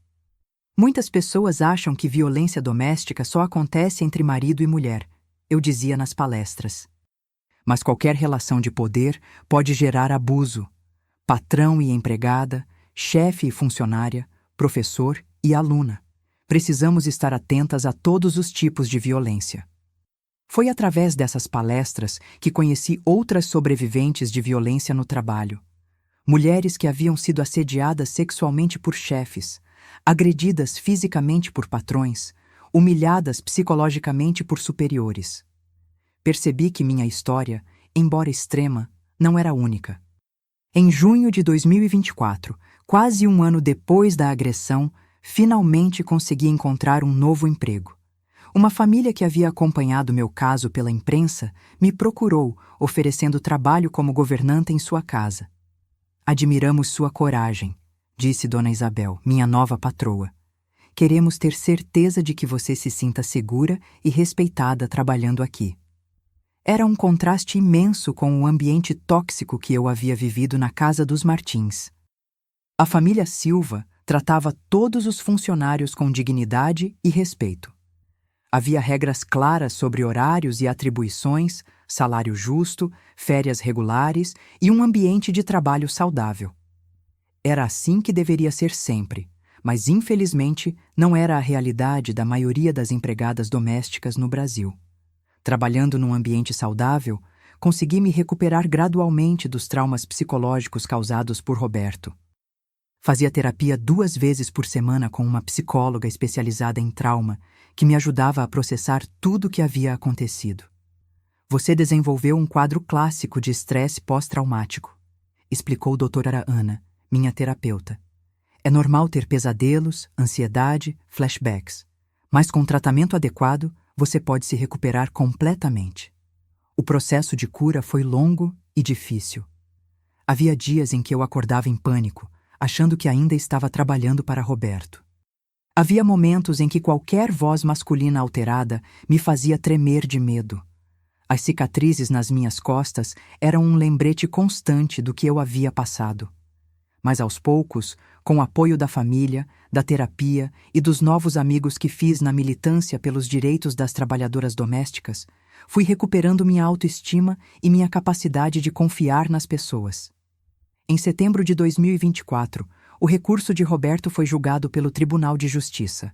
Muitas pessoas acham que violência doméstica só acontece entre marido e mulher, eu dizia nas palestras. Mas qualquer relação de poder pode gerar abuso. Patrão e empregada, chefe e funcionária, professor e aluna. Precisamos estar atentas a todos os tipos de violência. Foi através dessas palestras que conheci outras sobreviventes de violência no trabalho. Mulheres que haviam sido assediadas sexualmente por chefes, agredidas fisicamente por patrões, humilhadas psicologicamente por superiores. Percebi que minha história, embora extrema, não era única. Em junho de 2024, quase um ano depois da agressão, finalmente consegui encontrar um novo emprego. Uma família que havia acompanhado meu caso pela imprensa me procurou, oferecendo trabalho como governanta em sua casa. Admiramos sua coragem, disse Dona Isabel, minha nova patroa. Queremos ter certeza de que você se sinta segura e respeitada trabalhando aqui. Era um contraste imenso com o ambiente tóxico que eu havia vivido na casa dos Martins. A família Silva tratava todos os funcionários com dignidade e respeito. Havia regras claras sobre horários e atribuições, salário justo, férias regulares e um ambiente de trabalho saudável. Era assim que deveria ser sempre, mas infelizmente não era a realidade da maioria das empregadas domésticas no Brasil. Trabalhando num ambiente saudável, consegui me recuperar gradualmente dos traumas psicológicos causados por Roberto. Fazia terapia 2 vezes por semana com uma psicóloga especializada em trauma, que me ajudava a processar tudo o que havia acontecido. Você desenvolveu um quadro clássico de estresse pós-traumático, explicou doutora Ana, minha terapeuta. É normal ter pesadelos, ansiedade, flashbacks, mas com tratamento adequado, você pode se recuperar completamente. O processo de cura foi longo e difícil. Havia dias em que eu acordava em pânico, achando que ainda estava trabalhando para Roberto. Havia momentos em que qualquer voz masculina alterada me fazia tremer de medo. As cicatrizes nas minhas costas eram um lembrete constante do que eu havia passado. Mas aos poucos, com o apoio da família, da terapia e dos novos amigos que fiz na militância pelos direitos das trabalhadoras domésticas, fui recuperando minha autoestima e minha capacidade de confiar nas pessoas. Em setembro de 2024, o recurso de Roberto foi julgado pelo Tribunal de Justiça.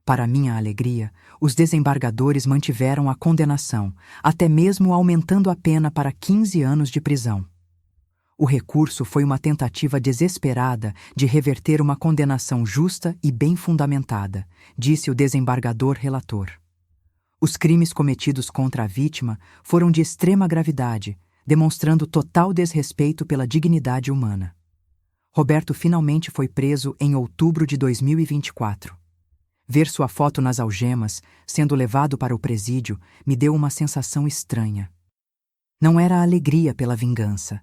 Para minha alegria, os desembargadores mantiveram a condenação, até mesmo aumentando a pena para 15 anos de prisão. O recurso foi uma tentativa desesperada de reverter uma condenação justa e bem fundamentada, disse o desembargador relator. Os crimes cometidos contra a vítima foram de extrema gravidade, demonstrando total desrespeito pela dignidade humana. Roberto finalmente foi preso em outubro de 2024. Ver sua foto nas algemas, sendo levado para o presídio, me deu uma sensação estranha. Não era alegria pela vingança.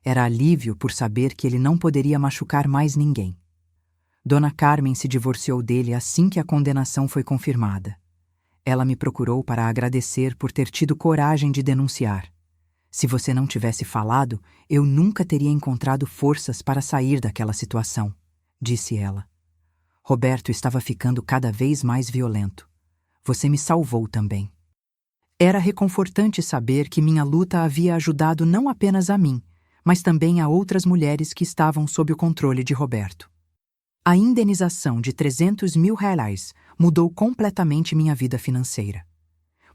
Era alívio por saber que ele não poderia machucar mais ninguém. Dona Carmen se divorciou dele assim que a condenação foi confirmada. Ela me procurou para agradecer por ter tido coragem de denunciar. Se você não tivesse falado, eu nunca teria encontrado forças para sair daquela situação, disse ela. Roberto estava ficando cada vez mais violento. Você me salvou também. Era reconfortante saber que minha luta havia ajudado não apenas a mim, mas também a outras mulheres que estavam sob o controle de Roberto. A indenização de R$300 mil mudou completamente minha vida financeira.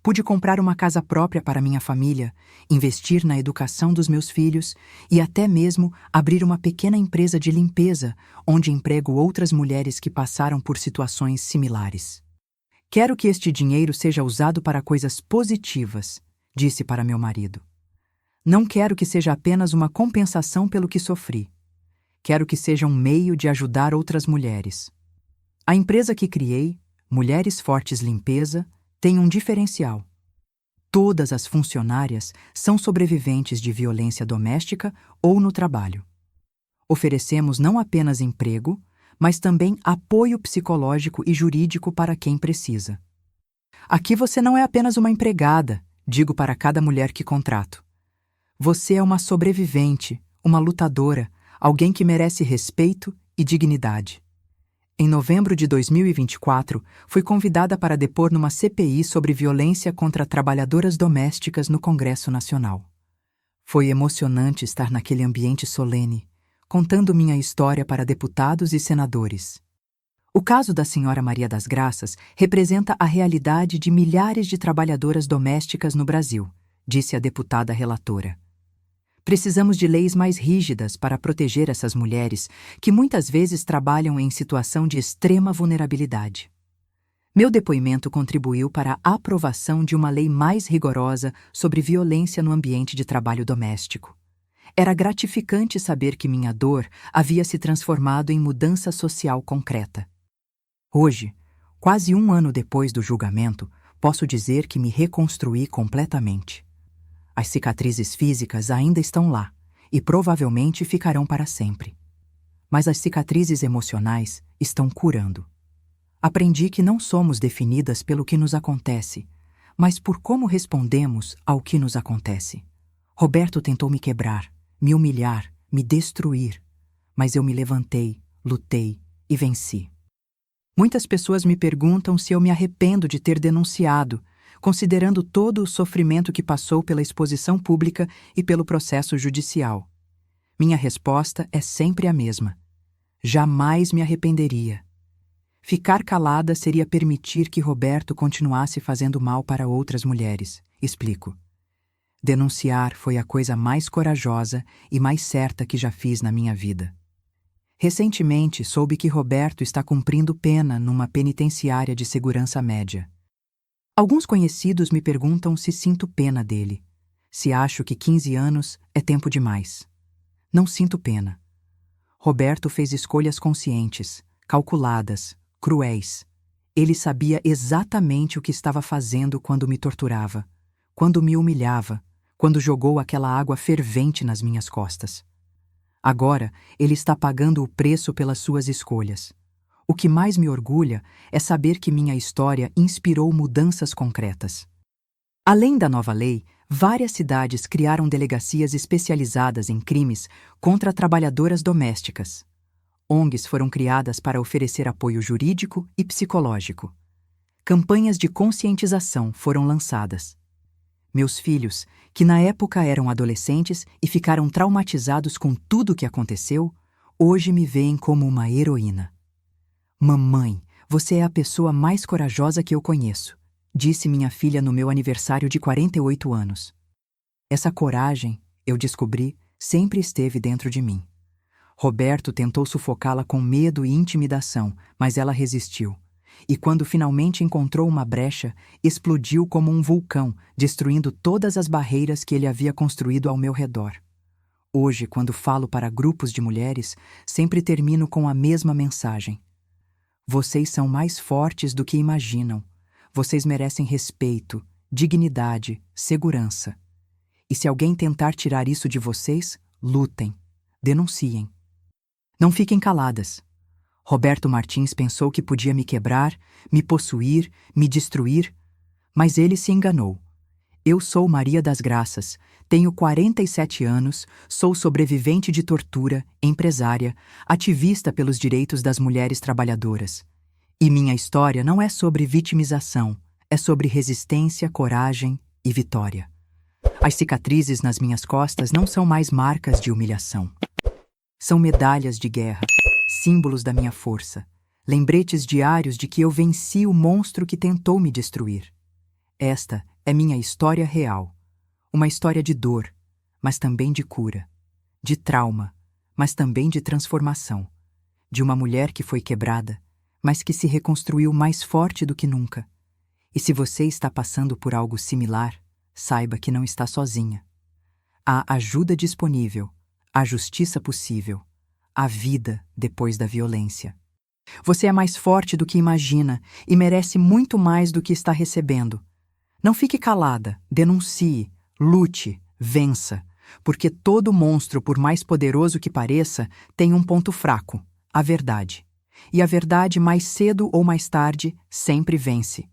Pude comprar uma casa própria para minha família, investir na educação dos meus filhos e até mesmo abrir uma pequena empresa de limpeza, onde emprego outras mulheres que passaram por situações similares. Quero que este dinheiro seja usado para coisas positivas, disse para meu marido. Não quero que seja apenas uma compensação pelo que sofri. Quero que seja um meio de ajudar outras mulheres. A empresa que criei, Mulheres Fortes Limpeza, tem um diferencial. Todas as funcionárias são sobreviventes de violência doméstica ou no trabalho. Oferecemos não apenas emprego, mas também apoio psicológico e jurídico para quem precisa. Aqui você não é apenas uma empregada, digo para cada mulher que contrato. Você é uma sobrevivente, uma lutadora, alguém que merece respeito e dignidade. Em novembro de 2024, fui convidada para depor numa CPI sobre violência contra trabalhadoras domésticas no Congresso Nacional. Foi emocionante estar naquele ambiente solene, contando minha história para deputados e senadores. O caso da senhora Maria das Graças representa a realidade de milhares de trabalhadoras domésticas no Brasil, disse a deputada relatora. Precisamos de leis mais rígidas para proteger essas mulheres que muitas vezes trabalham em situação de extrema vulnerabilidade. Meu depoimento contribuiu para a aprovação de uma lei mais rigorosa sobre violência no ambiente de trabalho doméstico. Era gratificante saber que minha dor havia se transformado em mudança social concreta. Hoje, quase um ano depois do julgamento, posso dizer que me reconstruí completamente. As cicatrizes físicas ainda estão lá e provavelmente ficarão para sempre. Mas as cicatrizes emocionais estão curando. Aprendi que não somos definidas pelo que nos acontece, mas por como respondemos ao que nos acontece. Roberto tentou me quebrar, me humilhar, me destruir, mas eu me levantei, lutei e venci. Muitas pessoas me perguntam se eu me arrependo de ter denunciado, considerando todo o sofrimento que passou pela exposição pública e pelo processo judicial. Minha resposta é sempre a mesma. Jamais me arrependeria. Ficar calada seria permitir que Roberto continuasse fazendo mal para outras mulheres, explico. Denunciar foi a coisa mais corajosa e mais certa que já fiz na minha vida. Recentemente, soube que Roberto está cumprindo pena numa penitenciária de segurança média. Alguns conhecidos me perguntam se sinto pena dele, se acho que 15 anos é tempo demais. Não sinto pena. Roberto fez escolhas conscientes, calculadas, cruéis. Ele sabia exatamente o que estava fazendo quando me torturava, quando me humilhava, quando jogou aquela água fervente nas minhas costas. Agora, ele está pagando o preço pelas suas escolhas. O que mais me orgulha é saber que minha história inspirou mudanças concretas. Além da nova lei, várias cidades criaram delegacias especializadas em crimes contra trabalhadoras domésticas. ONGs foram criadas para oferecer apoio jurídico e psicológico. Campanhas de conscientização foram lançadas. Meus filhos, que na época eram adolescentes e ficaram traumatizados com tudo o que aconteceu, hoje me veem como uma heroína. Mamãe, você é a pessoa mais corajosa que eu conheço, disse minha filha no meu aniversário de 48 anos. Essa coragem, eu descobri, sempre esteve dentro de mim. Roberto tentou sufocá-la com medo e intimidação, mas ela resistiu. E quando finalmente encontrou uma brecha, explodiu como um vulcão, destruindo todas as barreiras que ele havia construído ao meu redor. Hoje, quando falo para grupos de mulheres, sempre termino com a mesma mensagem. Vocês são mais fortes do que imaginam. Vocês merecem respeito, dignidade, segurança. E se alguém tentar tirar isso de vocês, lutem, denunciem. Não fiquem caladas. Roberto Martins pensou que podia me quebrar, me possuir, me destruir, mas ele se enganou. Eu sou Maria das Graças, tenho 47 anos, sou sobrevivente de tortura, empresária, ativista pelos direitos das mulheres trabalhadoras. E minha história não é sobre vitimização, é sobre resistência, coragem e vitória. As cicatrizes nas minhas costas não são mais marcas de humilhação. São medalhas de guerra, símbolos da minha força, lembretes diários de que eu venci o monstro que tentou me destruir. Esta é minha história real. Uma história de dor, mas também de cura. De trauma, mas também de transformação. De uma mulher que foi quebrada, mas que se reconstruiu mais forte do que nunca. E se você está passando por algo similar, saiba que não está sozinha. Há ajuda disponível, há justiça possível, há vida depois da violência. Você é mais forte do que imagina e merece muito mais do que está recebendo. Não fique calada, denuncie, lute, vença, porque todo monstro, por mais poderoso que pareça, tem um ponto fraco, a verdade. E a verdade, mais cedo ou mais tarde, sempre vence.